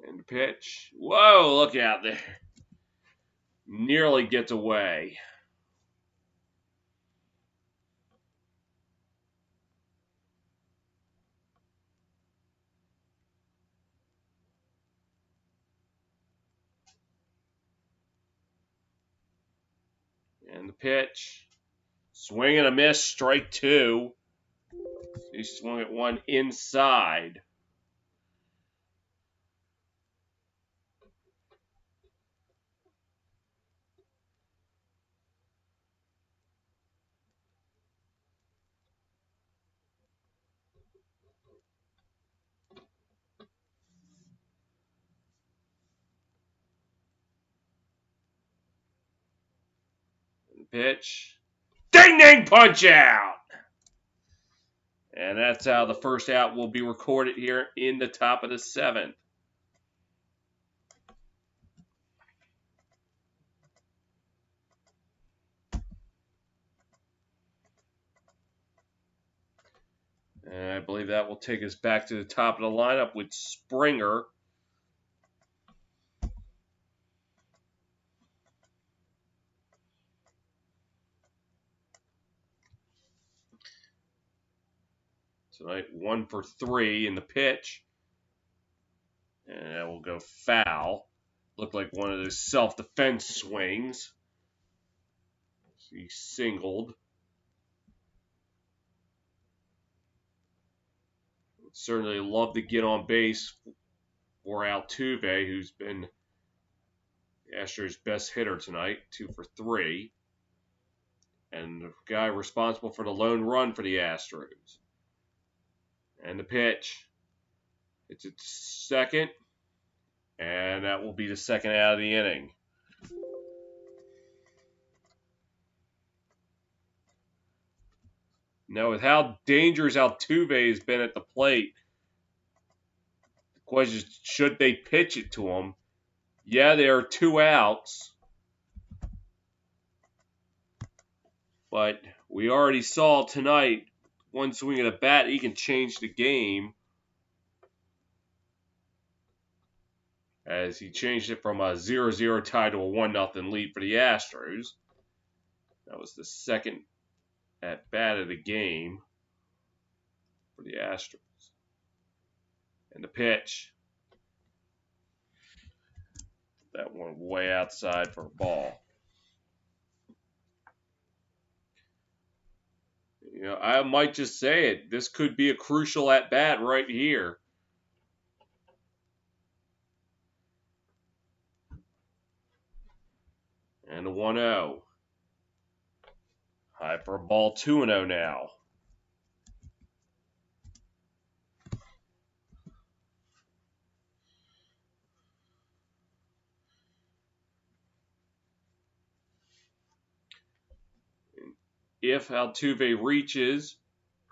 And the pitch. Whoa, look out there. Nearly gets away. And the pitch. Swing and a miss, strike 2. He swung at one inside. Pitch. Ding ding punch out! And that's how the first out will be recorded here in the top of the 7th. And I believe that will take us back to the top of the lineup with Springer. Tonight, 1 for 3 in the pitch. And that will go foul. Looked like one of those self-defense swings. He singled. Would certainly love to get on base for Altuve, who's been Astros' best hitter tonight, 2 for 3. And the guy responsible for the lone run for the Astros. And the pitch. It's its second, and that will be the second out of the inning. Now, with how dangerous Altuve has been at the plate, the question is, should they pitch it to him? Yeah, there are 2 outs, but we already saw tonight, one swing of the bat, he can change the game. As he changed it from a 0-0 tie to a 1-0 lead for the Astros. That was the second at bat of the game for the Astros. And the pitch. That one way outside for a ball. You know, I might just say it. This could be a crucial at bat right here. And a 1-0. High for a ball, 2-0 now. If Altuve reaches,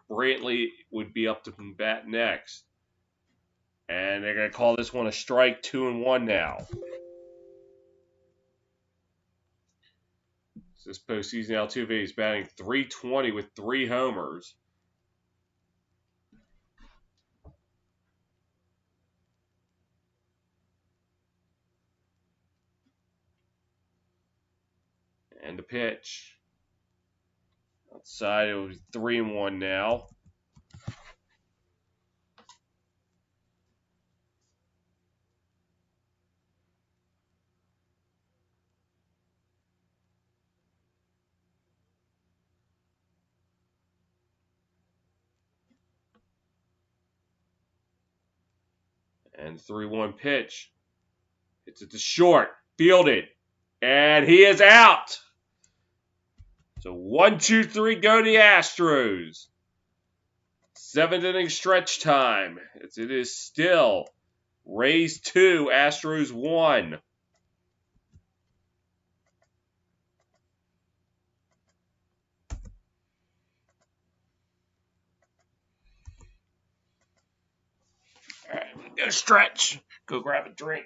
Brantley would be up to bat next. And they're going to call this one a strike, 2-1 now. This postseason, Altuve is batting .320 with 3 homers. And the pitch. Outside, it was 3-1 now. And 3-1 pitch. It's at the short. Fielded. And he is out. So 1-2-3 go the Astros. 7th inning stretch time. It is still Rays 2, Astros 1. All right, go stretch. Go grab a drink.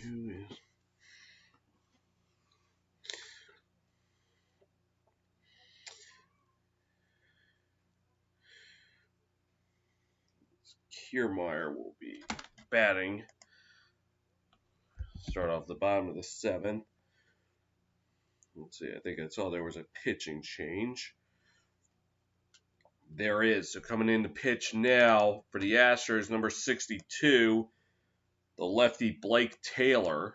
Who is? Kiermaier will be batting. Start off the bottom of the 7th. Let's see, I think I saw there was a pitching change. There is. So coming in to pitch now for the Astros, number 62, the lefty Blake Taylor.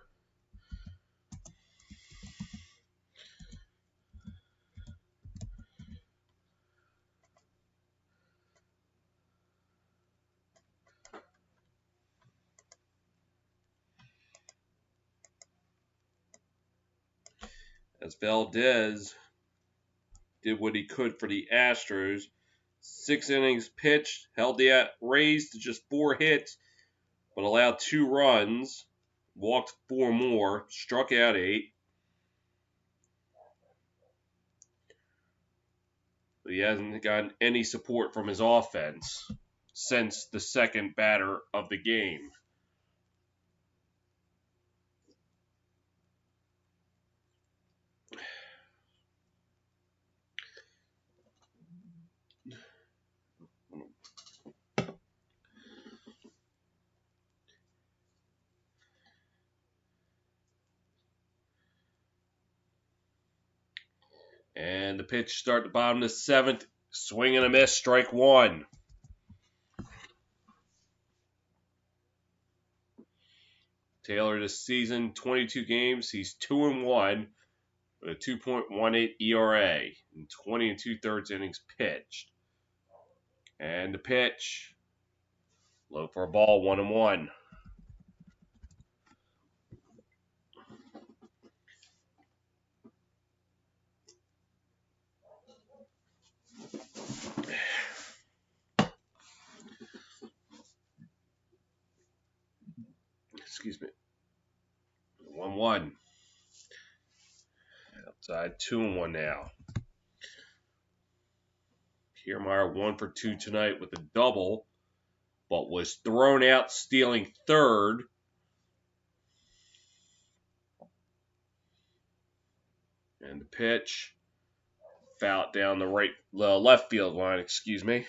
As Valdez did what he could for the Astros. 6 innings pitched, held the Rays to just 4 hits, but allowed 2 runs, walked 4 more, struck out 8. But he hasn't gotten any support from his offense since the second batter of the game. And the pitch start the bottom of the 7th. Swing and a miss, strike 1. Taylor this season, 22 games. He's 2-1 with a 2.18 ERA in 20 2/3 innings pitched. And the pitch, low for a ball, 1-1. Excuse me. 1-1. Outside 2-1 now. Kiermaier 1 for 2 tonight with a double, but was thrown out stealing third. And the pitch, foul down the left field line, excuse me.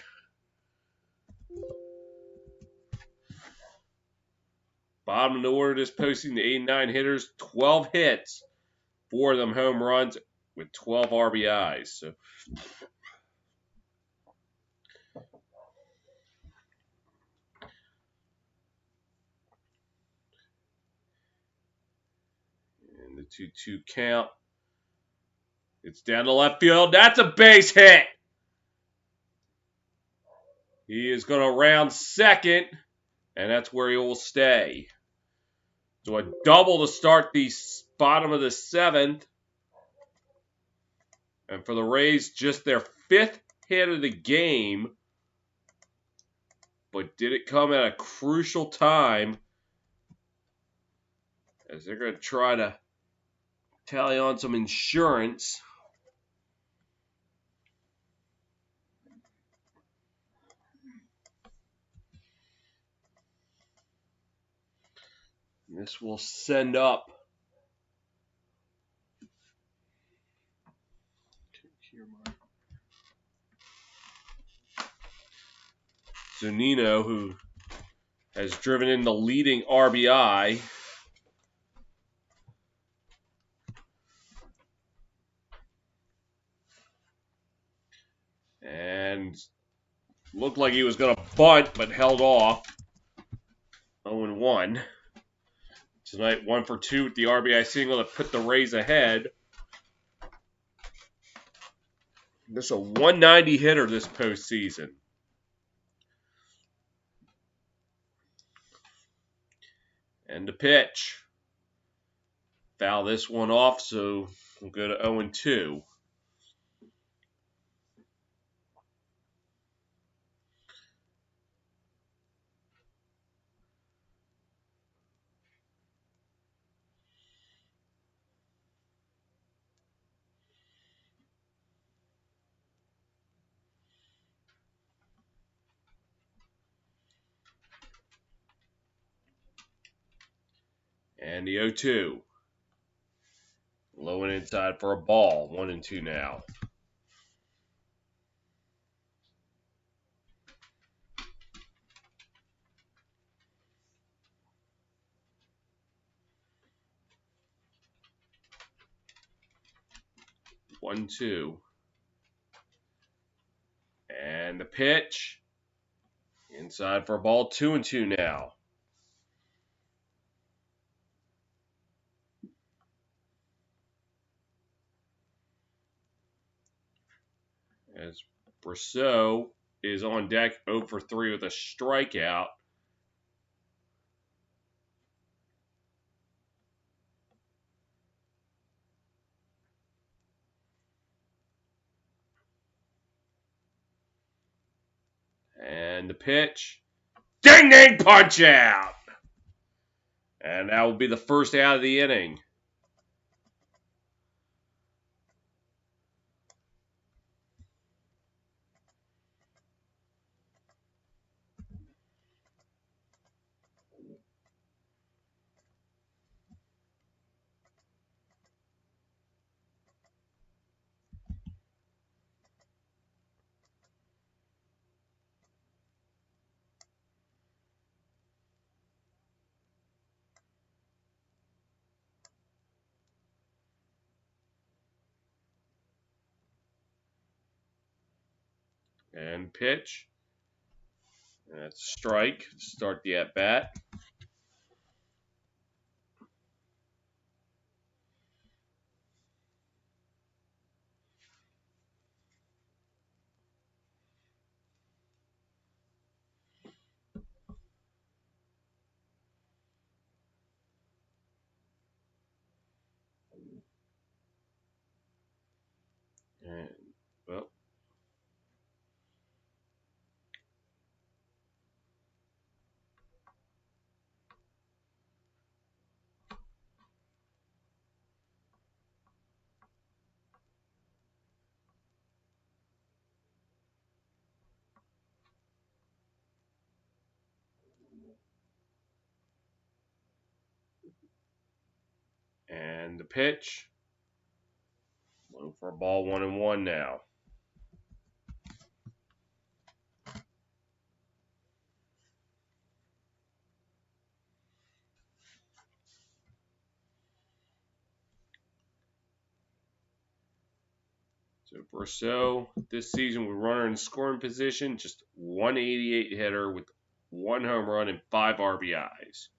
Bottom of the order this posting, the 89 hitters, 12 hits, 4 of them home runs with 12 RBIs. So and the 2-2 count. It's down the left field. That's a base hit. He is going to round second, and that's where he will stay. So a double to start the bottom of the 7th. And for the Rays, just their 5th hit of the game. But did it come at a crucial time, as they're going to try to tally on some insurance. This will send up Zunino, who has driven in the leading RBI. And looked like he was going to bunt, but held off. 0-1. Tonight, 1 for 2 with the RBI single that put the Rays ahead. This is a 190 hitter this postseason. And the pitch. Foul this one off, so we'll go to 0-2. And the 0-2. Low and inside for a ball. 1-2 now. One, two. And the pitch. Inside for a ball. 2-2 now. As Brosseau is on deck, 0 for 3 with a strikeout. And the pitch. Ding ding punch out! And that will be the first out of the inning. And pitch. That's a strike. Start the at bat. And, well, and the pitch. Looking for a ball 1-1 now. So Brosseau this season with runner in scoring position, just 188 hitter with 1 home run and 5 RBIs.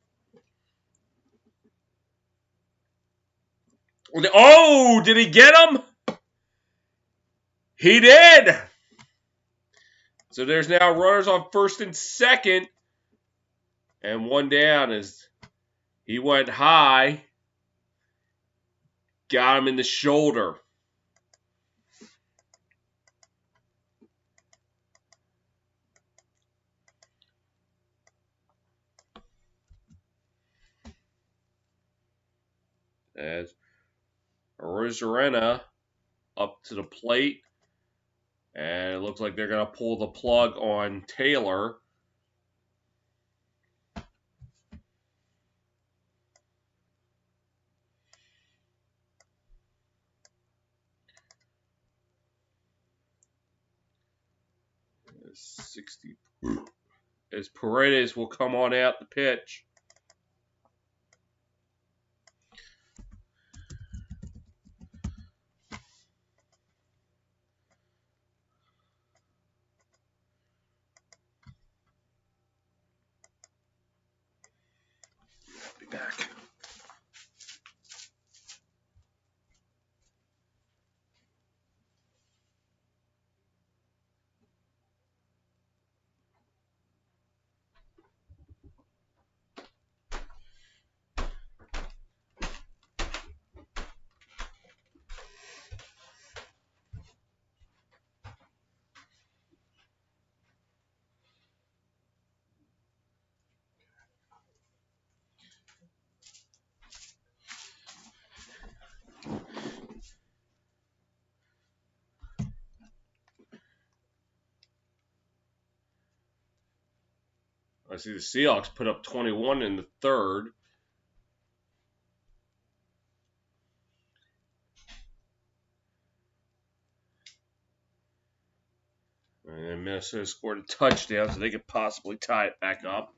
Oh, did he get him? He did. So there's now runners on first and second, and 1 down as he went high, got him in the shoulder. As Arozarena up to the plate, and it looks like they're going to pull the plug on Taylor. As Paredes will come on out the pitch. Be back. I see the Seahawks put up 21 in the third. And then Minnesota scored a touchdown, so they could possibly tie it back up.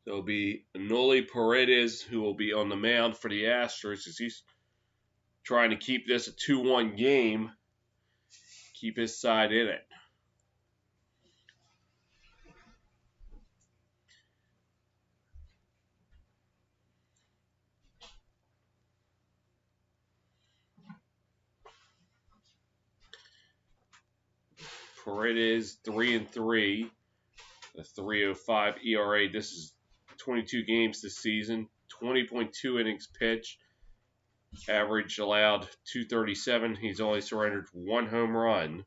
So it'll be Noli Paredes who will be on the mound for the Astros as he's trying to keep this a 2-1 game, keep his side in it. For it is 3-3, a 3.05 ERA. This is 22 games this season, 20.2 innings pitched, average allowed 237. He's only surrendered 1 home run.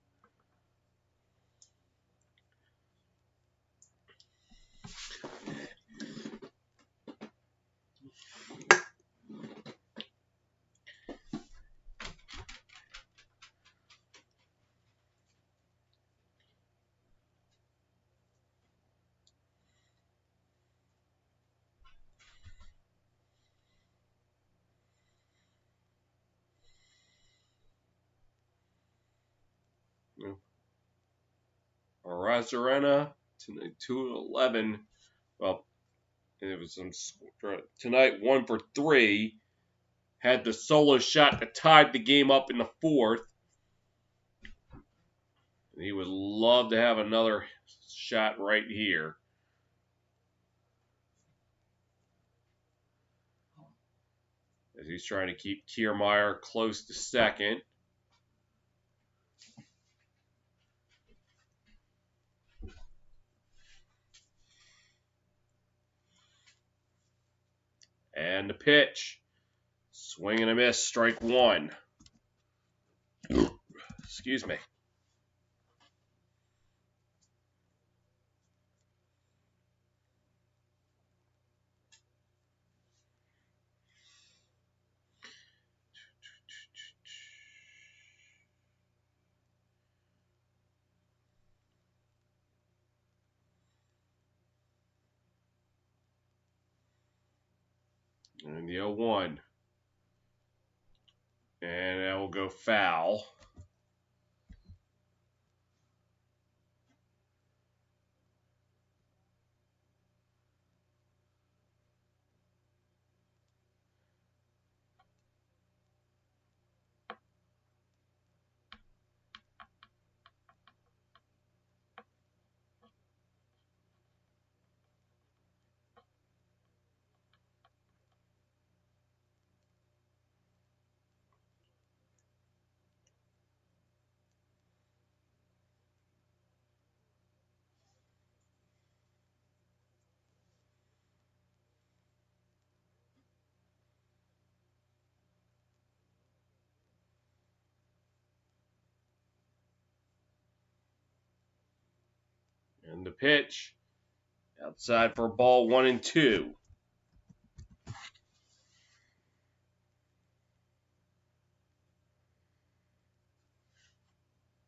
Arizarena tonight 2-11. Well, it was some tonight 1 for 3. Had the solo shot that tied the game up in the 4th. And he would love to have another shot right here. As he's trying to keep Kiermaier close to second. And the pitch. Swing and a miss, strike 1. Excuse me. And the 0-1. And that will go foul. And the pitch. Outside for ball 1-2.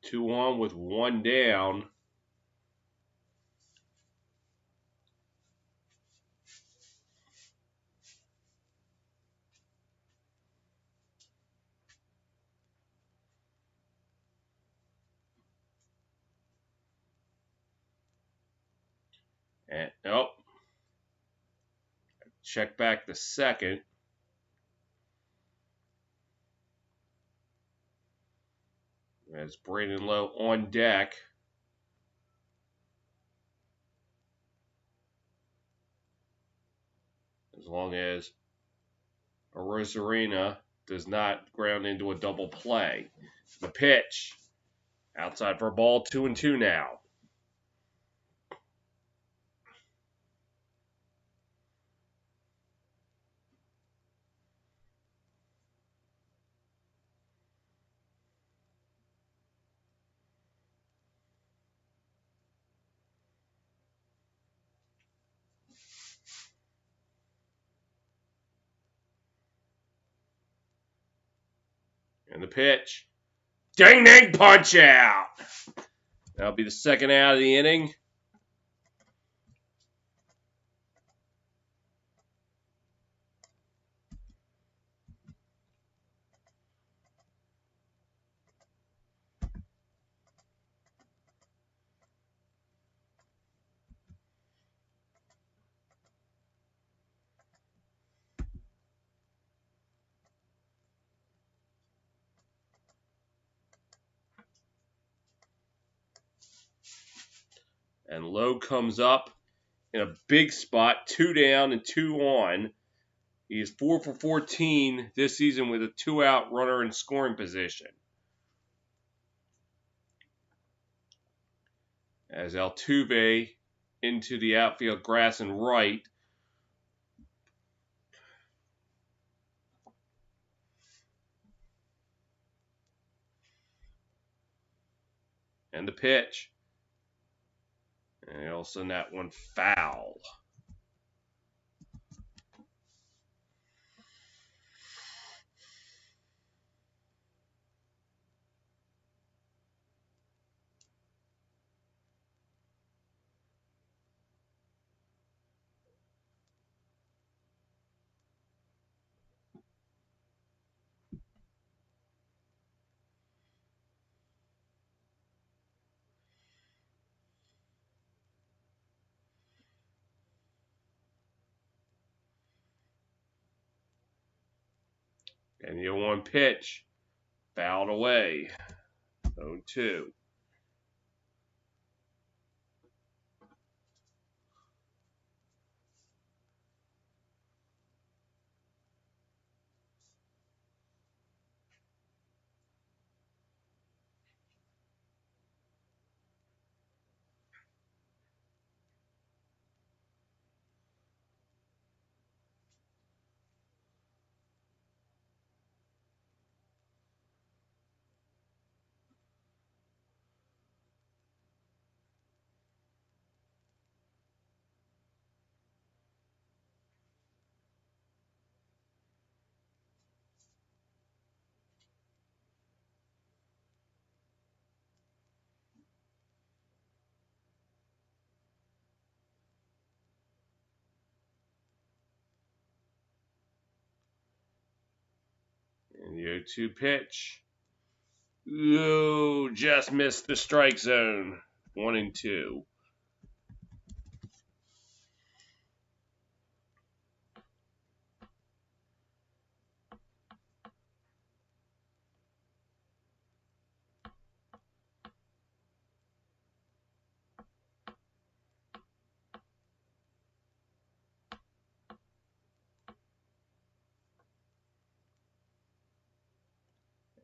2 on with 1 down. And nope. Check back to second. As Brandon Lowe on deck. As long as Rosarina does not ground into a double play. The pitch. Outside for a ball 2-2 now. And the pitch. Ding ding punch out. That'll be the second out of the inning. And Lowe comes up in a big spot, 2 down and 2 on. He is 4 for 14 this season with a 2-out runner in scoring position. as Altuve into the outfield grass and right. And the pitch. And he'll send that one foul. And the 0-1 pitch. Fouled away. 0-2. And the 0-2 pitch. Ooh, just missed the strike zone. 1-2.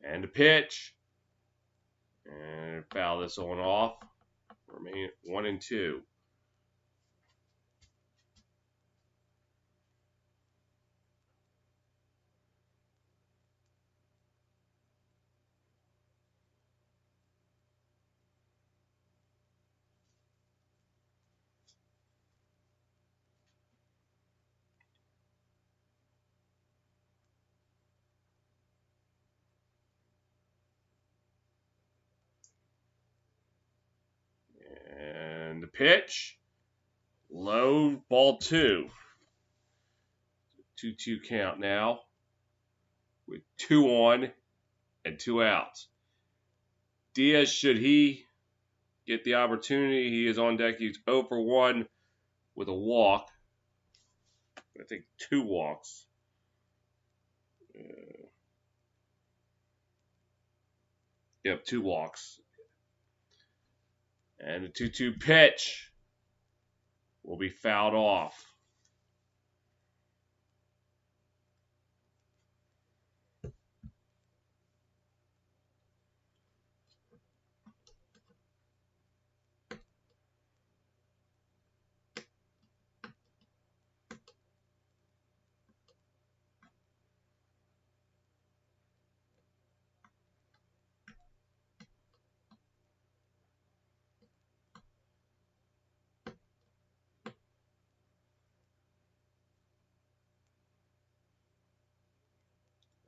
And the pitch. And foul this one off. Remain 1-2. And the pitch. Low, ball 2. 2-2 count now. With 2 on and 2 outs. Diaz, should he get the opportunity, he is on deck. He's 0 for 1 with a walk. I think 2 walks. Yep, 2 walks. And the 2-2 pitch will be fouled off.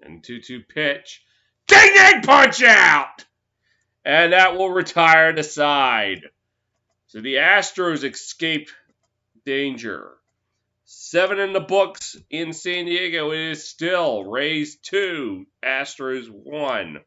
And 2-2 pitch. Ding ding punch out! And that will retire the side. So the Astros escape danger. 7 in the books in San Diego. It is still Rays 2, Astros 1.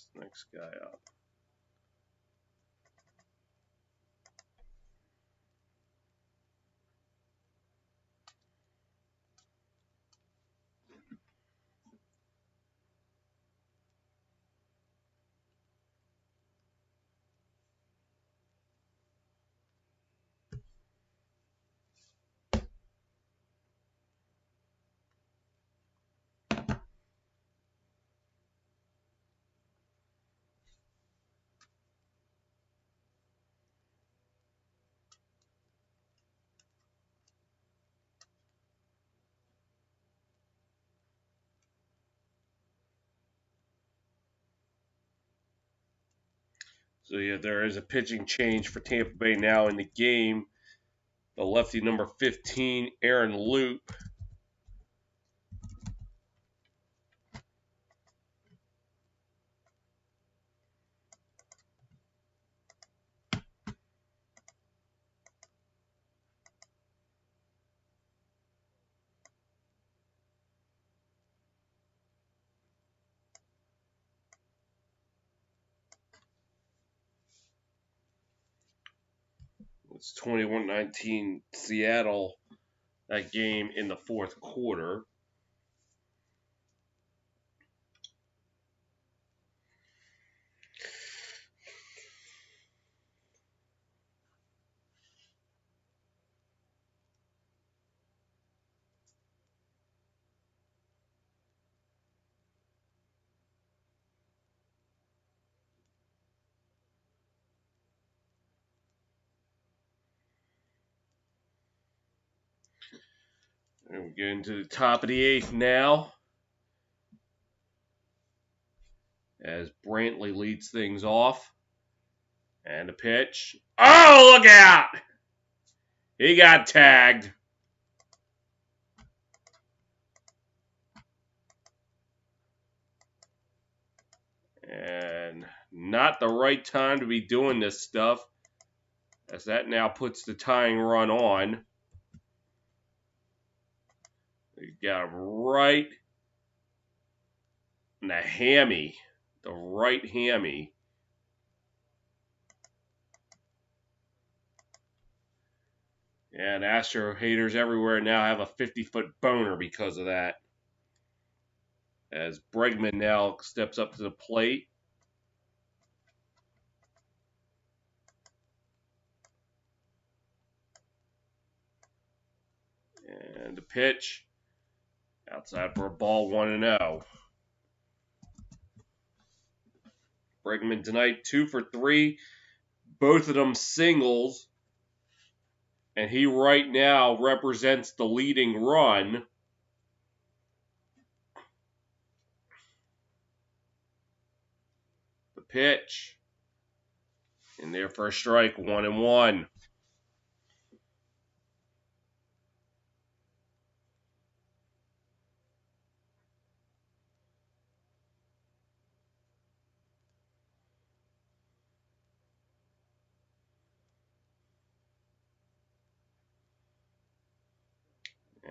this next guy up? So yeah, there is a pitching change for Tampa Bay now in the game. The lefty number 15, Aaron Loop. It's 21-19 Seattle, that game in the fourth quarter. And we get into the top of the eighth now, as Brantley leads things off. And a pitch. Oh, look out! He got tagged. And not the right time to be doing this stuff, as that now puts the tying run on. We got him right in the hammy, the right hammy. And Astro haters everywhere now have a 50-foot boner because of that. As Bregman now steps up to the plate. And the pitch. Outside for a ball, 1-0. Bregman tonight, 2 for 3. Both of them singles. And he right now represents the leading run. The pitch. In there for a strike, 1-1.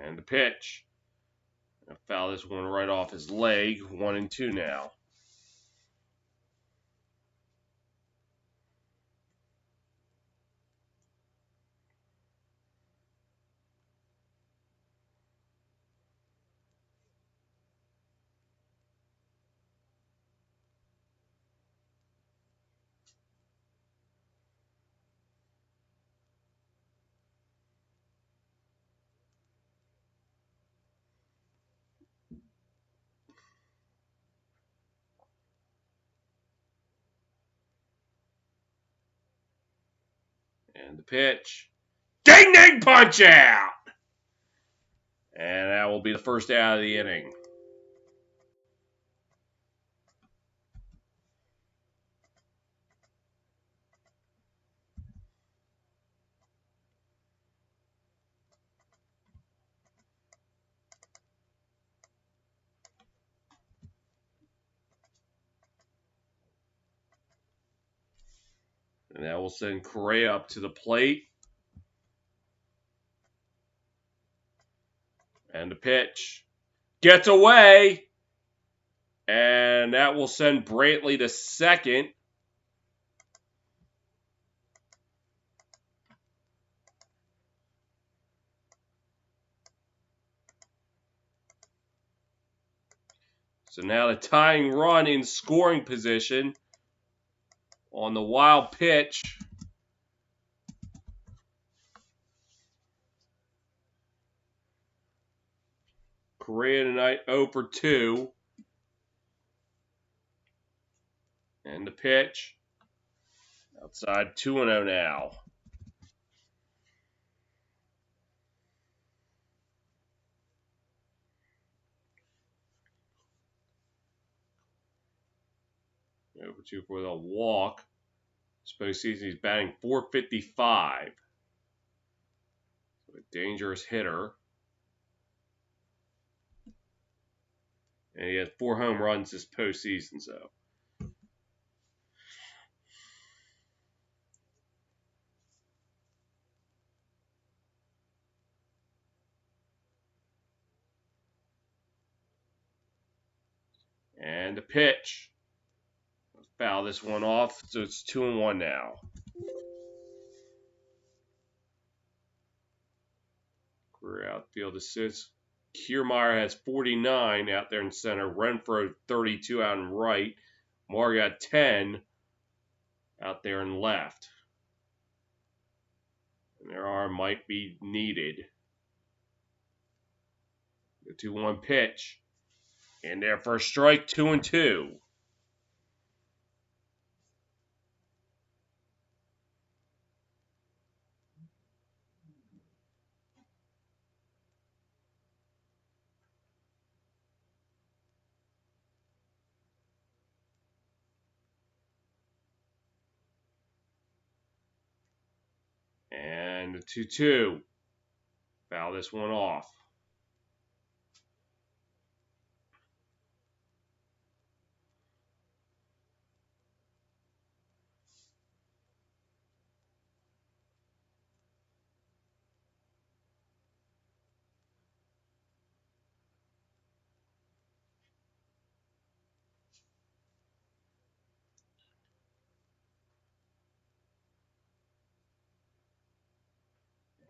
And the pitch. I foul this one right off his leg. 1-2 now. And the pitch. Ding ding punch out! And that will be the first out of the inning. And that will send Correa up to the plate. And the pitch. Gets away. And that will send Brantley to second. So now the tying run in scoring position on the wild pitch. Correa tonight 0 for 2. And the pitch. Outside 2-0 now. Over 2 for the walk. This postseason he's batting .455. So a dangerous hitter. And he has 4 home runs this postseason, so. And the pitch. Let's foul this one off, so it's 2-1 now. Career outfield assists. Kiermaier has 49 out there in center. Renfroe 32 out in right. Moore got 10 out there in left. And there might be needed. The 2-1 pitch. And there for a strike, 2-2. And the 2-2. Foul this one off.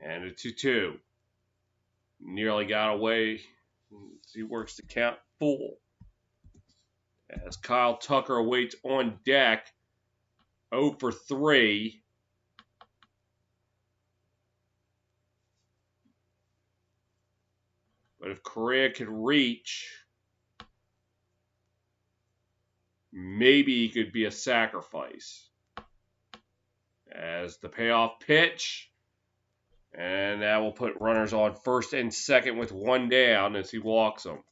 And a 2-2. Nearly got away. He works the count full. As Kyle Tucker awaits on deck. 0 for 3. But if Correa could reach, maybe he could be a sacrifice. As the payoff pitch. And that will put runners on first and second with 1 down as he walks them.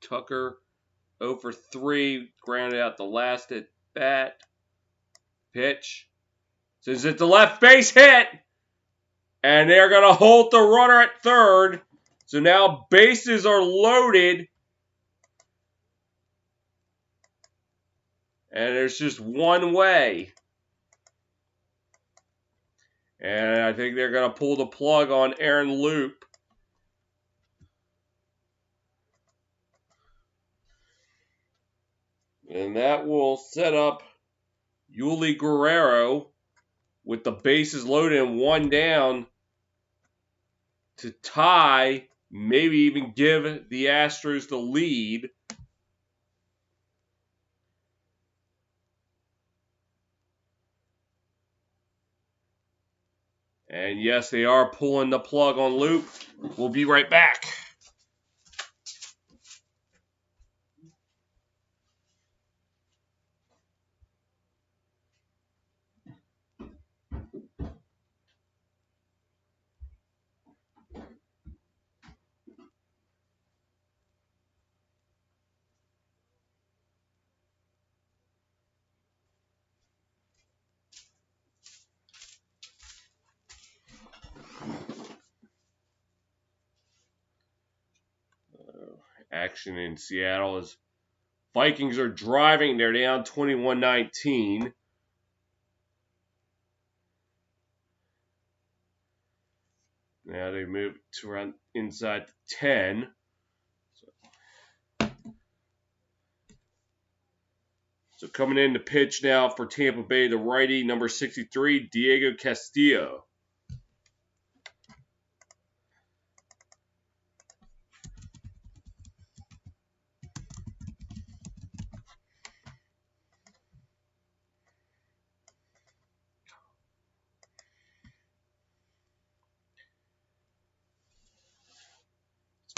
Tucker 0 for 3, grounded out the last at bat. Pitch. Sends it to left base hit. And they're going to hold the runner at third. So now bases are loaded. And there's just one way. And I think they're going to pull the plug on Aaron Loop. And that will set up Yuli Guerrero with the bases loaded and 1 down to tie, maybe even give the Astros the lead. And yes, they are pulling the plug on Loop. We'll be right back. action in Seattle as Vikings are driving. They're down 21-19. Now they move to around inside the 10. So coming in to pitch now for Tampa Bay, the righty, number 63, Diego Castillo.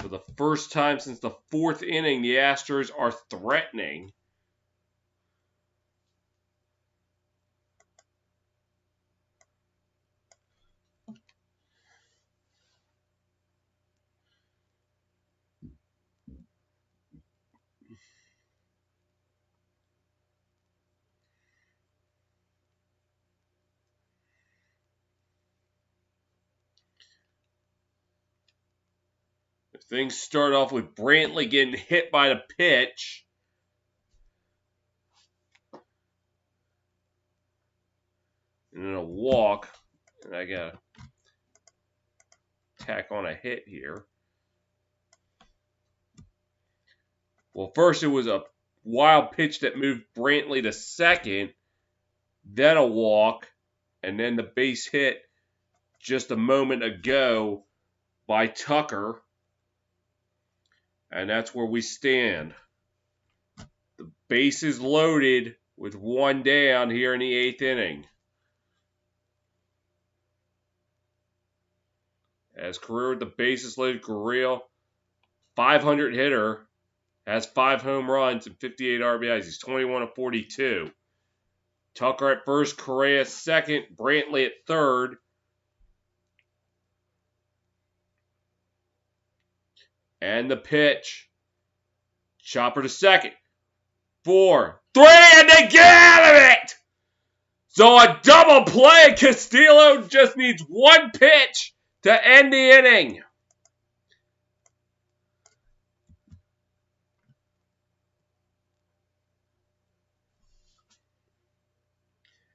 For the first time since the 4th inning, the Astros are threatening. Things start off with Brantley getting hit by the pitch. And then a walk. And I got to tack on a hit here. Well, first it was a wild pitch that moved Brantley to second. Then a walk. And then the base hit just a moment ago by Tucker. And that's where we stand. The base is loaded with one down here in the 8th inning. As career with the bases loaded, Gurriel, 500 hitter, has 5 home runs and 58 RBIs. He's 21-42. Tucker at first, Correa second, Brantley at third. And the pitch. Chopper to second. 4, 3, and they get out of it! So a double play. Castillo just needs one pitch to end the inning.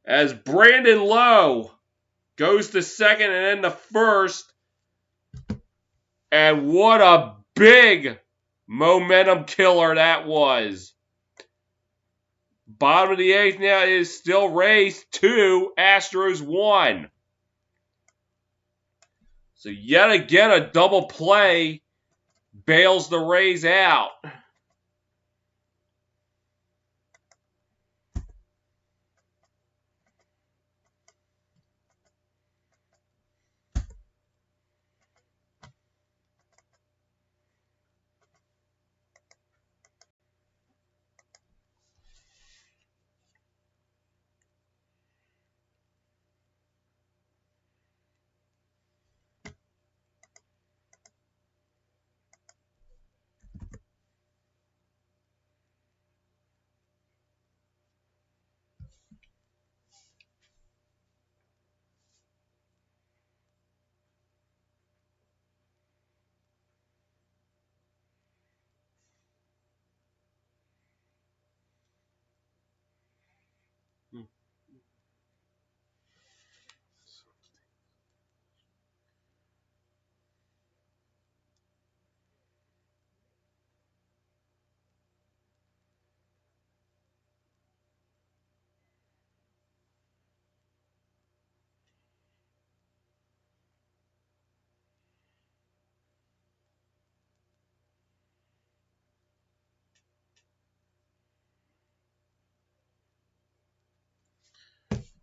As Brandon Lowe goes to second and then the first. And what a big momentum killer that was. Bottom of the 8th now is still Rays 2, Astros 1. So yet again a double play bails the Rays out.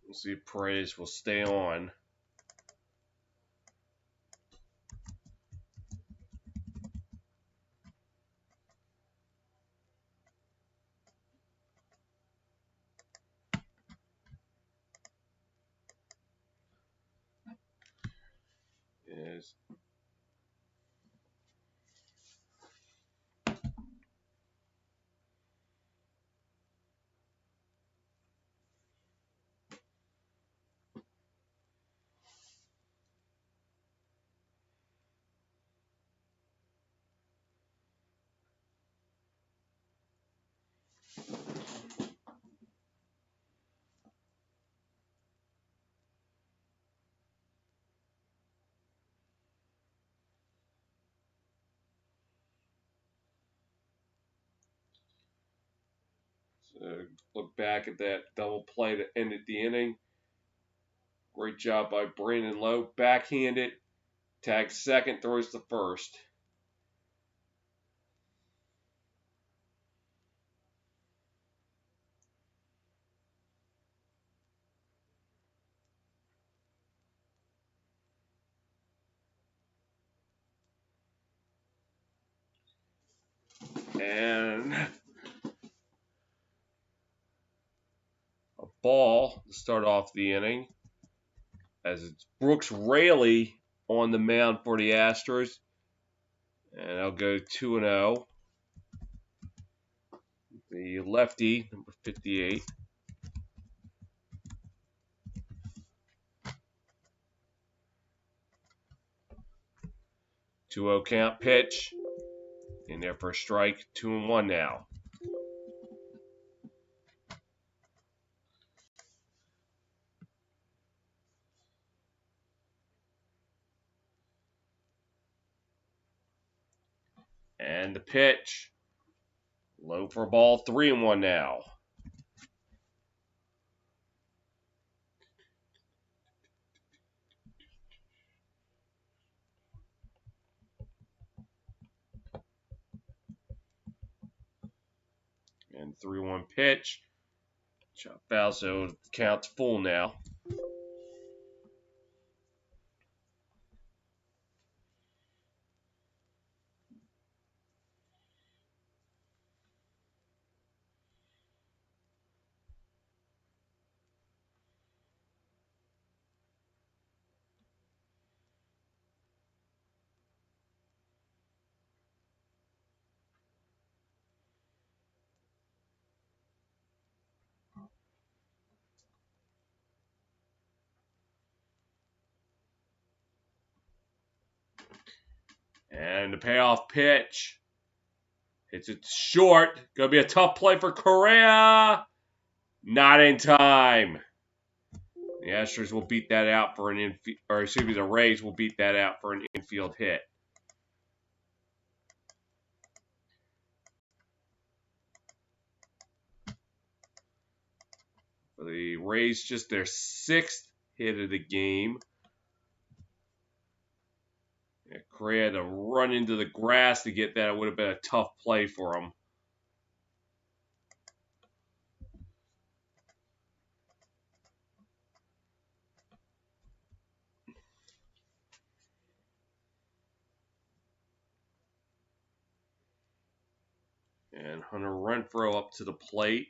We'll see if Perez will stay on. Yes. So look back at that double play that ended the inning. Great job by Brandon Lowe. Backhanded. Tags second, throws to first. And a ball to start off the inning, as it's Brooks Raley on the mound for the Astros. And I'll go 2-0. The lefty, number 58. 2-0 count, pitch. In there for a strike. 2-1 now. And the pitch. Low for a ball. 3-1 now. And 3-1 pitch. Chop foul, so the count's full now. And the payoff pitch. Hits it short. Gonna be a tough play for Correa. Not in time. The Astros will beat that out for an infield, or excuse me, the Rays will beat that out for an infield hit. For the Rays, just their 6th hit of the game. Correa had to run into the grass to get that. It would have been a tough play for him. And Hunter Renfroe up to the plate.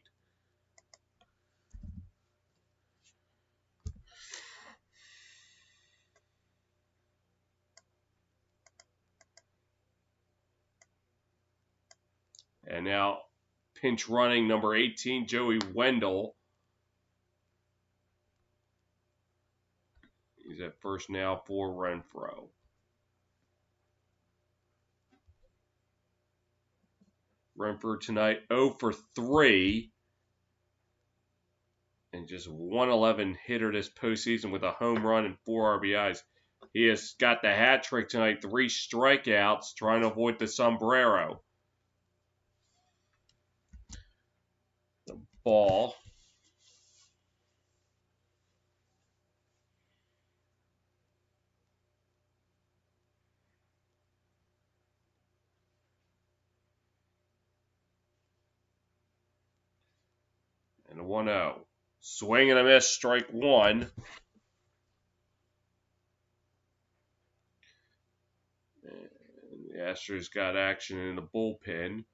And now pinch running number 18, Joey Wendell. He's at first now for Renfroe. Renfroe tonight 0 for 3. And just 111 hitter this postseason with a home run and 4 RBIs. He has got the hat trick tonight, 3 strikeouts, trying to avoid the sombrero. The ball. And a 1-0. Swing and a miss, strike 1. And the Astros got action in the bullpen.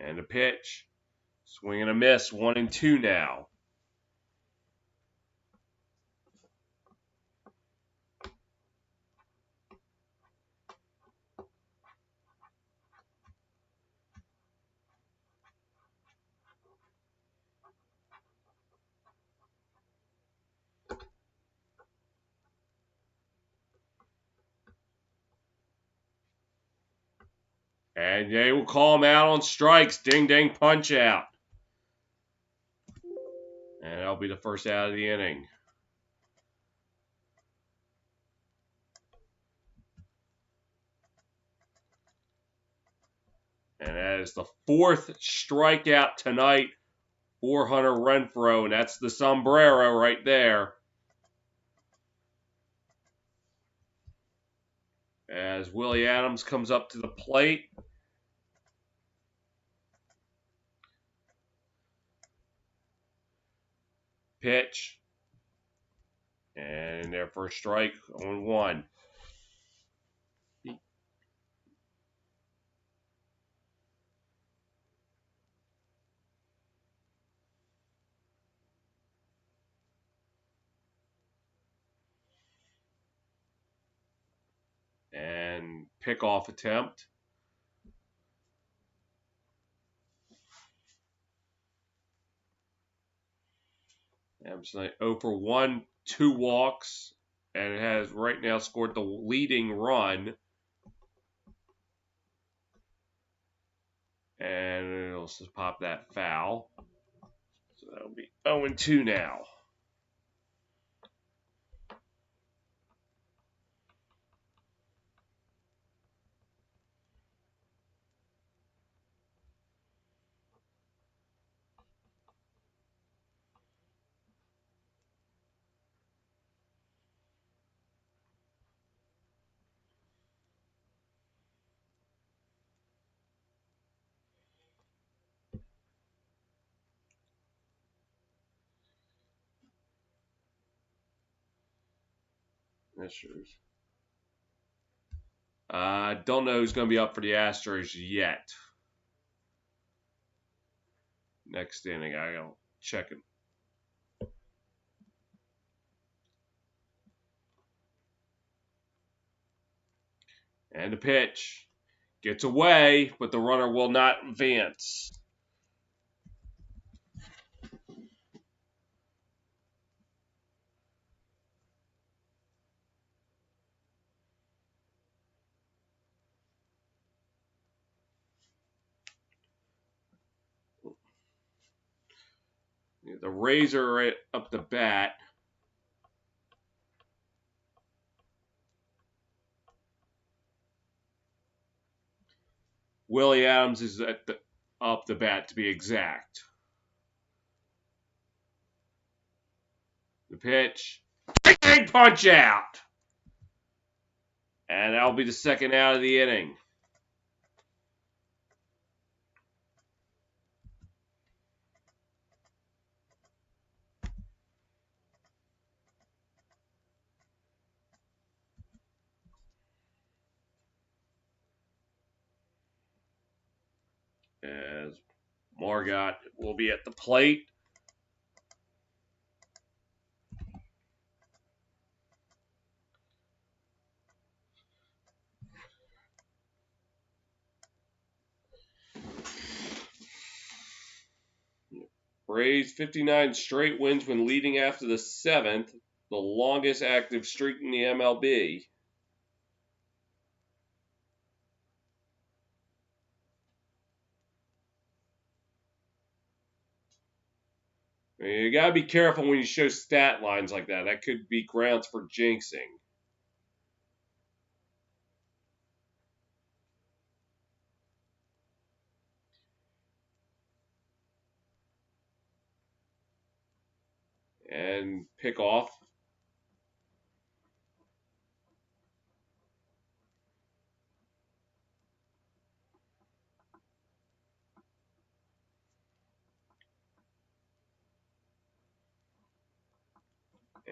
And a pitch. Swing and a miss, 1-2 now. And they will call him out on strikes. Ding, ding, punch out. And that'll be the first out of the inning. And that is the 4th strikeout tonight for Hunter Renfroe. And that's the sombrero right there. As Willie Adams comes up to the plate. Pitch. And their first strike on 1. And pickoff attempt. Adams tonight 0 for 1, 2 walks, and it has right now scored the leading run. And it'll just pop that foul. So that'll be 0-2 now. Astros. Don't know who's going to be up for the Astros yet. Next inning, I'll check it. And the pitch. Gets away, but the runner will not advance. The Rays are up the bat. Willie Adams is up the bat, to be exact. The pitch. Big punch out. And that'll be the second out of the inning. As Margot will be at the plate. Rays 59 straight wins when leading after the 7th, the longest active streak in the MLB. You gotta be careful when you show stat lines like that. That could be grounds for jinxing. And pick off.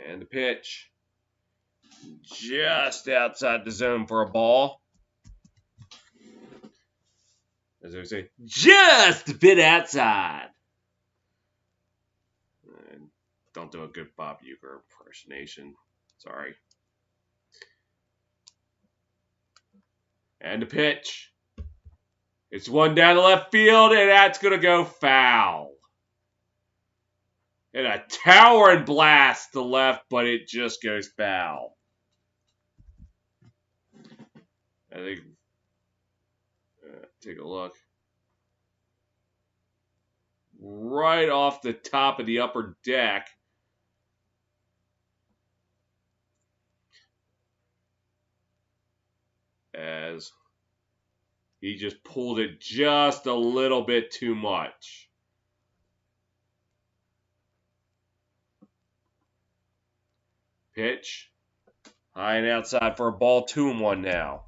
And the pitch. Just outside the zone for a ball. As I say, just a bit outside. And don't do a good Bob Uecker impersonation. Sorry. And the pitch. It's one down the left field, and that's going to go foul. And a towering blast to left, but it just goes foul. I think take a look. Right off the top of the upper deck. As he just pulled it just a little bit too much. Pitch. High and outside for a ball, 2-1 now.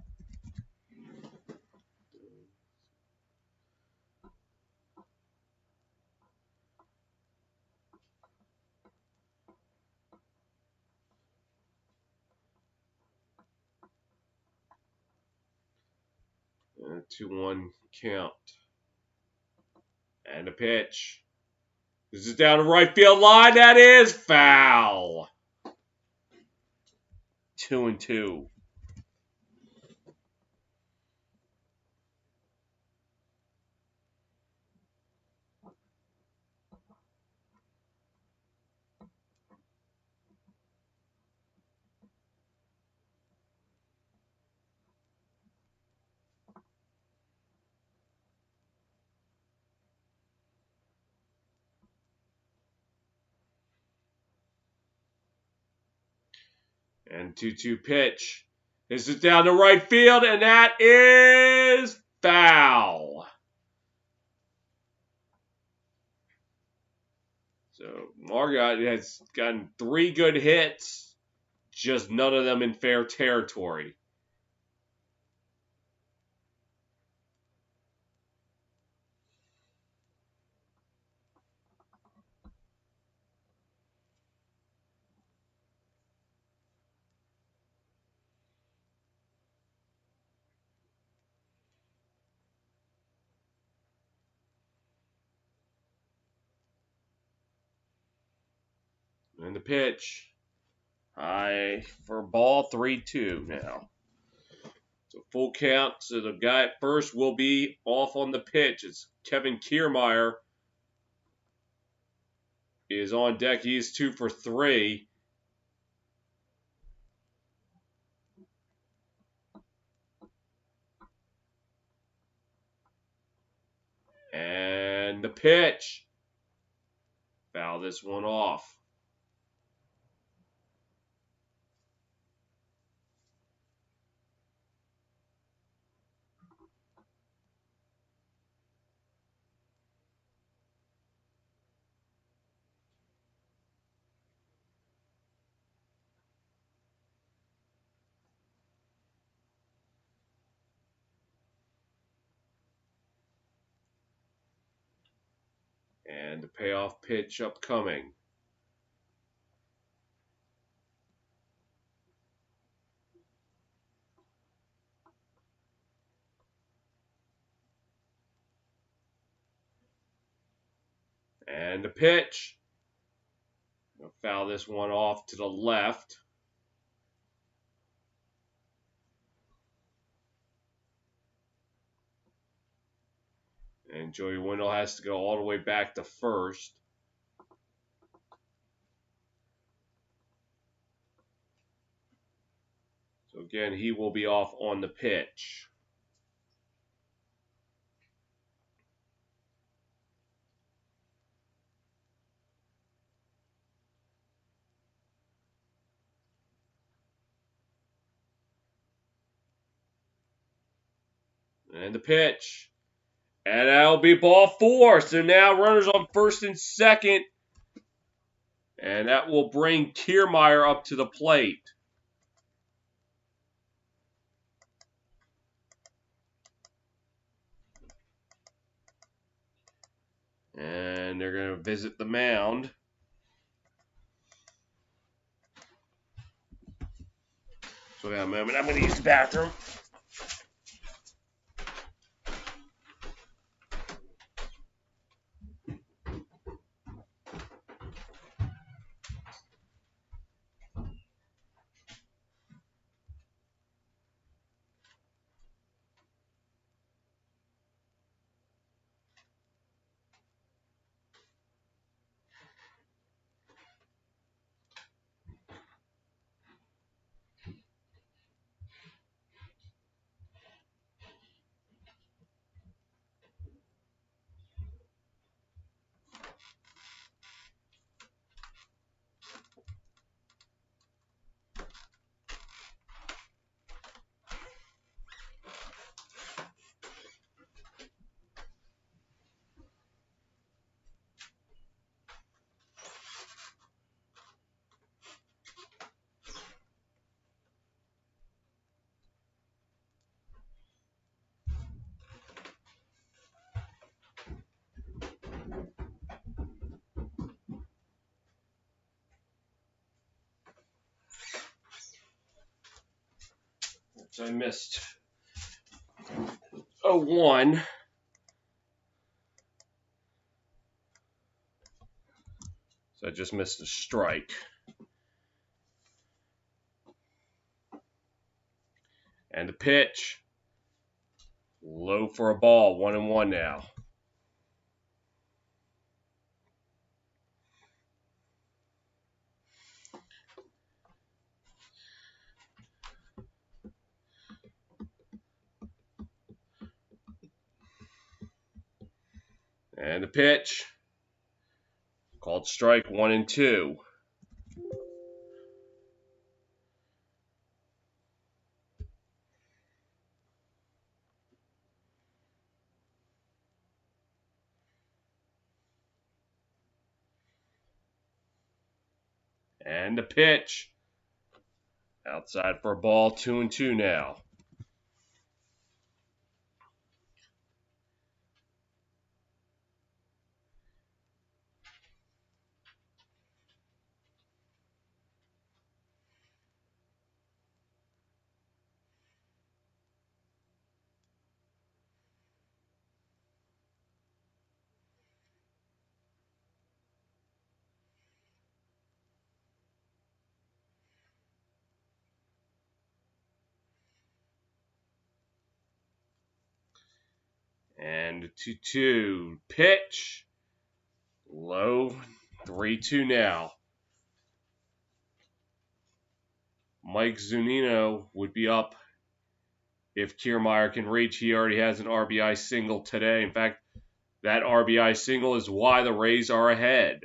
And a 2-1 count. And a pitch. This is down the right field line. That is foul. 2-2. And 2-2 pitch. This is down the right field, and that is foul. So Margot has gotten 3 good hits, just none of them in fair territory. And the pitch. High for ball, 3-2 now. So full count. So the guy at first will be off on the pitch. It's Kevin Kiermaier is on deck. He is 2 for 3. And the pitch. Foul this one off. And the payoff pitch upcoming. And the pitch. I'll foul this one off to the left. And Joey Wendell has to go all the way back to first. So again, he will be off on the pitch. And the pitch. And that'll be ball 4. So now runners on first and second. And that will bring Kiermaier up to the plate. And they're going to visit the mound. So wait a moment, I'm going to use the bathroom. So I missed a 1. So I just missed a strike. And the pitch. Low for a ball. 1-1 now. And the pitch. Called strike 1-2. And the pitch. Outside for a ball. 2-2 now. And the 2-2 pitch. Low. 3-2 now. Mike Zunino would be up if Kiermaier can reach. He already has an RBI single today. In fact, that RBI single is why the Rays are ahead.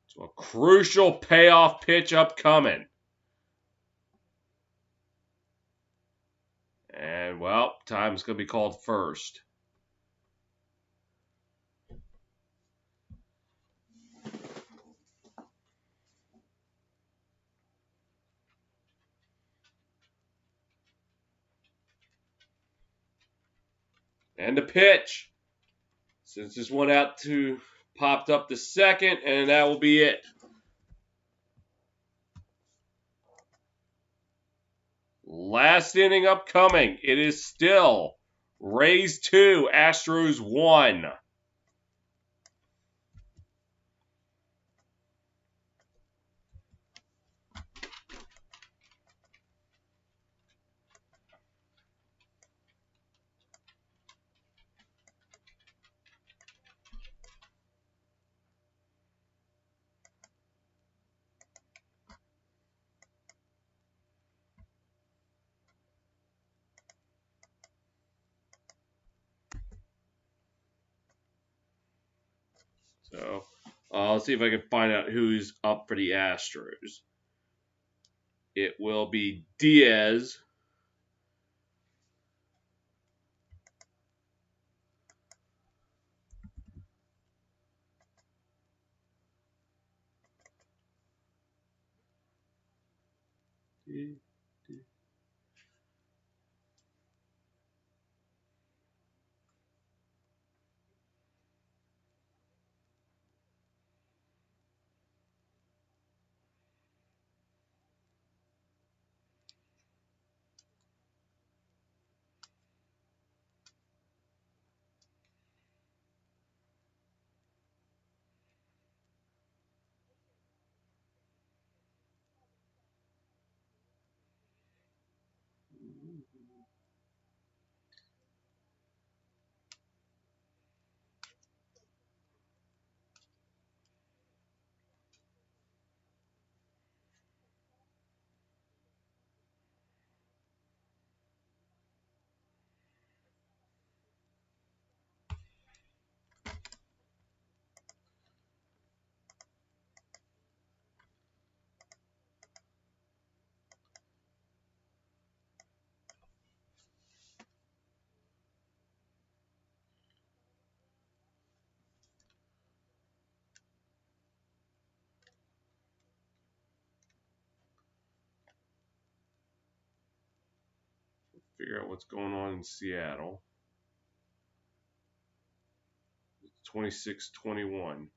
So a crucial payoff pitch upcoming. And, well, time's going to be called first. And the pitch. Since this one out to popped up the second, and that will be it. Last inning upcoming. It is still Rays 2, Astros 1. So, let's see if I can find out who's up for the Astros. It will be Diaz. Figure out what's going on in Seattle. 26-21.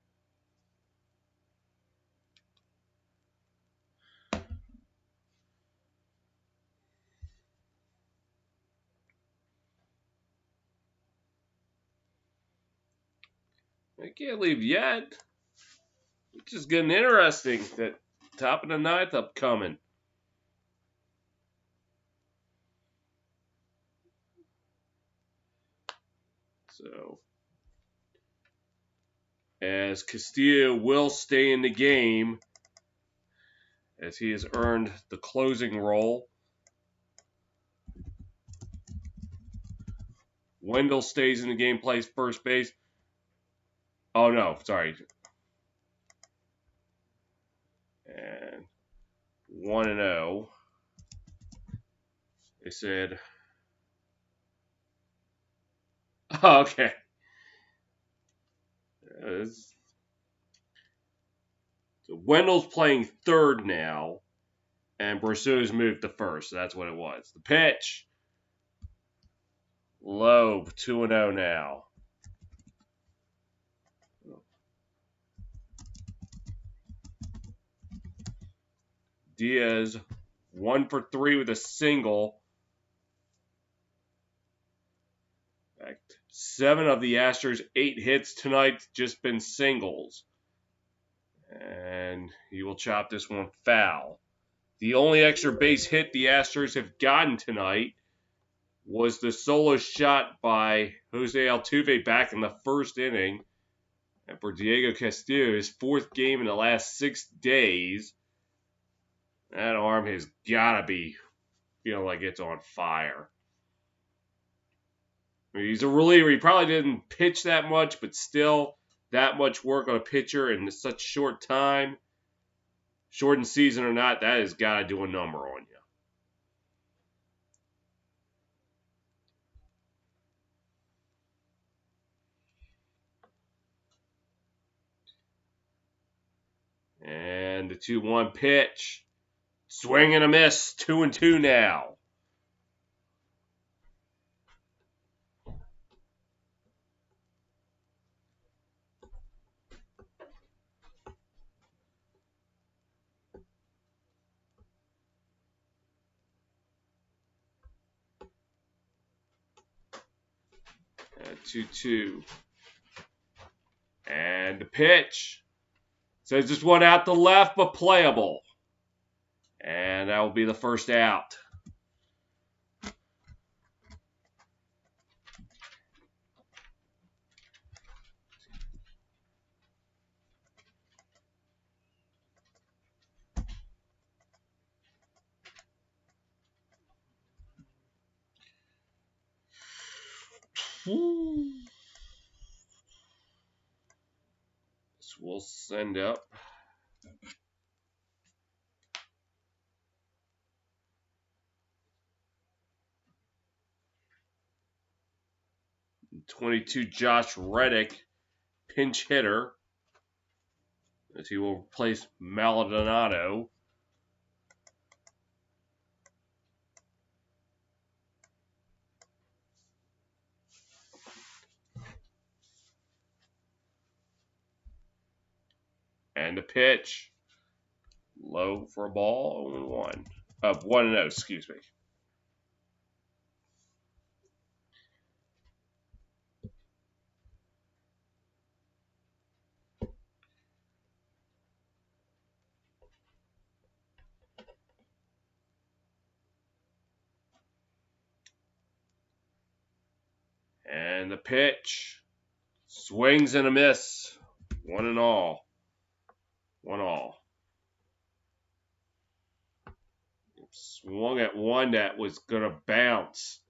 I can't leave yet. It's just getting interesting. That top of the ninth upcoming. So, as Castillo will stay in the game, as he has earned the closing role. Wendell stays in the game, plays first base. Oh, no, sorry. And 1-0. They said, oh, okay. So Wendell's playing third now, and Brosseau's moved to first. So that's what it was. The pitch. Low, 2-0 now. Diaz, 1 for 3 with a single. In fact, 7 of the Astros' 8 hits tonight just been singles. And he will chop this one foul. The only extra base hit the Astros have gotten tonight was the solo shot by Jose Altuve back in the first inning. And for Diego Castillo, his 4th game in the last 6 days, that arm has got to be feeling like it's on fire. I mean, he's a reliever. He probably didn't pitch that much, but still, that much work on a pitcher in such short time, shortened season or not, that has got to do a number on you. And the 2-1 pitch. Swing and a miss. 2-2 now. And 2-2. And the pitch. Says this one out to left, but playable. And that will be the first out. This will send up. '22 Josh Reddick, pinch hitter, as he will replace Maldonado. And the pitch. Low for a ball. 1-0, excuse me. And the pitch. Swings and a miss. 1-1. 1-1. Swung at one that was going to bounce.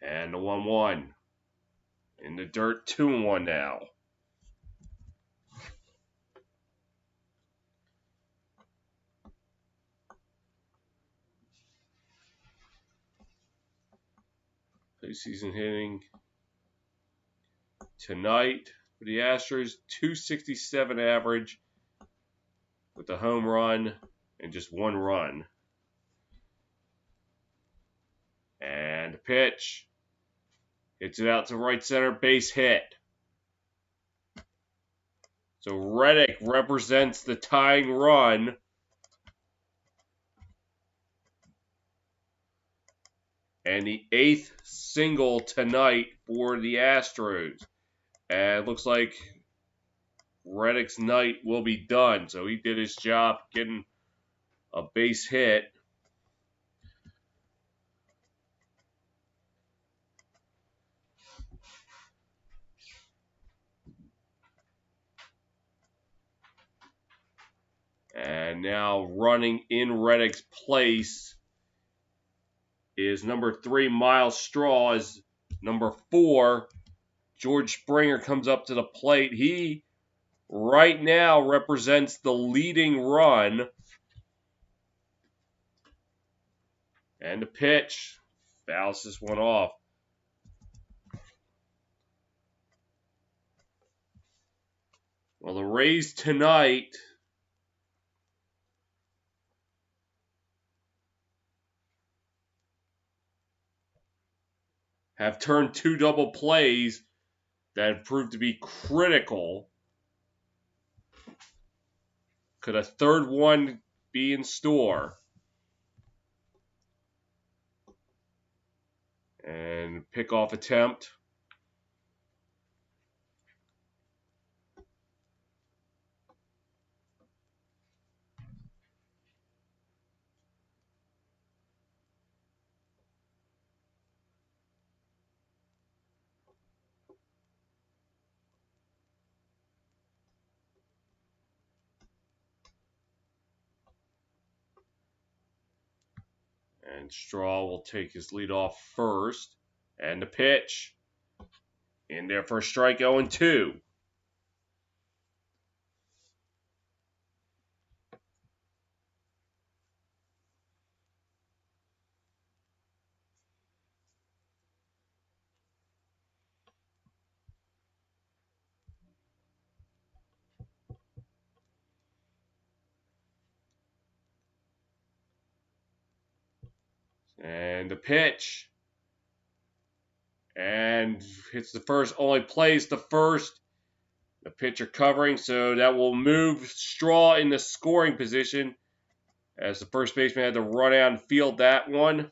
And the 1-1. In the dirt, 2-1 now. Postseason hitting tonight for the Astros, 267 average with a home run and just 1 run. And the pitch. Hits it out to right center, base hit. So Reddick represents the tying run. And the 8th single tonight for the Astros. And it looks like Reddick's night will be done. So he did his job getting a base hit. And now running in Reddick's place is number 3, Miles Straw. Is number 4, George Springer comes up to the plate. He right now represents the leading run. And the pitch. Fouls this one off. Well, the Rays tonight have turned 2 double plays that have proved to be critical. Could a third one be in store? And pickoff attempt. And Straw will take his lead off first. And the pitch. In there for a strike, 0-2. And the pitch. And hits the first, only plays the first. The pitcher covering, so that will move Straw in the scoring position as the first baseman had to run out and field that one.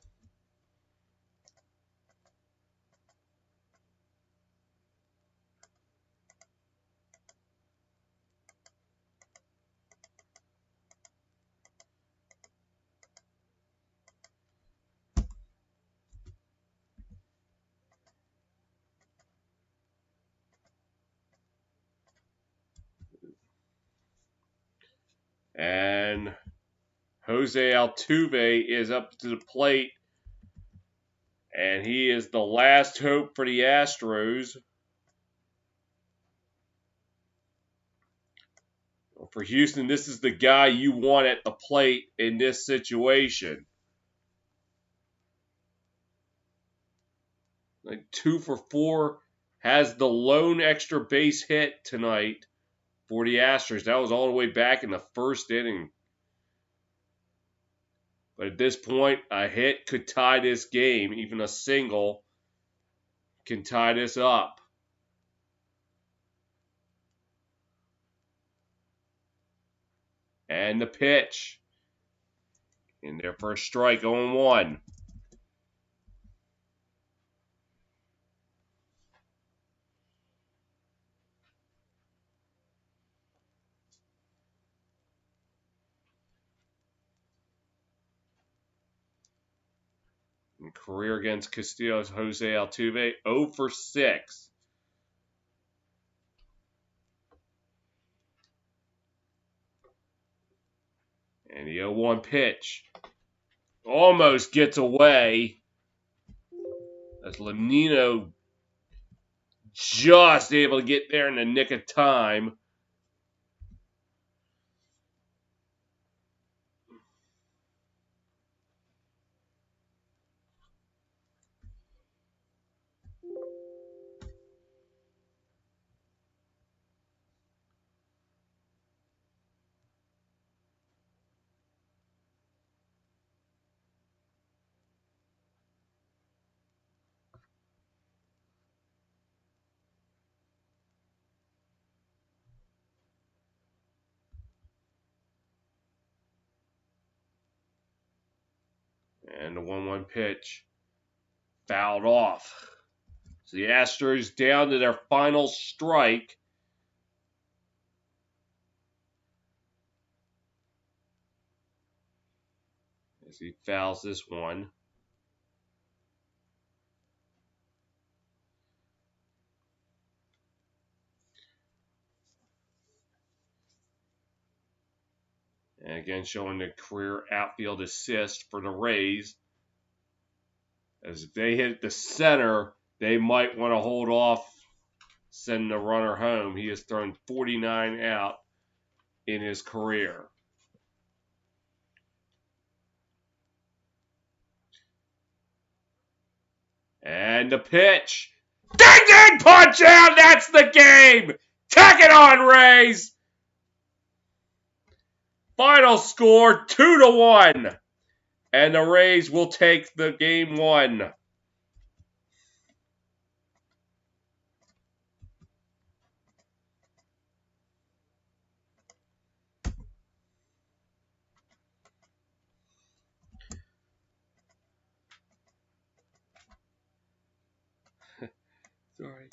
And Jose Altuve is up to the plate. And he is the last hope for the Astros. For Houston, this is the guy you want at the plate in this situation. Like 2 for 4, has the lone extra base hit tonight for the Astros. That was all the way back in the first inning. But at this point, a hit could tie this game. Even a single can tie this up. And the pitch. In there for a strike, 0-1. And career against Castillo's Jose Altuve, 0 for 6. And the 0-1 pitch almost gets away as Lenino just able to get there in the nick of time. And the 1-1 pitch fouled off. So the Astros down to their final strike. As he fouls this one. And again, showing the career outfield assist for the Rays. As if they hit the center, they might want to hold off sending the runner home. He has thrown 49 out in his career. And the pitch. Ding ding, punch out! That's the game! Tack it on, Rays! Final score 2-1. And the Rays will take the game 1. Sorry.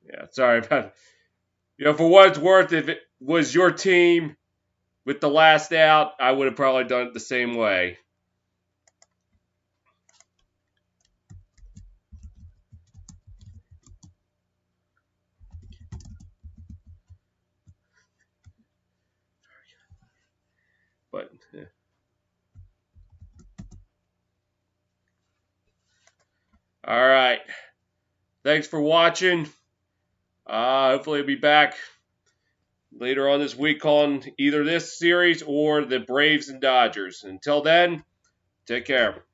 Yeah, sorry about it. For what it's worth, if it was your team with the last out, I would have probably done it the same way. But yeah. All right. Thanks for watching. Hopefully I'll be back later on this week on either this series or the Braves and Dodgers. Until then, take care.